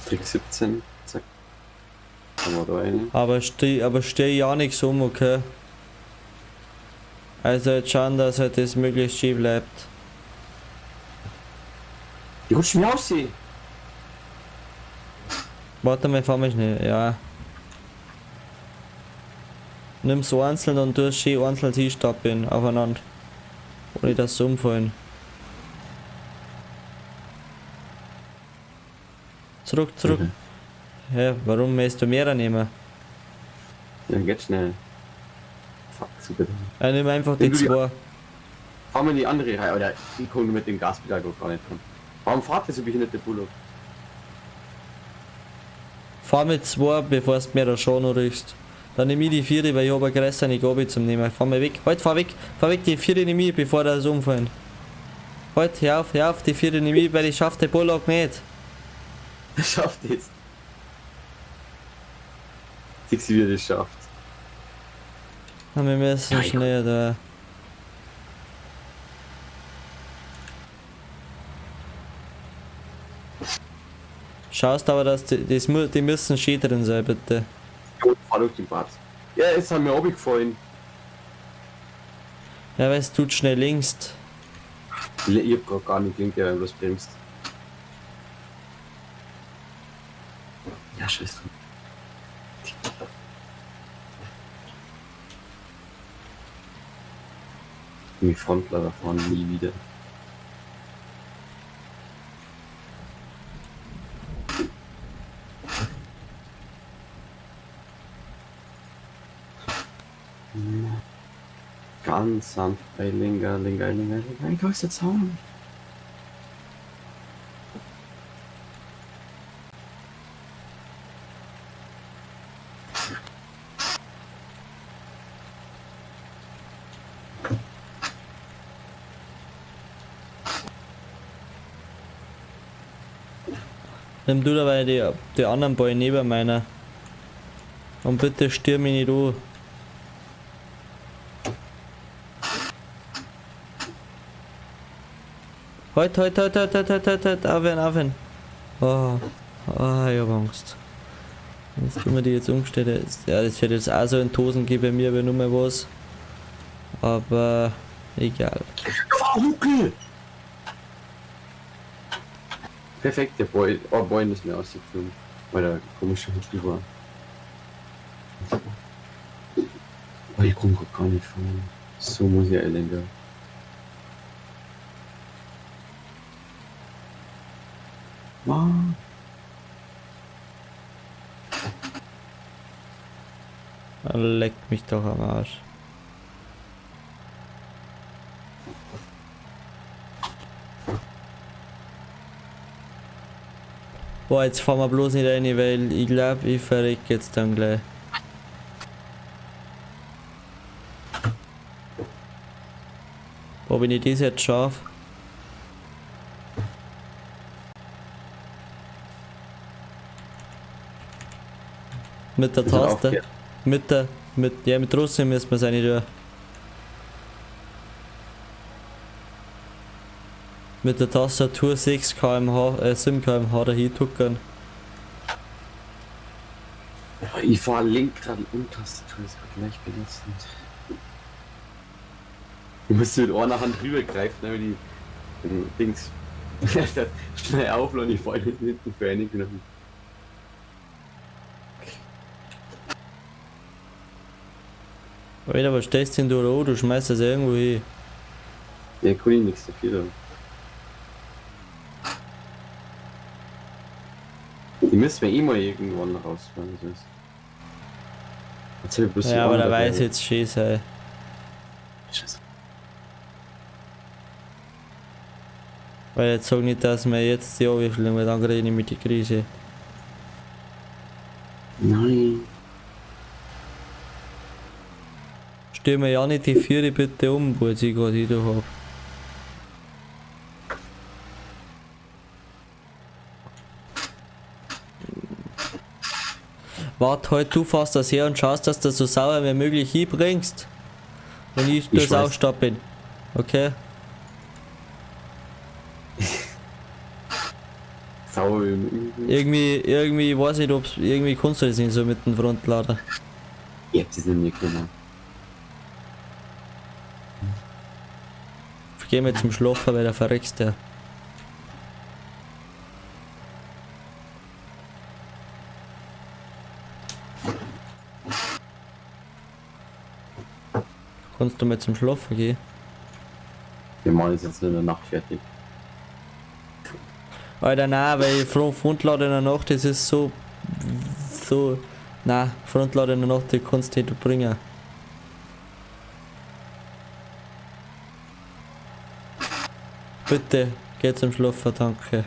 Trick 17. Zack. Haben wir da einen. Aber steh ja nichts um, okay? Also jetzt schauen, dass halt das möglichst schön bleibt. Die rutschen mir aus, sie. Warte mal, fahr mich schnell, ja. Nimm so einzeln und du schön einzeln hinstapeln aufeinander. Ohne dass sie umfallen. Zurück. Mhm. Ja, warum möchtest du mehr nehmen? Ja, geht schnell. Fuck, super. Ja, nimm einfach die Wenn du die- zwei. Fahr mal in die andere Reihe, oder die kommen mit dem Gaspedal gar nicht dran. Warum fahrt das so wie nicht der Bullock? Fahr mit zwei, bevor du mir da schon noch riechst. Dann nehme ich die vierte, weil ich habe eine größere Gabe zum Nehmen. Fahr mal weg. Halt, fahr weg, die vierte nehme ich, bevor das umfallen. Halt, hör auf, die vierte nehme ich, weil ich schaff den Bullock nicht. Er schafft es. Siehst du, wie er das schafft? Ja, wir müssen Ja, schnell da. Schaust aber, dass die müssen schön drin sein, bitte. Und fahr durch den Bad. Ja, jetzt haben wir runtergefallen. Ja, weil es tut schnell links. Ich hab grad gar nicht gelingt, der bloß bremst. Ja, scheiß drauf. Die Frontlader fahren nie wieder. Ganz sanft bei Linker. Ich weiß der Zaun. Nimm du dabei die anderen Ball neben meiner. Und bitte stürm mich nicht an. Halt, aufhören. Oh, ich hab Angst. Jetzt tun wir die jetzt umgestellt. Ja, das hätte jetzt auch so ein Tosen geben bei mir, aber nur mal was. Aber egal. Huckel! Perfekt, der Boy. Oh, Boy ist mir ausgeflogen. Weil der komische Huckel war. Oh, ich komme gar nicht von. So muss ich Ellenberg. Ah. Leckt mich doch am Arsch. Boah, jetzt fahren wir bloß nicht rein, weil ich glaube, ich verreck jetzt dann gleich. Boah, wenn ich das jetzt schaffe. Mit der Ist er Taste. aufgehört? Mit Russen müssen wir es nicht durch. Mit der Tastatur 6 km/h, 7 km/h dahin tuckern. Ja, ich fahre Lenkrad und Tastatur, ist auch gleich belastend. Ich muss mit einer Hand rübergreifen, damit die Dings schnell aufladen, ich fahre hinten für eine genommen. Alter, was stellst denn du da an? Du schmeißt das irgendwo hin. Ja, kann ich nichts dafür tun. Die müssen wir eh mal irgendwann rausfahren. Das ist. Erzähl bloß die Ja, aber andere der weiß dabei. jetzt schön sei. Scheiße. Weil jetzt sag nicht, dass wir jetzt die Abwicklung, weil dann kriege ich mit die Krise. Nein. Stell mir ja nicht die Viere bitte um, wo ich sie gerade wieder hab. Wart halt, du fährst das her und schaust, dass du das so sauer wie möglich hinbringst. Und ich das weiß. aufstoppen. Okay? Sauer im Irgendwie weiß ich nicht, ob's irgendwie kannst du das nicht so mit dem Frontlader. Ich hab das noch nie gemacht. Geh mal zum Schlafen, weil der verreckst der. Kannst du mal zum Schlafen gehen? Wir machen es jetzt in der Nacht fertig. Alter, nein, weil Frontlader in der Nacht, das ist so. Nein, Frontlader in der Nacht, die kannst du nicht bringen. Bitte, geh zum Schlafen, danke.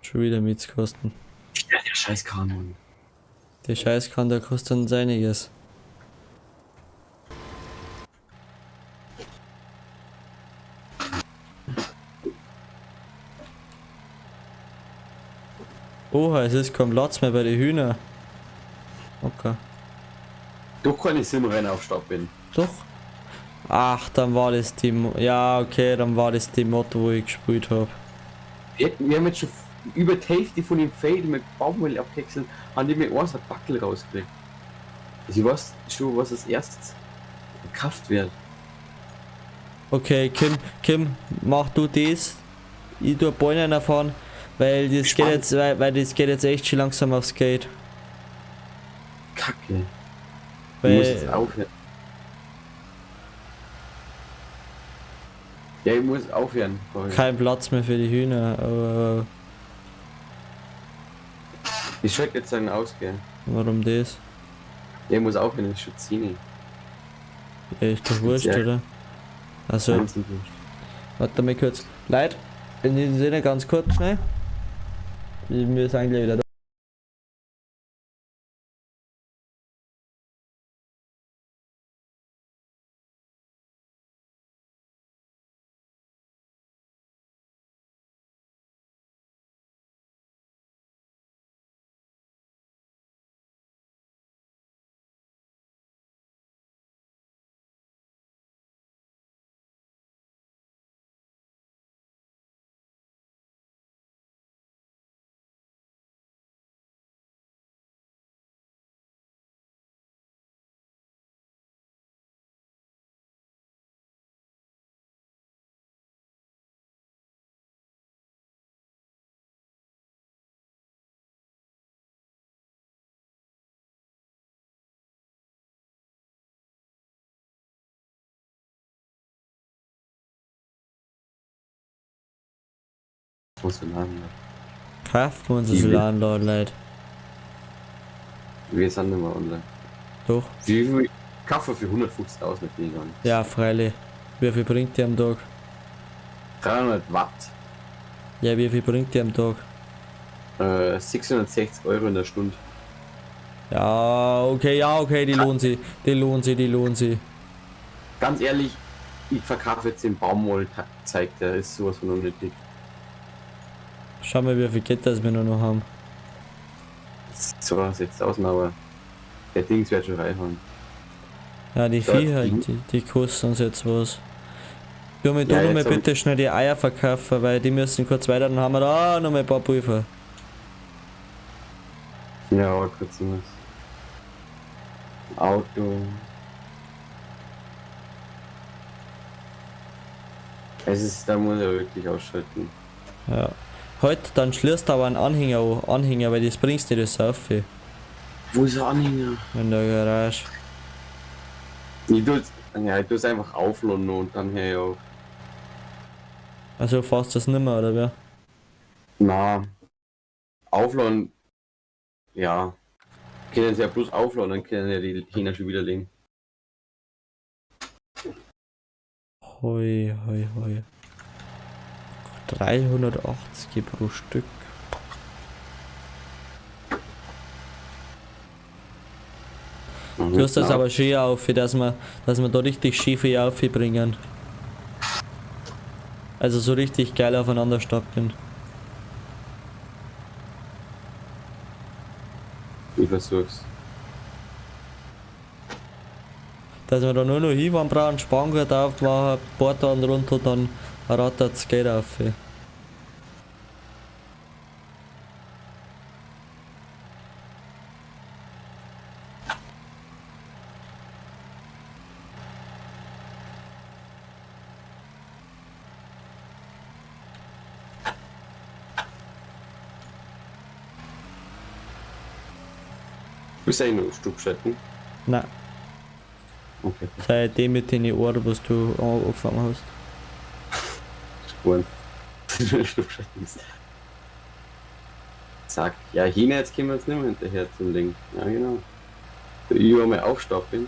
Schon wieder Mietskosten. Ja, der scheiß Kanon. Der Scheiß kann, der kostet uns einiges. Oha, es ist kein Platz mehr bei den Hühnern. Okay. Doch kann ich Simrennen aufstoppen. Doch. Ach, dann war das die ja, okay, dann war das die Mod, wo ich gespielt habe. Wir haben jetzt schon über die Hälfte von dem Feld mit Baumwolle abgehäckselt, an dem wir erst ein Backel rauskriegt. Also ich weiß schon, was als erstes gekauft wird. Okay, Kim, mach du das. Ich tue Bäume erfahren, weil das Spannend. geht jetzt, weil das geht jetzt echt schon langsam aufs Gate. Kacke. Ich muss jetzt Weil, aufhören. Ja, ich muss aufhören. kein Platz mehr für die Hühner, aber Ich sollte jetzt sagen ausgehen. warum das? Ja, ich muss aufhören, ich schon ziehen. Ja, ist doch wurscht, Ja. oder? Also, warte mal kurz. Leute, in diesem Sinne ganz kurz schnell. Wir sind gleich wieder da. Muss man haben. Kauft man so Die Solaranlagen, Leute. Wir sind nicht mehr online. Doch. Wie viel Kaffee für 150.000 mit Dingern? Ja, freilich. Wie viel bringt die am Tag? 300 Watt. Ja, wie viel bringt die am Tag? 660 Euro in der Stunde. Ja, okay, die lohnen sie. Die lohnen sie. Ganz ehrlich, ich verkaufe jetzt den Baumwollzeug, der ist sowas von unnötig. Schau mal, wie viel Geld das wir nur noch haben. So sieht's aus, aber der Dings wird schon reinhauen. Ja, die Ja, Viecher, die- die kosten uns jetzt was. Du mir Ja, noch mal jetzt hab bitte schnell die Eier verkaufen, weil die müssen kurz weiter, dann haben wir da noch mal ein paar Pulver. Ja, aber kurz was. Auto. Es ist, da muss er wirklich ausschalten. Ja. Heute dann schließt aber einen Anhänger an, weil das bringst dir das auf, Wo ist der Anhänger? in der Garage. Ich tu's einfach aufladen und dann hör ich auf. Also fast das nimmer, oder wer? Na, aufladen, ja. Können sie ja bloß aufladen, dann können ja die Hähner schon wieder legen. Hoi. 380 pro Stück. Du hast das aber schön auf, dass wir da richtig schiefe aufbringen. Also so richtig geil aufeinander stapeln. Ich versuch's. Dass wir da nur noch hinfahren brauchen, Spanngurt aufmachen, Portal runter, dann rattert das Geld auf. Bist du eigentlich noch Stubschatten? Nein, Okay. seitdem mit den Ohren, was du angefangen hast. Spuren. Stubschatten ist. Zack. Ja, Hähner, jetzt können wir jetzt nicht mehr hinterher zum Ding. Ja, genau. So, ich mal aufstapeln.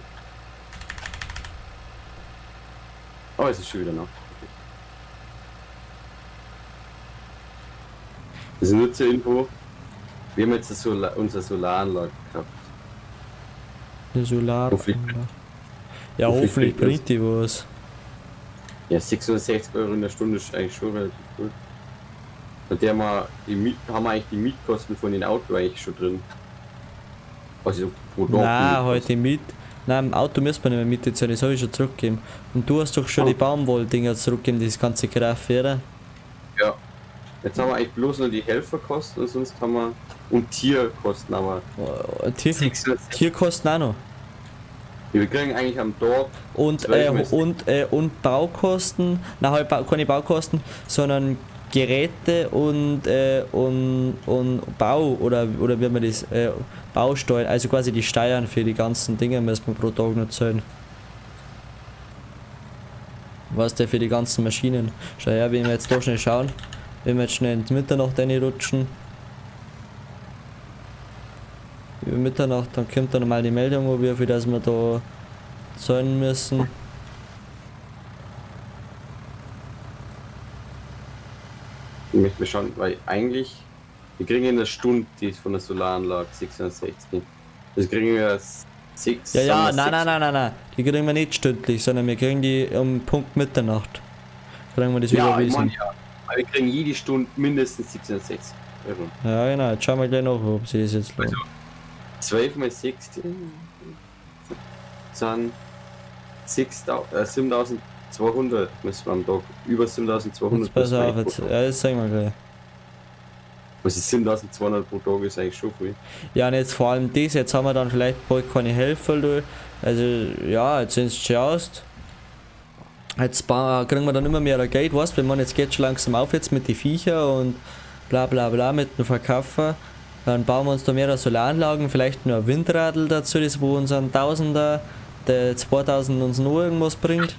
Oh, es ist schon wieder noch. Okay. Das ist nur zur Info. Wir haben jetzt unsere Solaranlage gehabt. Eine Solar. Hoffentlich- Ja, hoffentlich hoffentlich bringt bringt die was. Ja, 660 Euro in der Stunde ist eigentlich schon relativ gut. Bei der haben wir eigentlich die Mietkosten von den Autos eigentlich schon drin. Also pro Tag. Nein, die heute mit. Nein, im Auto müssen wir nicht mehr mit, das habe ich schon zurückgegeben. Und du hast doch schon Oh. die Baumwolldinger zurückgegeben, das ganze Kraft, oder? Ja. Jetzt haben wir eigentlich bloß nur die Helferkosten und sonst haben wir. Und Tierkosten haben wir. Tierkosten auch noch. Wir kriegen eigentlich am Tag. Und, 12 und Baukosten, nein, halt keine Baukosten, sondern Geräte und Bau oder wie man das, Bausteuern, also quasi die Steuern für die ganzen Dinge müssen wir pro Tag noch zahlen. Was der für die ganzen Maschinen. Schau her, wenn wir jetzt da schnell schauen, wenn wir jetzt schnell ins Mitternacht reinrutschen. Über Mitternacht, dann kommt dann mal die Meldung, wie viel das wir da zahlen müssen. Ich möchte mal schauen, weil eigentlich. Wir kriegen in der Stunde die ist von der Solaranlage 660. Das kriegen wir 6. Ja, nein. Die kriegen wir nicht stündlich, sondern wir kriegen die um Punkt Mitternacht. Kriegen wir das Ja, ich überwiesen. meine, ja. Aber wir kriegen jede Stunde mindestens 660 Euro. Ja, genau. Jetzt schauen wir gleich nach, ob sie das jetzt lohnt. 12 mal 60 sind 7200 müssen wir am Tag. Über 7200 Jetzt pass müssen wir auf, eigentlich jetzt, pro Tag. ja, das sagen wir gleich. Also 7200 pro Tag ist eigentlich schon viel. Ja, und jetzt vor allem das, jetzt haben wir dann vielleicht bald keine Helfer, du. Also, ja, jetzt sind es schon aus. Jetzt kriegen wir dann immer mehr Geld, weißt du, wenn man jetzt geht schon langsam auf jetzt mit den Viecher und bla bla bla mit dem Verkaufen. Dann bauen wir uns da mehrere Solaranlagen, vielleicht noch ein Windradl dazu, das wo uns ein Tausender, der 2000 uns noch irgendwas bringt.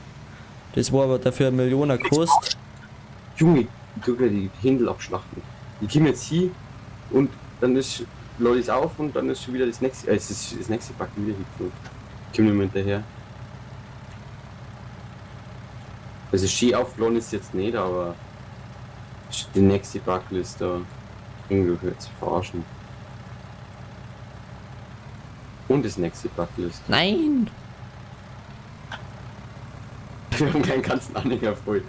Das wo aber dafür 1 Million kostet. Junge, die Händel abschlachten. Die kommen jetzt hier und dann ist lade ich auf und dann ist schon wieder das nächste, das nächste Backen wieder hinten. Kommen wir mal hinterher. Also Ski aufgeladen ist jetzt nicht, aber die nächste Backel ist da irgendwie zu verarschen. Und das nächste Backel ist. Nein! Wir haben keinen ganzen Anhänger voll.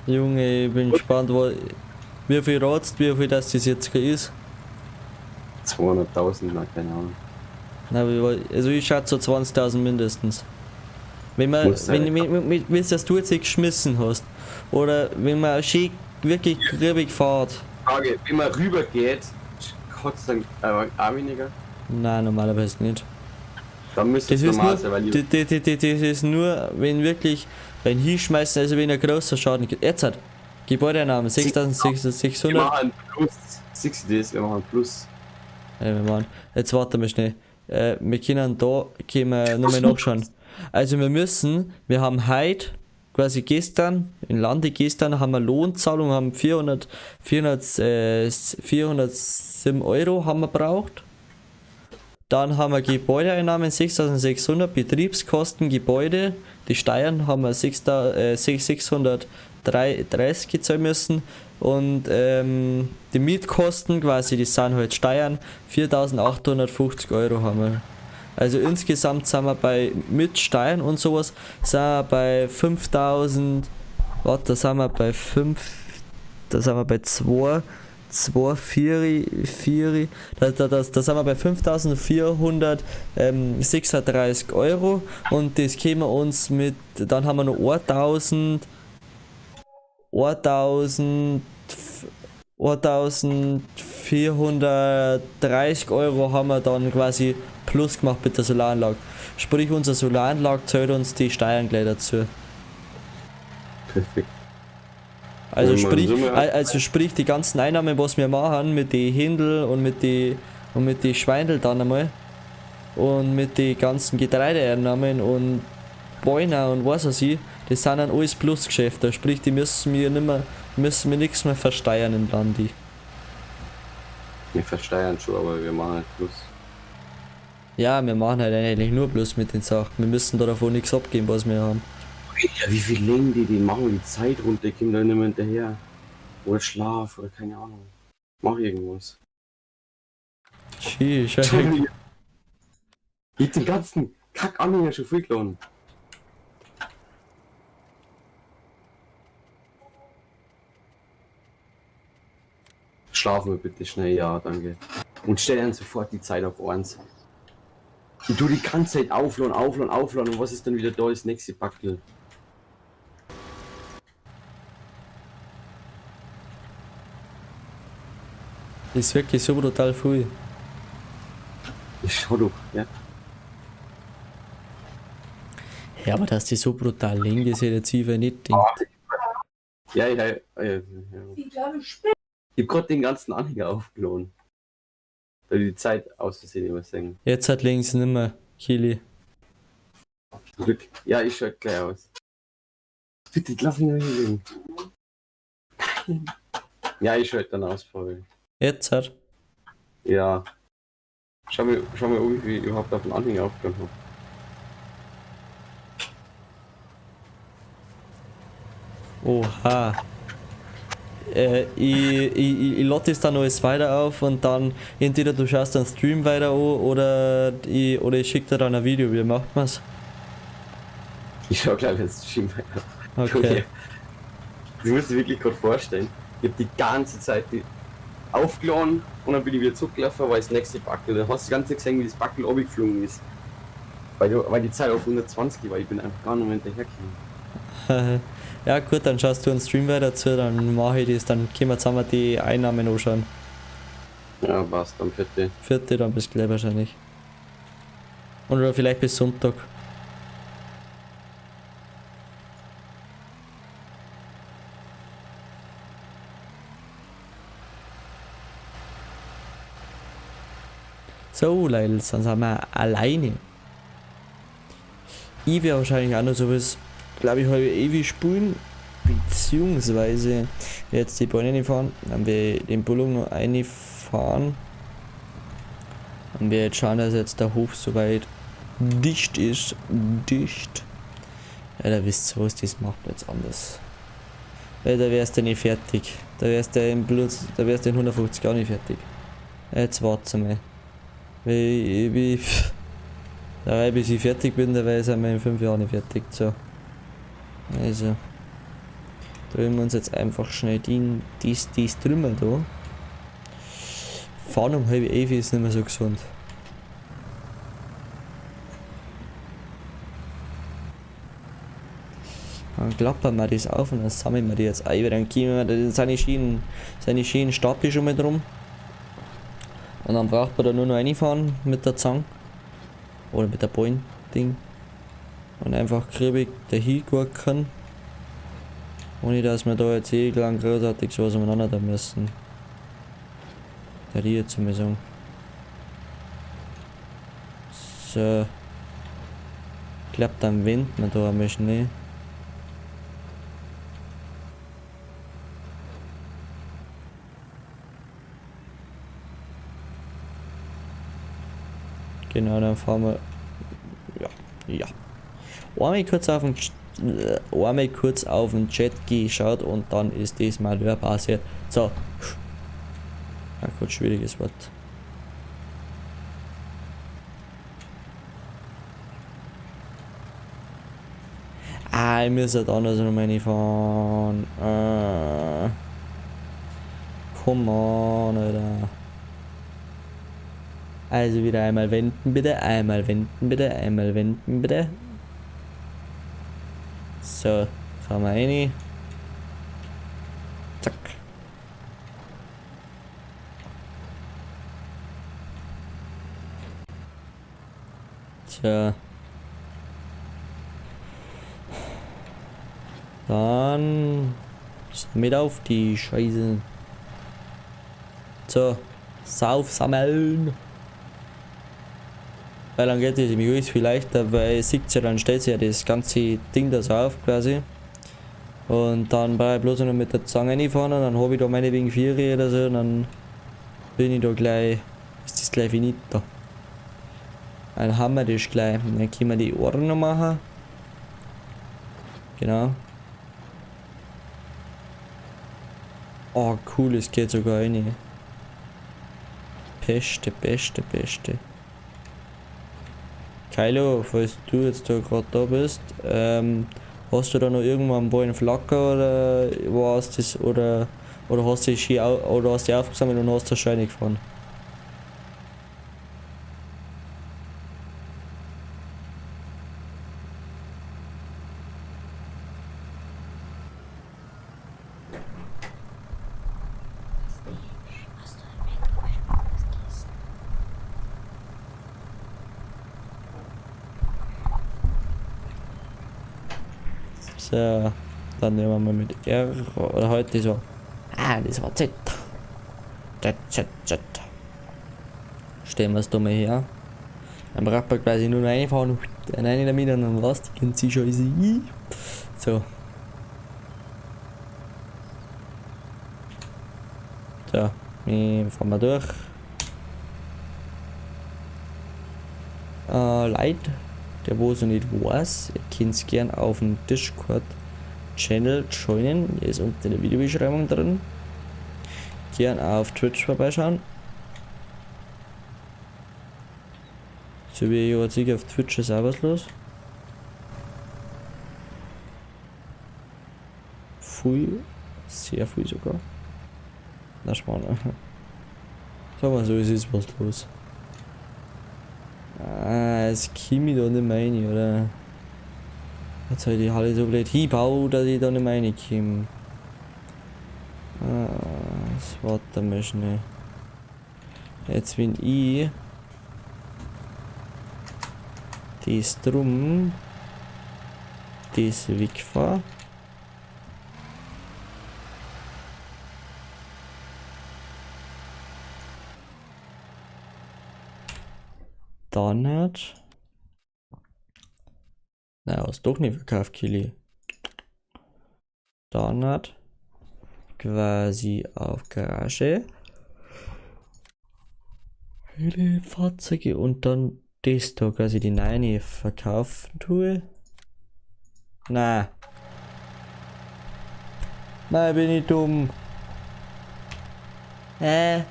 Junge, ich bin gespannt, wie viel ratst, wie viel das jetzt ist. 200.000, na keine Ahnung. Na, also ich schätze so 20.000 mindestens. Wenn man, Muss sein. wenn das du jetzt nicht geschmissen hast, oder wenn man schön wirklich griebig fährt. Frage, wenn man rüber geht, hat es dann auch weniger? Nein, normalerweise nicht. Dann müsste Das es ist normal nur, sein, weil das ist nur, wenn wirklich, wenn hinschmeißen, also wenn ein großer Schaden gibt. Jetzt hat Gebäudeeinnahme wir 6.600. machen Plus. Siehst du das? Wir machen Plus. Ja, wir machen. Jetzt warten wir schnell. Wir können da nochmal nachschauen. Also wir haben heute, quasi gestern, in Lande gestern, haben wir Lohnzahlung, haben 407 Euro haben wir braucht. Dann haben wir Gebäudeeinnahmen 6.600, Betriebskosten, Gebäude, die Steuern haben wir 630 gezahlt müssen und die Mietkosten quasi, die sind halt Steuern, 4.850 Euro haben wir. Also insgesamt sind wir mit Steuern und sowas, sind wir bei 5.000, warte, da sind wir bei 4, da sind wir bei 5.436 Euro und das kämen wir uns mit, dann haben wir noch 1.430 Euro haben wir dann quasi plus gemacht mit der Solaranlage. Sprich, unsere Solaranlage zahlt uns die Steuern gleich dazu. Perfekt. Also Und man sprich, Summe- sprich die ganzen Einnahmen, was wir machen mit den Händel und mit die Schweindel dann einmal und mit den ganzen Getreideeinnahmen und Bäuner und was weiß ich, das sind dann alles Plusgeschäfte. Sprich, die müssen wir nichts mehr versteuern im Landi. Wir versteuern schon, aber wir machen halt Plus. Ja, wir machen halt eigentlich nur Plus mit den Sachen. Wir müssen da davon nichts abgeben, was wir haben. Ja, wie viel Längen die machen die Zeit runter, die kommen da nicht mehr hinterher. Oder Schlaf oder keine Ahnung. Mach irgendwas. Sheesh, Ich hab den ganzen Kack-Anhänger schon viel geladen. Schlafen wir bitte schnell, ja, danke. Und stell dann sofort die Zeit auf 1. Und du die ganze Zeit aufladen und was ist dann wieder da, das nächste Backel? ist wirklich so brutal viel. Schau doch, ja. Ja, aber dass die so brutal liegen, das hätte jetzt ich nicht gedacht. Ja. Ich hab grad den ganzen Anhänger aufgeladen. Weil die Zeit aus Versehen immer sagen. Jetzt hat links nicht mehr, Kili. Glück. Ja, ich schalte gleich aus. Bitte, lass mich noch hier liegen. Ja, ich schalte dann aus, Paul. Jetzt hat. Ja. Schau mir um, wie ich überhaupt auf den Anhänger aufgeladen habe. Oha. Ich lade das dann alles weiter auf und dann entweder du schaust den Stream weiter an oder ich schicke dir dann ein Video. Wie macht man's? Ich schau gleich, wenn es Stream weiter. Okay. Das musst du dir wirklich gerade vorstellen. Ich habe die ganze Zeit die aufgeladen und dann bin ich wieder zurückgelaufen, weil das nächste Backel. Da hast du die ganze Zeit gesehen, wie das Backel runtergeflogen ist. Weil die Zeit auf 120 war, ich bin einfach gar nicht mehr hinterhergekommen. Ja gut, dann schaust du den Stream weiter zu, dann mache ich das, dann können wir zusammen die Einnahmen anschauen. Ja, passt, am 4. 4. dann bis gleich wahrscheinlich. Oder vielleicht bis Sonntag. So, Leute, dann sind wir alleine. Ich werde wahrscheinlich auch noch sowas, glaube ich, halb ewig spielen. Beziehungsweise jetzt die Beine fahren, dann wir den Bullung noch einfahren. Und wir jetzt schauen, dass jetzt der Hof soweit dicht ist. Dicht. Ja, da wisst ihr was, das macht jetzt anders. Weil da wärst du nicht fertig. Da wärst du im Blut, da wärst du in 150 gar nicht fertig. Jetzt warte mal. Da bis ich fertig bin, dabei sind wir in 5 Jahren nicht fertig. So. Also. Da werden wir uns jetzt einfach schnell die Trümmer da. Fahren um 10:30 ist nicht mehr so gesund. Dann klappern wir das auf und dann sammeln wir die jetzt ein, weil dann können wir seine Schienen stapel schon mal drum. Und dann braucht man da nur noch reinfahren mit der Zange. Oder mit der Ballen-Ding. Und einfach kriebig dahin gurken. Ohne dass wir da jetzt lang großartig was umeinander da müssen. Der die jetzt mal sagen. So. Ich glaube, dann windet man da einmal Schnee. Genau, dann fahren wir. Ja. Einmal kurz auf den Chat geschaut und dann ist das mal passiert. So. Ein kurz schwieriges Wort. Ich muss halt anders noch mal fahren. Come on, Alter. Also wieder einmal wenden bitte, einmal wenden bitte, einmal wenden bitte. So, fahren wir rein. Zack. Tja. Dann mit auf die Scheiße. So, Sauf sammeln. Weil dann geht es nämlich alles viel leichter, weil sieht ja, dann stellt sich ja das ganze Ding da so auf quasi. Und dann brauche ich bloß noch mit der Zange reinfahren und dann habe ich da meinetwegen 4 oder so und dann bin ich da gleich, ist das gleich finito. Dann haben wir das gleich. Dann können wir die Ohren noch machen. Genau. Oh cool, es geht sogar rein. Beste. Kylo, falls du jetzt da gerade da bist, hast du da noch irgendwo einen Ballen Flacker oder was das oder hast du die aufgesammelt und hast da Scheine gefahren? So, dann nehmen wir mal mit R oder heute so. Das war Z. Z. Stellen wir es da mal her. Dann braucht man quasi nur noch reinfahren, dann rein damit und dann was, die kennt sie schon easy. So. So, fahren wir durch. Leute, der wo so nicht weiß, ihr könnt es gern auf dem Discord-Channel joinen, der ist unten in der Videobeschreibung drin. Gern auf Twitch vorbeischauen. So wie ich jetzt auf Twitch ist auch was los. Viel, sehr viel sogar. Na spannend. Sag mal so, es ist was los. Es kommt da nicht mehr rein, oder? Jetzt habe ich die Halle so blöd hinbauen, dass ich da nicht mehr reinkomme. Das warte mal schnell. Jetzt wenn ich das drum das wegfahre. Dann hat. Na, hast doch nicht verkauft, Kili. Standard quasi auf Garage. Viele Fahrzeuge und dann das da quasi die neue verkaufen tue. Na. Nein, bin ich dumm. Leid.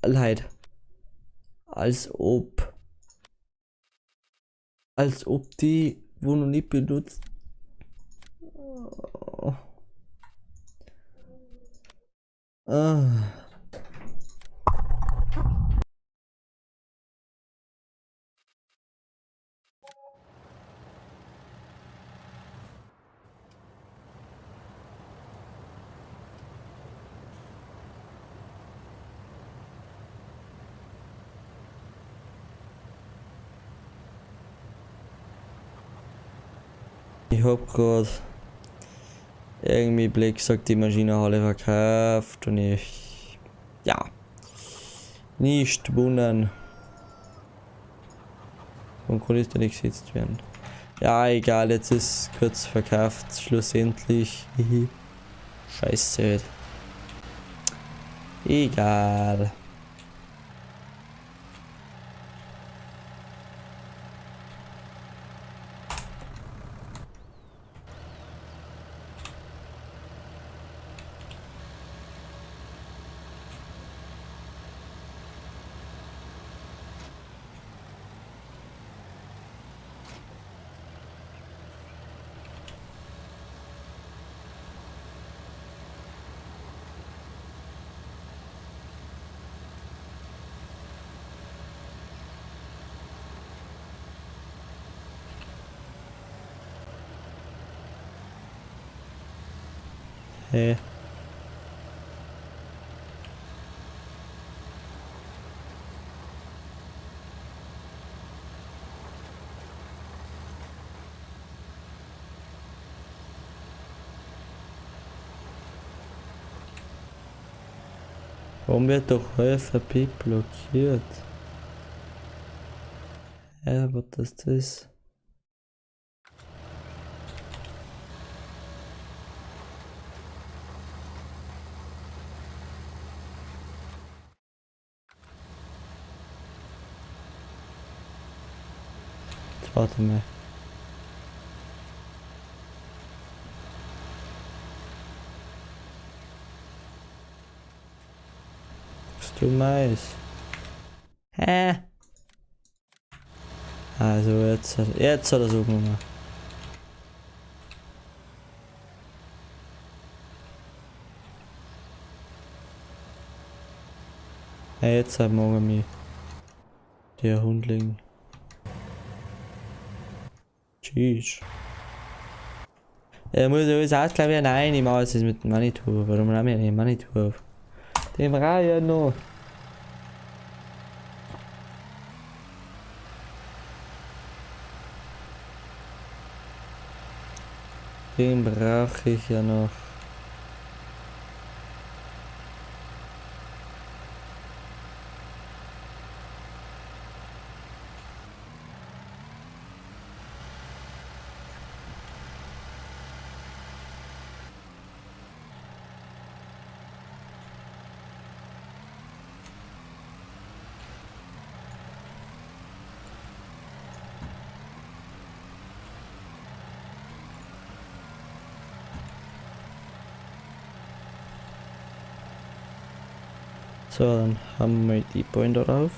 Leid. Als ob die Wohnung nicht benutzt. Oh. Ah. Ich hab grad irgendwie Blick gesagt, die Maschine alle verkauft und ich. Ja. Nicht wundern. Und kann ist da nicht gesetzt werden. Ja, egal, jetzt ist kurz verkauft, schlussendlich. Scheiße. Egal. Hey. Warum wird doch FAP blockiert? Ja, was ist das? Jetzt warte mal. Was du meinst? Hä? Also jetzt hat er so gemacht. Hey, jetzt hat morgen mich der Hundling. Tschüss. Er muss ja alles ausgleichen. Nein, ich mache es mit dem Manitou. Warum haben wir nicht Manitou auf? Den brauche ich ja noch. Den brauche ich ja noch. So, dann haben wir die Pointer drauf.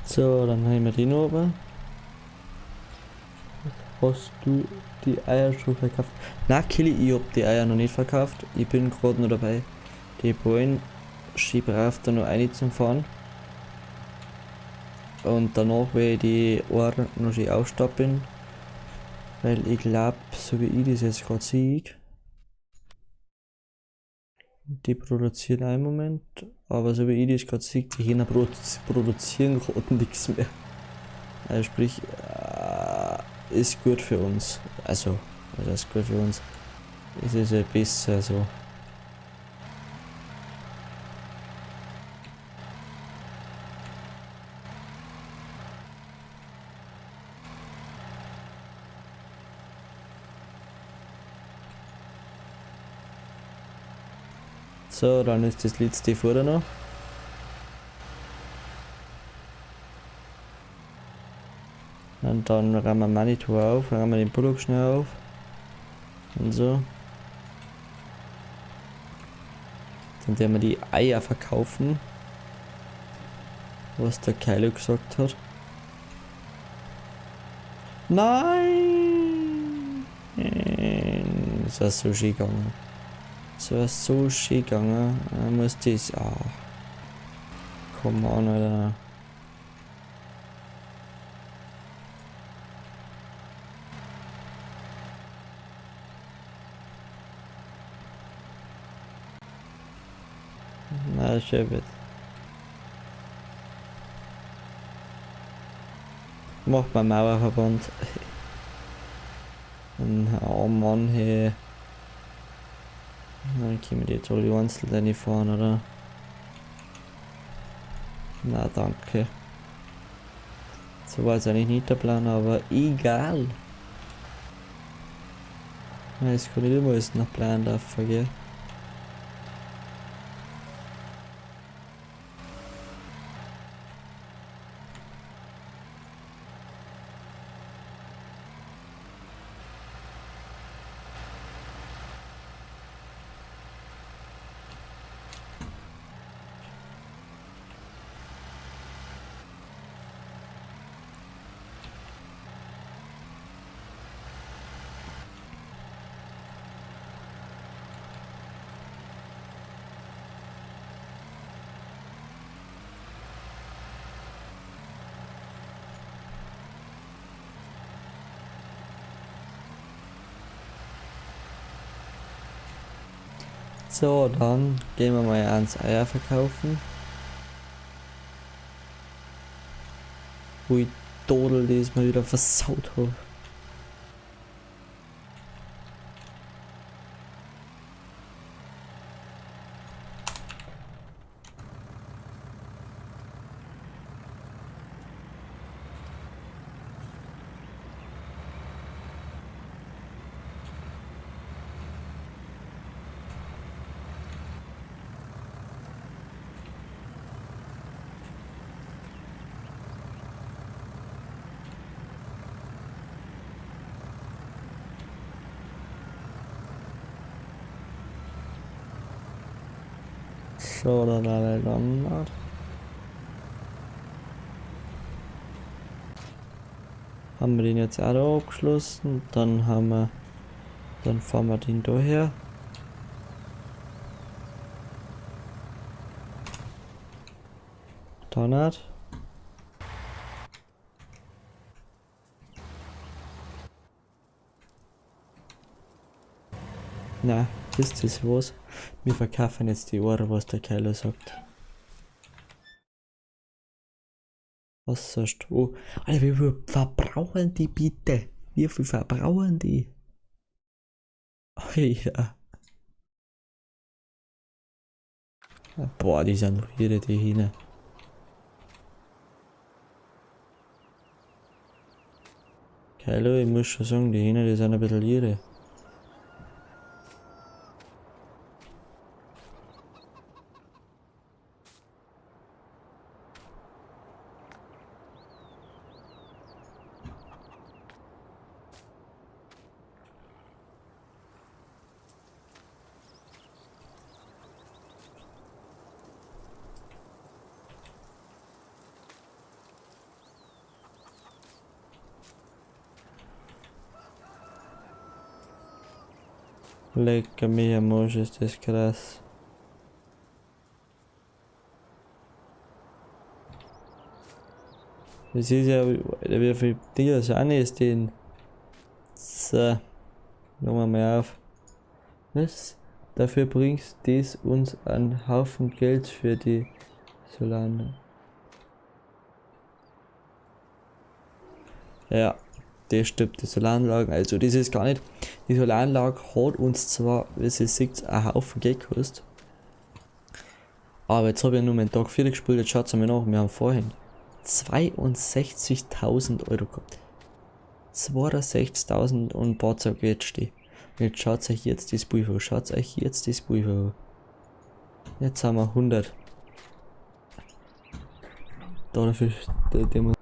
So, dann haben wir den oben. Hast du die Eier schon verkauft? Na, Killy, ich hab die Eier noch nicht verkauft. Ich bin gerade noch dabei. Die Bullen schiebe rauf da noch eine zum Fahren. Und danach werde ich die Ohren noch schön aufstapeln. Weil ich glaube, so wie ich das jetzt gerade sehe, die produzieren einen Moment. Aber so wie ich das gerade sehe, die Hähner produzieren gerade nichts mehr. Also sprich, ist gut für uns. Also ist gut für uns. Es ist ja besser so. So, dann ist das letzte Futter noch. Und dann rammen wir Manitou auf, rammen wir den Bullock schnell auf. Und so. Dann werden wir die Eier verkaufen. Was der Kylo gesagt hat. Nein! Das ist so schön gegangen. Das war so schön gegangen. Er muss das. Ah. Komm on, Alter. Na, schön wird. Macht mal Mauerverband. Oh Mann, hey. Dann können wir die jetzt alle einzeln reinfahren, oder? Na, danke. So war es eigentlich nicht der Plan, aber egal. Es kann nicht immer alles nach Plan laufen, gell? So, dann gehen wir mal ans Eier verkaufen. Wo ich Dodel diesmal wieder versaut habe. So, dann alle dann. Haben wir den jetzt auch da abgeschlossen. Dann fahren wir den da her. Da nicht. Na, wisst ihr was? Wir verkaufen jetzt die Ohren, was der Kylo sagt. Was sagst du? Oh, Alter, wie viel verbrauchen die bitte? Wie viel verbrauchen die? Oh ja. Boah, die sind doch hier die Hähne. Kylo, ich muss schon sagen, die Hähne, die sind ein bisschen irre. Lecker mich am Arsch, ist das krass. Das ist ja, wie viel Tiere sind es denn? So, machen wir mal auf. Was? Dafür bringst dies uns einen Haufen Geld für die Solane. Ja, das stimmt, die Solaranlagen. Also das ist gar nicht. Die Solaranlage hat uns zwar, wie ihr seht, einen Haufen Geld gekostet. Aber jetzt habe ich nur meinen Tag 4 gespielt, jetzt schaut es mir nach, wir haben vorhin 62.000 Euro gehabt. 62.000 und ein paar zerquetschte. Jetzt schaut euch jetzt das Buch an, schaut euch jetzt das Buch an. Jetzt haben wir 100. Dafür, der muss.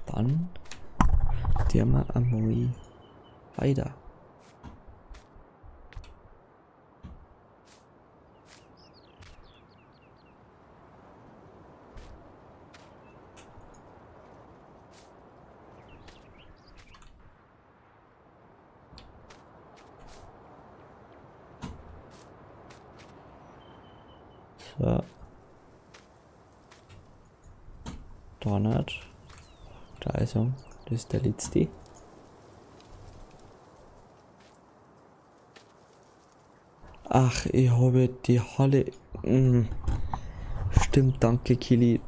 Dann der mal einmal weiter. So. Donut. Da ist er. Das ist der letzte. Ach, ich habe die Halle. Stimmt, danke Kili.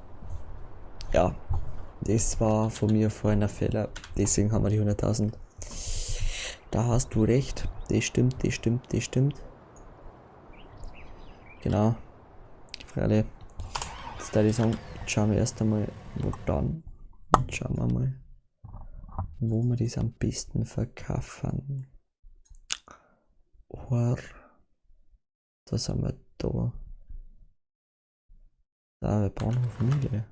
Ja, das war von mir vorhin ein Fehler. Deswegen haben wir die 100.000. Da hast du recht. Das stimmt, das stimmt, das stimmt. Genau. Freilich. Jetzt würde ich sagen, schauen wir erst einmal, wo dann. Und schauen wir mal, wo wir das am besten verkaufen. Or, da sind wir da. Da bei Bahnhof Mühle.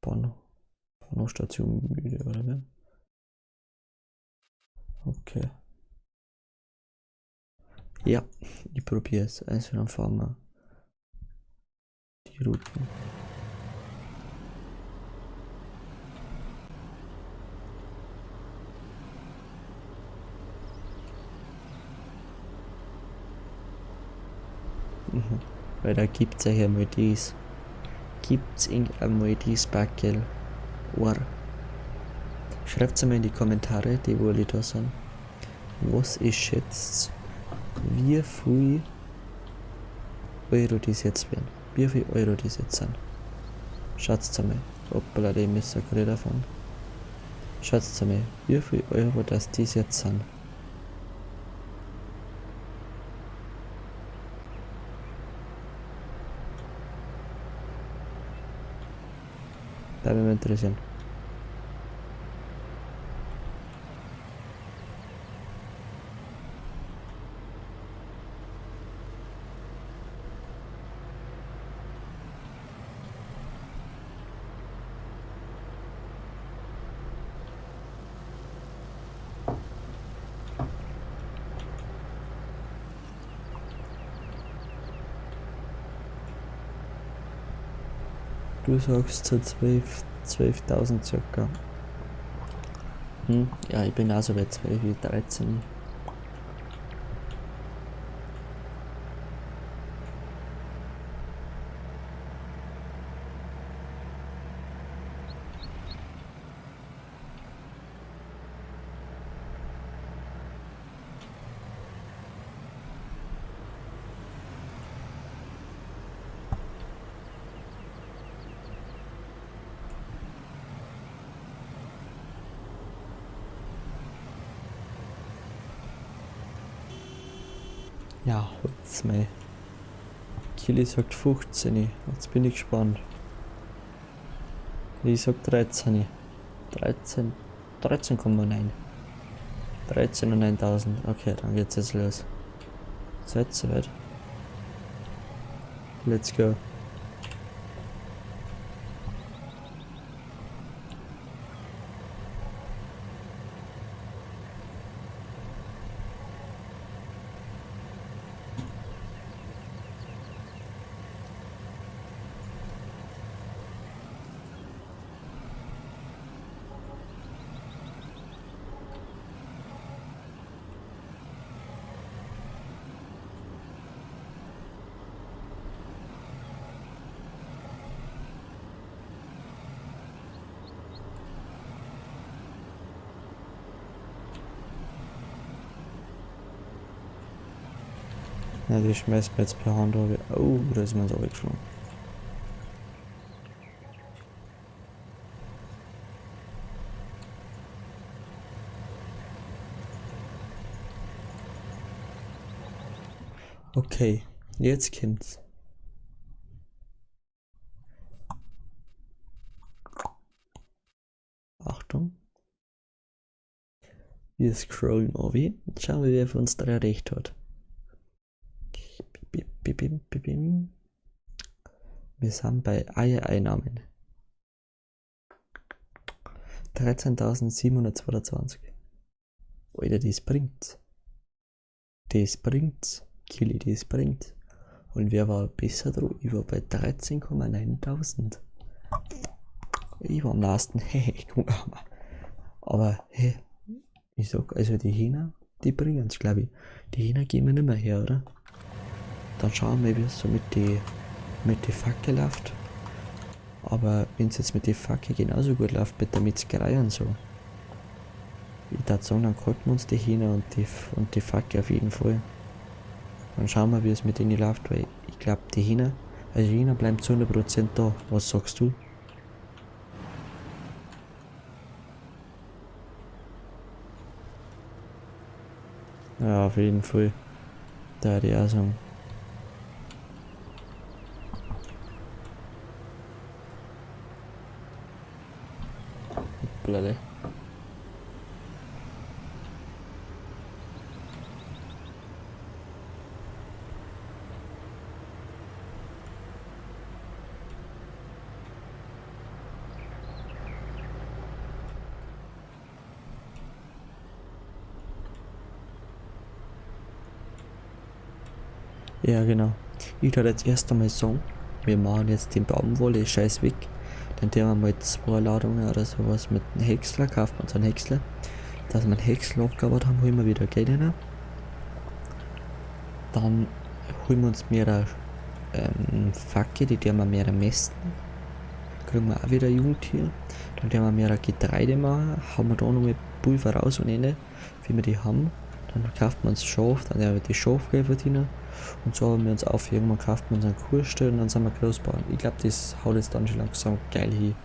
Bahnhofstation Mühle, oder wie? Okay. Ja, ich probiere es. Also dann fahren wir die Routen. Weil da gibt's ja einmal dies. Gibt's einmal dies Backel. Ohr. Schreibt's mal in die Kommentare, die wo alle da sind. Was ihr schätzt, wie viel Euro das jetzt werden. Wie viel Euro das jetzt sind. Schaut's mal. Hoppala, die müssen gerade davon. Schaut's mal, wie viel Euro das jetzt sind. Da würde mich interessieren. Du sagst so 12.000 circa. Ja, ich bin auch so bei 12, 13. Ja, holt's mal. Kili sagt 15. Jetzt bin ich gespannt. Ich sag 13. 13,9. 13 und 9.000. Okay, dann geht's jetzt los. Seid soweit. Let's go. Ja, die schmeißt mir jetzt per Hand runter. Oh, da ist mir so weggeflogen. Okay, jetzt kommt's. Achtung. Wir scrollen runter. Schauen wir, wer von uns drei recht hat. Bip, bip, bip, bip, bip. Wir sind bei Eier-Einnahmen. 13.722. Alter, das bringt's. Das bringt's. Kili, das bringt's. Und wer war besser dran? Ich war bei 13,9.000. Ich war am nächsten. Hey, aber hey, ich sag, also die Hähner, die bringen's, glaube ich. Die Hähner gehen wir nicht mehr her, oder? Dann schauen wir, wie es so mit die Fackel läuft. Aber wenn es jetzt mit der Fackel genauso gut läuft mit der Metzgerei und so, ich würde sagen, dann halten wir uns die Hähner und die Fackel auf jeden Fall. Dann schauen wir, wie es mit denen läuft, weil ich glaube, die Hähner bleiben zu 100% da. Was sagst du? Ja, auf jeden Fall. Da hätte ich auch sagen. Blöde. Ja, genau. Ich würde jetzt erst einmal sagen, wir machen jetzt den Baumwolle Scheiß weg. Dann tun wir mal 2 Ladungen oder sowas mit einem Häcksler, kaufen wir uns einen Häcksler. Dass wir einen Häcksler abgebaut haben, holen wir wieder Geld rein. Dann holen wir uns mehrere Fackel, die tun wir mehrere Mästen. Kriegen wir auch wieder Jungtier. Dann tun wir mehrere Getreide machen, haben wir da nochmal Pulver raus und Ende, wie wir die haben. Dann kauft man uns Schaf, dann haben wir die Schafgeld verdienen. Und so haben wir uns auf, irgendwann kauft man uns einen Kuhstall und dann sind wir Großbauern. Ich glaube, das haut jetzt dann schon langsam geil hin.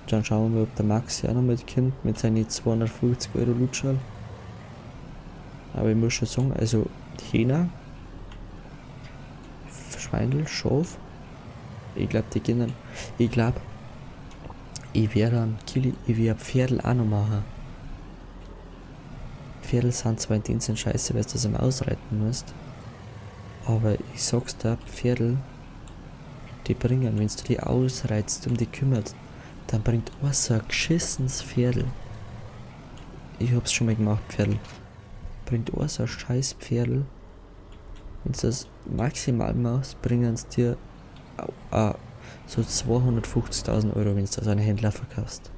Dann schauen wir, ob der Maxi auch noch mitkommt mit seinen 250 € Lutschal. Aber ich muss schon sagen, also Hähner, Schweindel, Schaf, ich glaube die gehen dann, ich glaube, ich werde dann Pferdl auch noch machen. Pferdl sind zwar in den Sinn scheiße, weil du das immer ausreiten musst, aber ich sag's dir, Pferdl, die bringen, wenn du die ausreizt, um die kümmert, dann bringt so ein geschissenes Pferdl. Ich hab's schon mal gemacht, Pferdl. Bringt so ein scheiß Pferdl. Wenn du das maximal machst, bringen es dir so 250.000 €, wenn du das an einen Händler verkaufst.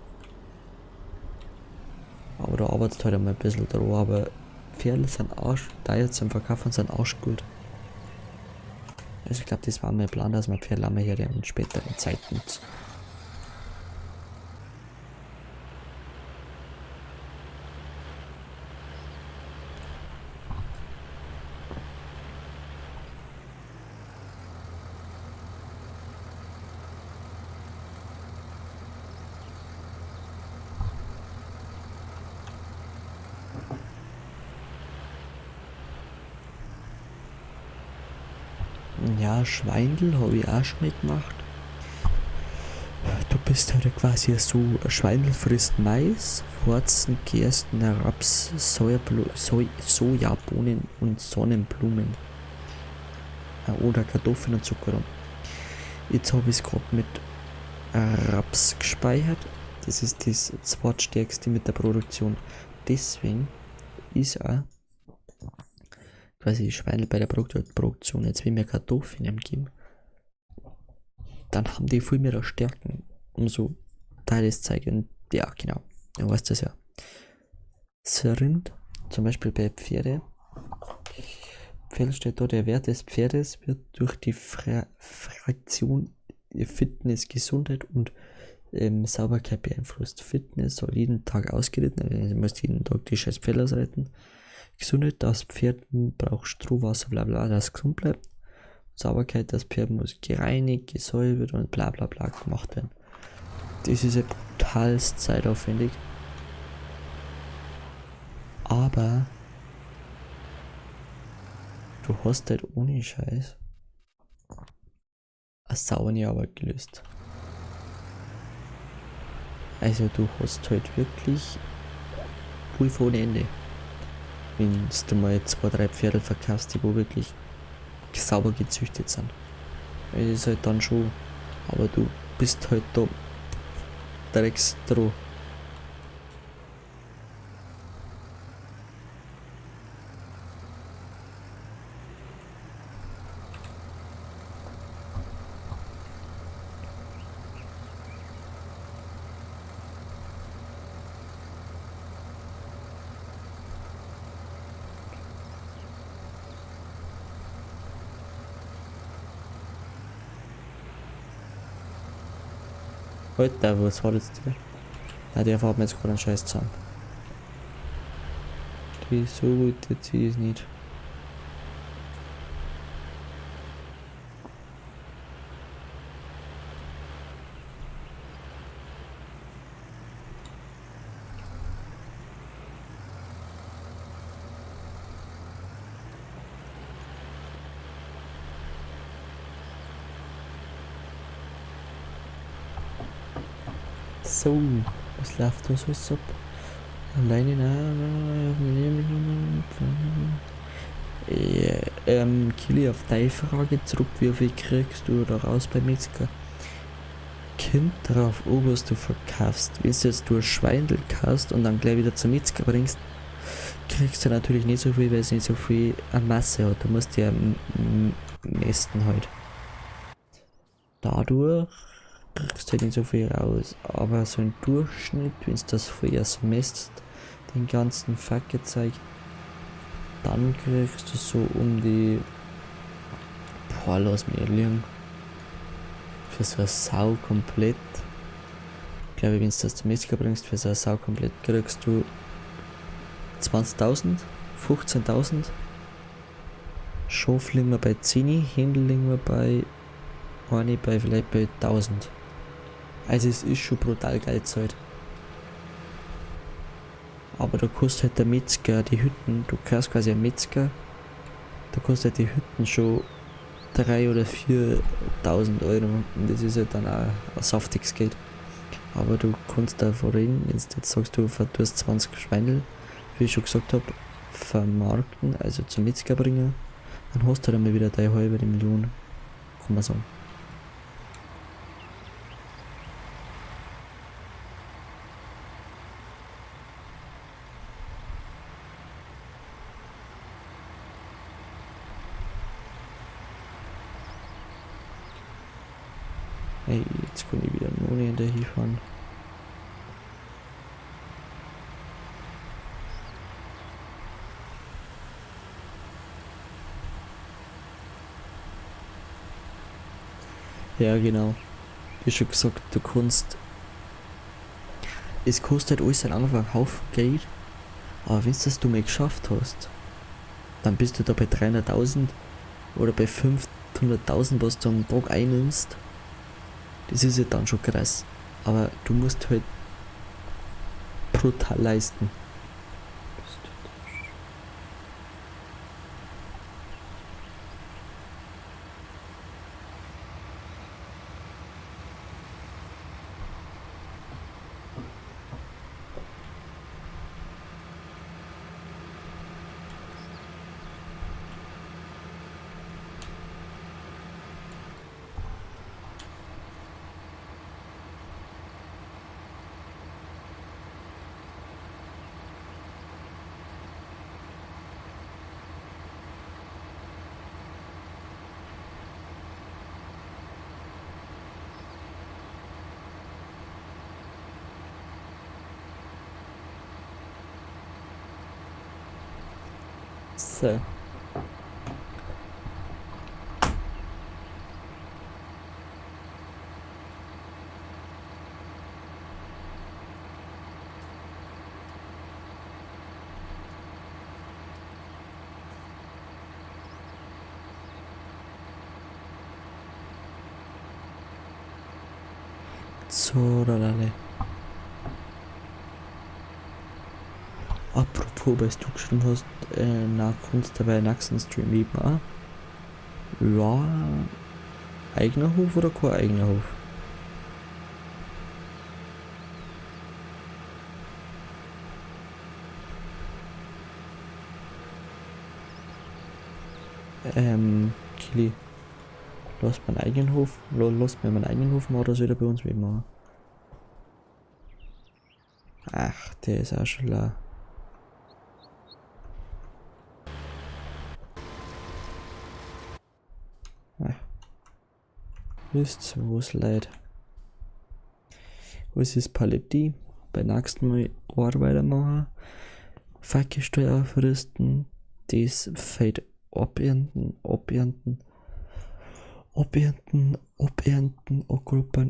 Aber da arbeitet halt einmal ein bisschen dran, aber Pferdl sind teuer zum Verkaufen, sind gut. Also ich glaube, das war mein Plan, dass wir Pferdl einmal hier in späteren Zeiten. Ja, Schweindel habe ich auch schon mal gemacht. Du bist halt quasi so, ein Schweindel frisst Mais, Weizen, Gersten, Raps, Sojabohnen und Sonnenblumen. Oder Kartoffeln und Zucker. Jetzt habe ich es gerade mit Raps gespeichert. Das ist das zweitstärkste mit der Produktion. Deswegen ist auch quasi Schweine bei der Produktion jetzt wie mehr Kartoffeln geben, dann haben die viel mehr Stärken, um so Teile zu zeigen. Ja, genau. Du weißt das ja. Das Rind, zum Beispiel bei Pferde steht da, der Wert des Pferdes wird durch die Fraktion Fitness, Gesundheit und Sauberkeit beeinflusst. Fitness soll jeden Tag ausgeritten, also du musst jeden Tag die scheiß Pferde ausreiten. Gesundheit, das Pferd braucht Stroh, Wasser, bla bla, das gesund bleibt. Sauberkeit, das Pferd muss gereinigt, gesäubert und bla bla bla gemacht werden. Das ist ja brutal zeitaufwendig. Aber du hast halt ohne Scheiß eine saubere Arbeit gelöst. Also du hast halt wirklich Pulver ohne Ende. Wenn du mal 2-3 Pferde verkaufst, die wo wirklich sauber gezüchtet sind. Das ist halt dann schon, aber du bist halt da Dreckstroh. Alter, was hat jetzt der? Ja, der fährt mir jetzt gerade einen Scheiß zusammen. Die so gut, jetzt ist es nicht. So, was läuft da so ab? Alleine Kili, auf deine Frage zurück, wie viel kriegst du da raus beim Metzger? Kommt drauf an, was du verkaufst. Wenn du jetzt ein Schweindel kaufst und dann gleich wieder zum Metzger bringst, kriegst du natürlich nicht so viel, weil es nicht so viel an Masse hat. Du musst ja mästen halt. Dadurch kriegst du halt nicht so viel raus. Aber so ein Durchschnitt, wenn du das vorerst messt, den ganzen Fackelzeug, dann kriegst du so um die, boah, lass mich liegen, für so eine Sau komplett, ich glaube, wenn du das zum Metzger bringst, für so eine Sau komplett kriegst du 20.000, 15.000. Schaf liegen wir bei 10, Händel liegen wir bei vielleicht bei 1000. Also es ist schon brutal geil Zeit. Aber da kostet halt der Metzger die Hütten, du kaufst quasi einen Metzger, da kostet halt die Hütten schon 3.000 oder 4.000 Euro und das ist halt dann auch ein saftiges Geld. Aber du kannst davon reden, wenn du jetzt sagst, du tust 20 Schweindel, wie ich schon gesagt habe, vermarkten, also zum Metzger bringen, dann hast du halt einmal wieder deine halbe Million, kann man sagen. Hey, jetzt kann ich wieder nur hinterher fahren. Ja, genau. Wie schon gesagt, du kannst. Es kostet alles am Anfang einen Haufen Geld, aber wenn du mal geschafft hast, dann bist du da bei 300.000 oder bei 500.000, was du am Tag einnimmst. Das ist ja dann schon krass. Aber du musst halt brutal leisten. So. So, lalale. Apropos, was du geschrieben hast, nach Kunst dabei nächsten Stream eben auch. Ja, eigener Hof oder kein eigener Hof? Kili, lass meinen eigenen Hof, lass mir meinen eigenen Hof machen oder soll der bei uns mitmachen? Ach, der ist auch schon la. Wisst ihr, wo es leid? Was ist Paletti? Beim nächsten Mal Arbeiter machen, Fackelsteuer aufrüsten, das Feld abernten, abgruppen.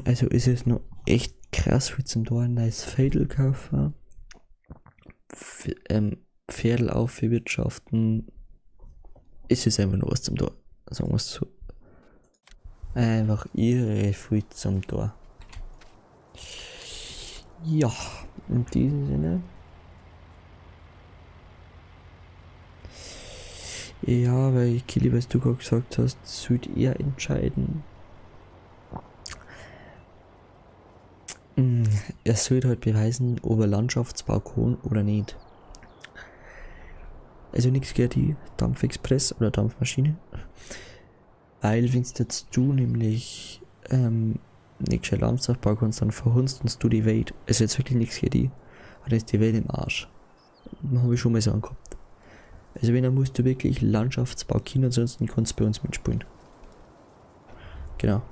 Also ist es noch echt krass, wie zum da ein neues Feldl kaufen, Pferdl aufwirtschaften. Es ist einfach noch was zum da, sagen wir es so. Einfach irre viel zum Tor. Ja, in diesem Sinne. Ja, weil Kili, was du gerade gesagt hast, sollt ihr entscheiden. Er sollte halt beweisen, ob er Landschaftsbau kann oder nicht. Also nichts gegen die Dampfexpress oder Dampfmaschine. Weil wenn du nämlich nicht gescheit Landschaftsbau kannst, dann verhunzt uns du die Welt. Also jetzt wirklich nichts gegen die. Aber dann ist die Welt im Arsch. Habe ich schon mal so angehabt. Also wenn, dann musst du wirklich Landschaftsbau können, ansonsten kannst du bei uns mitspielen. Genau.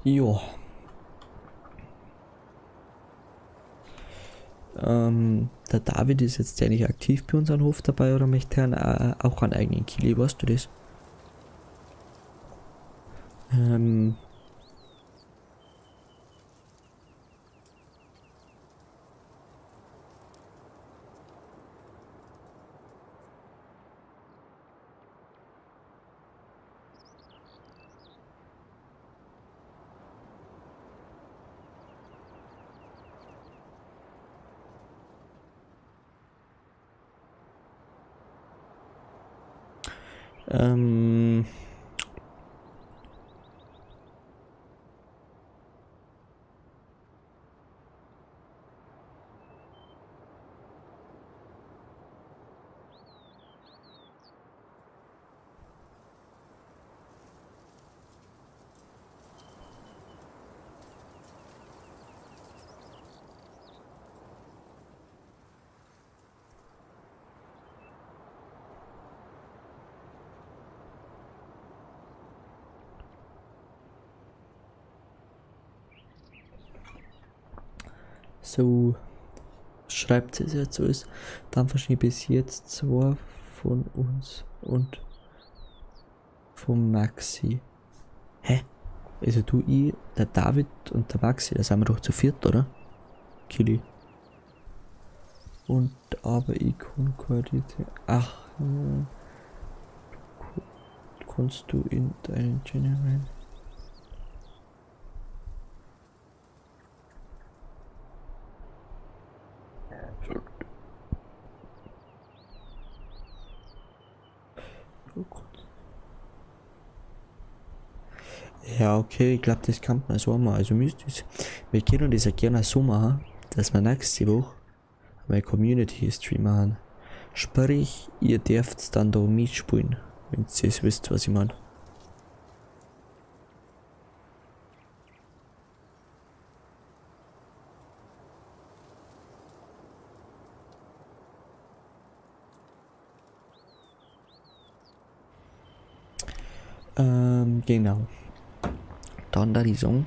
Jo. Der David ist jetzt eigentlich aktiv bei uns am Hof dabei oder möchte er auch einen eigenen Kili, weißt du das? So schreibt es jetzt so ist. Dann verschiebe bis jetzt zwei von uns und vom Maxi. Hä? Also du, ich, der David und der Maxi, da sind wir doch zu viert, oder? Kili. Und aber ich kann koordinieren. Ach, kannst du in deinen Channel rein? Ja, okay, ich glaube, das kann man so machen. Also wir können das ja gerne so machen, dass wir nächste Woche eine Community Stream machen. Sprich, ihr dürft dann da mitspielen, wenn ihr wisst, was ich meine. Genau. Dann da die Song.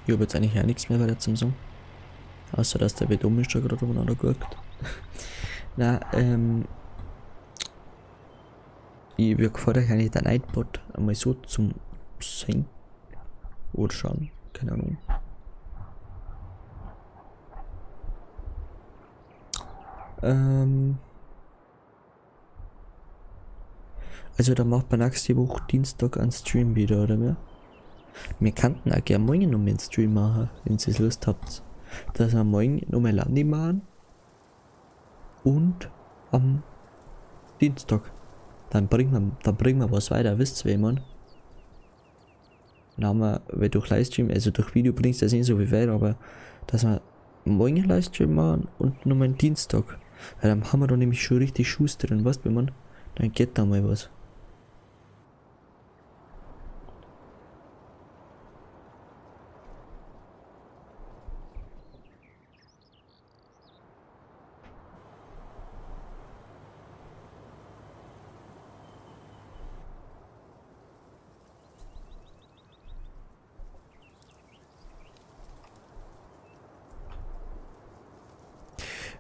Ich habe jetzt eigentlich auch nichts mehr weiter zum Song. Außer dass der Bedumm schon gerade umeinander guckt. Na, ich würde gefällt euch eigentlich der Nightbot einmal so zum Singen. Oder schauen, keine Ahnung. Also da macht man nächste Woche Dienstag einen Stream wieder, oder mehr? Wir könnten auch gerne morgen noch einen Stream machen, wenn ihr Lust habt. Dass wir morgen noch mal Landi machen. Und am Dienstag. Dann bringen wir was weiter, wisst ihr, wie man. Dann haben wir, weil durch Livestream, also durch Video bringt das nicht so viel weiter, aber dass wir morgen einen Livestream machen und nochmal einen Dienstag. Weil dann haben wir da nämlich schon richtig Schuss drin, weißt du, wenn man, dann geht da mal was.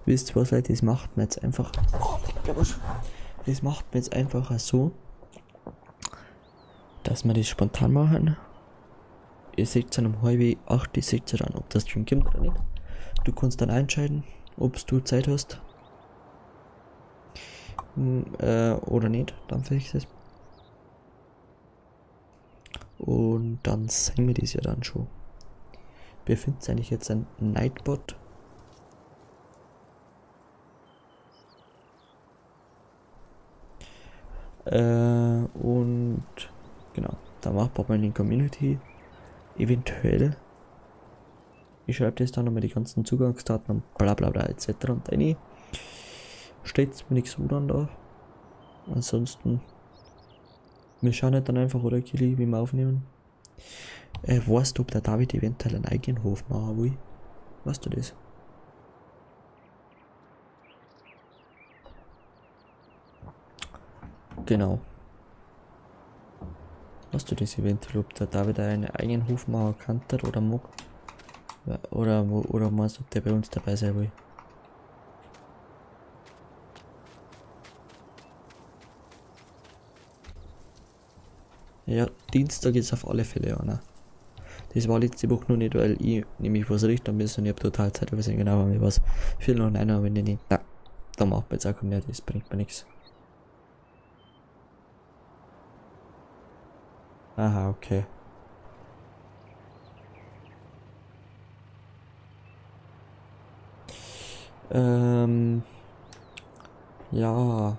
Wisst ihr was, Leute, das macht mir jetzt einfach. Das macht mir jetzt einfach so, dass wir das spontan machen. Ihr seht dann um halb 8, ihr seht dann, ob das Stream kommt oder nicht. Du kannst dann entscheiden, ob du Zeit hast. Oder nicht, dann vielleicht es. Und dann sehen wir das ja dann schon. Befindet sich eigentlich jetzt ein Nightbot. Und genau, da macht man in die Community eventuell. Ich schreibe das dann nochmal die ganzen Zugangsdaten und bla bla bla etc. Und dann steht es mir nichts so dann da. Ansonsten, wir schauen halt dann einfach, oder Kili, wie wir aufnehmen. Weißt du, ob der David eventuell einen eigenen Hof machen will? Weißt du das? Genau. Weißt du das eventuell, ob der David einen eigenen Hof machen kann oder mag? Oder meinst du, ob der bei uns dabei sein will? Ja, Dienstag ist auf alle Fälle einer. Das war letzte Woche noch nicht, weil ich nämlich was richten müssen und ich habe total Zeit übersehen, genau, weil mir was viel noch einer, aber wenn ich nicht, na, da macht man jetzt auch mehr, das bringt mir nichts. Aha, okay. Ja.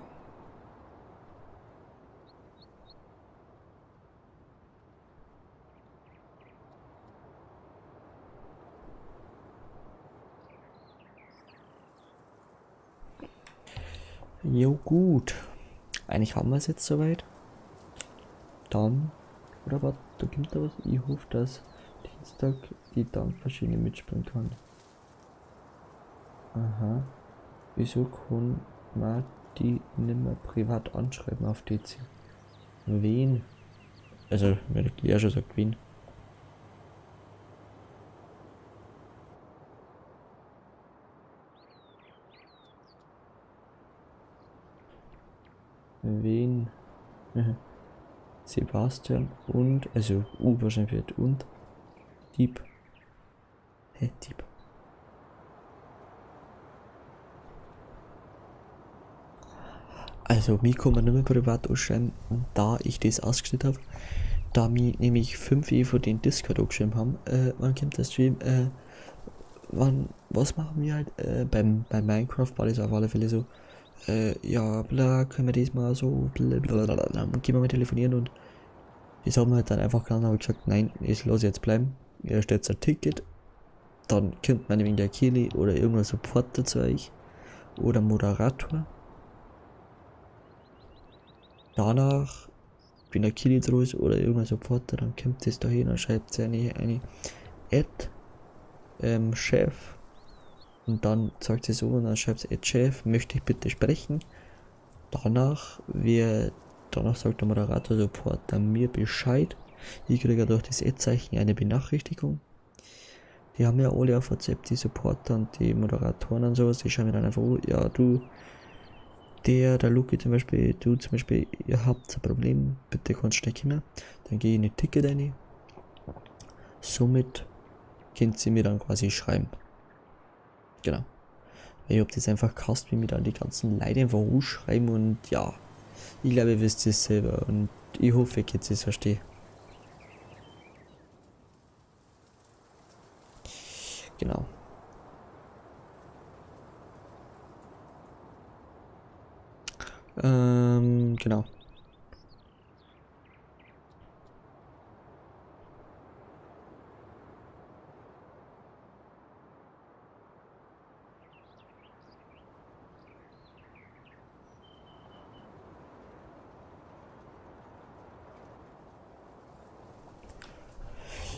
Jo, gut. Eigentlich haben wir es jetzt soweit. Dann, oder was, da kommt da was? Ich hoffe, dass Dienstag die Dampfmaschine mitspielen kann. Aha. Wieso kann man die nicht mehr privat anschreiben auf DC? Wen? Also, wenn ich ja schon sagt, wen? Wen? Sebastian und, also U wahrscheinlich wird und Dieb. Hä, Dieb. Also mich kann man nicht mehr privat ausschreiben, und da ich das ausgestellt habe, da mir nämlich 5 von den Discord angeschrieben haben, wann kommt der Stream, was machen wir halt, beim Minecraft war das auf alle Fälle so, ja, bla, können wir das mal so, blablabla, dann gehen wir mal telefonieren und das haben wir halt dann einfach getan, habe gesagt, nein, ich lasse jetzt bleiben, ihr stellt ein Ticket, dann kommt man wegen der Kili oder irgendein Supporter zu euch oder Moderator. Danach, wenn der Kili drauf ist oder irgendein Supporter, dann kommt das da hin und schreibt eine Ad, Chef. Und dann sagt sie so und dann schreibt sie Chef, möchte ich bitte sprechen. Danach wird danach sagt der Moderator Supporter mir Bescheid. Ich kriege durch das Ad-Zeichen eine Benachrichtigung. Die haben ja alle auf WhatsApp, die Supporter und die Moderatoren und sowas. Die schreiben mir dann einfach, oh, ja, du, der Luki zum Beispiel, du zum Beispiel, ihr habt ein Problem, bitte kannst du nicht kommen. Dann gehe ich in ein Ticket rein. Somit könnt ihr mir dann quasi schreiben. Genau. Ich hab das einfach gehasst, wie mir dann die ganzen Leute einfach schreiben und ja, ich glaube, ihr wisst es selber und ich hoffe, ihr könnt es verstehen. Genau. Genau.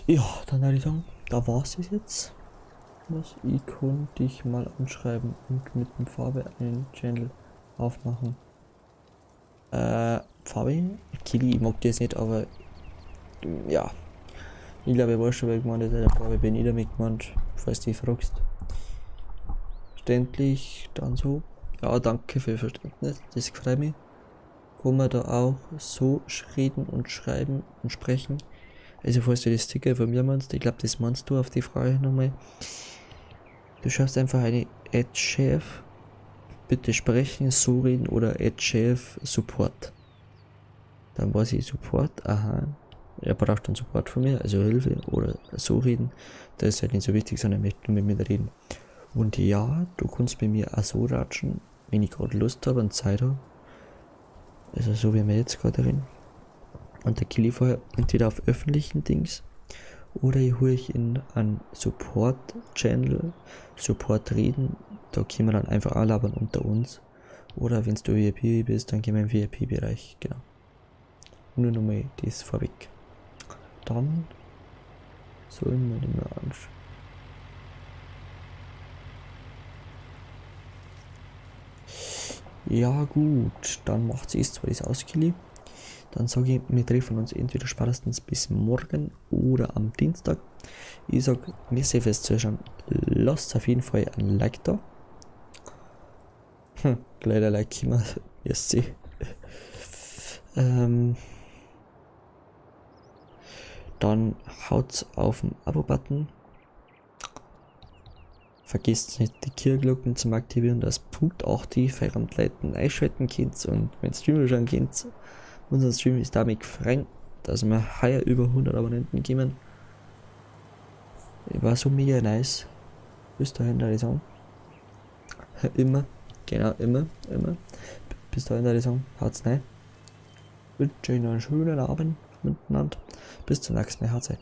Ja, dann würde ich sagen, da war's es jetzt. Was ich konnte dich mal anschreiben und mit dem Farbe einen Channel aufmachen. Farbe? Kili, ich mag das nicht, aber ja. Ich glaube, ich weiß schon, wer gemeint ist. Der Farbe bin ich damit gemeint, falls du dich fragst. Verständlich, dann so. Ja, danke für Verständnis, das freut mich. Kann man da auch so reden und schreiben und sprechen. Also falls du das Sticker von mir meinst, ich glaube, das meinst du auf die Frage nochmal. Du schaffst einfach eine @chef, bitte sprechen, so reden oder @chef Support. Dann weiß ich Support, aha. Er braucht dann Support von mir, also Hilfe oder so reden. Das ist halt nicht so wichtig, sondern er möchte nur mit mir reden. Und ja, du kannst bei mir auch so ratschen, wenn ich gerade Lust habe und Zeit habe. Also so wie wir jetzt gerade reden. Und der Killi vorher entweder auf öffentlichen Dings oder ich hole ich in einen Support-Channel, Support reden, da können wir dann einfach anlabern unter uns. Oder wenn du VIP bist, dann gehen wir im VIP-Bereich, genau. Nur nochmal das vorweg. Dann sollen wir den mal anschauen. Ja gut, dann macht sie es zwar das aus, Killi. Dann sage ich, wir treffen uns entweder spätestens bis morgen oder am Dienstag. Ich sage, merci fürs Zuschauen. Lasst auf jeden Fall ein Like da. Gleich ein Like immer. Merci. Dann haut auf den Abo-Button. Vergesst nicht die Kirchglocken zum Aktivieren, das Punkt 8 während Leuten einschalten könnt und wenn Streamer schauen könnt. Unser Stream ist damit frei, dass wir heuer über 100 Abonnenten kommen. War so mega nice. Bis dahin, da ich sagen. Immer, genau, immer. Bis dahin, da ich sagen, haut's rein. Wünsche euch noch einen schönen Abend miteinander. Bis zum nächsten Mal, haut's rein.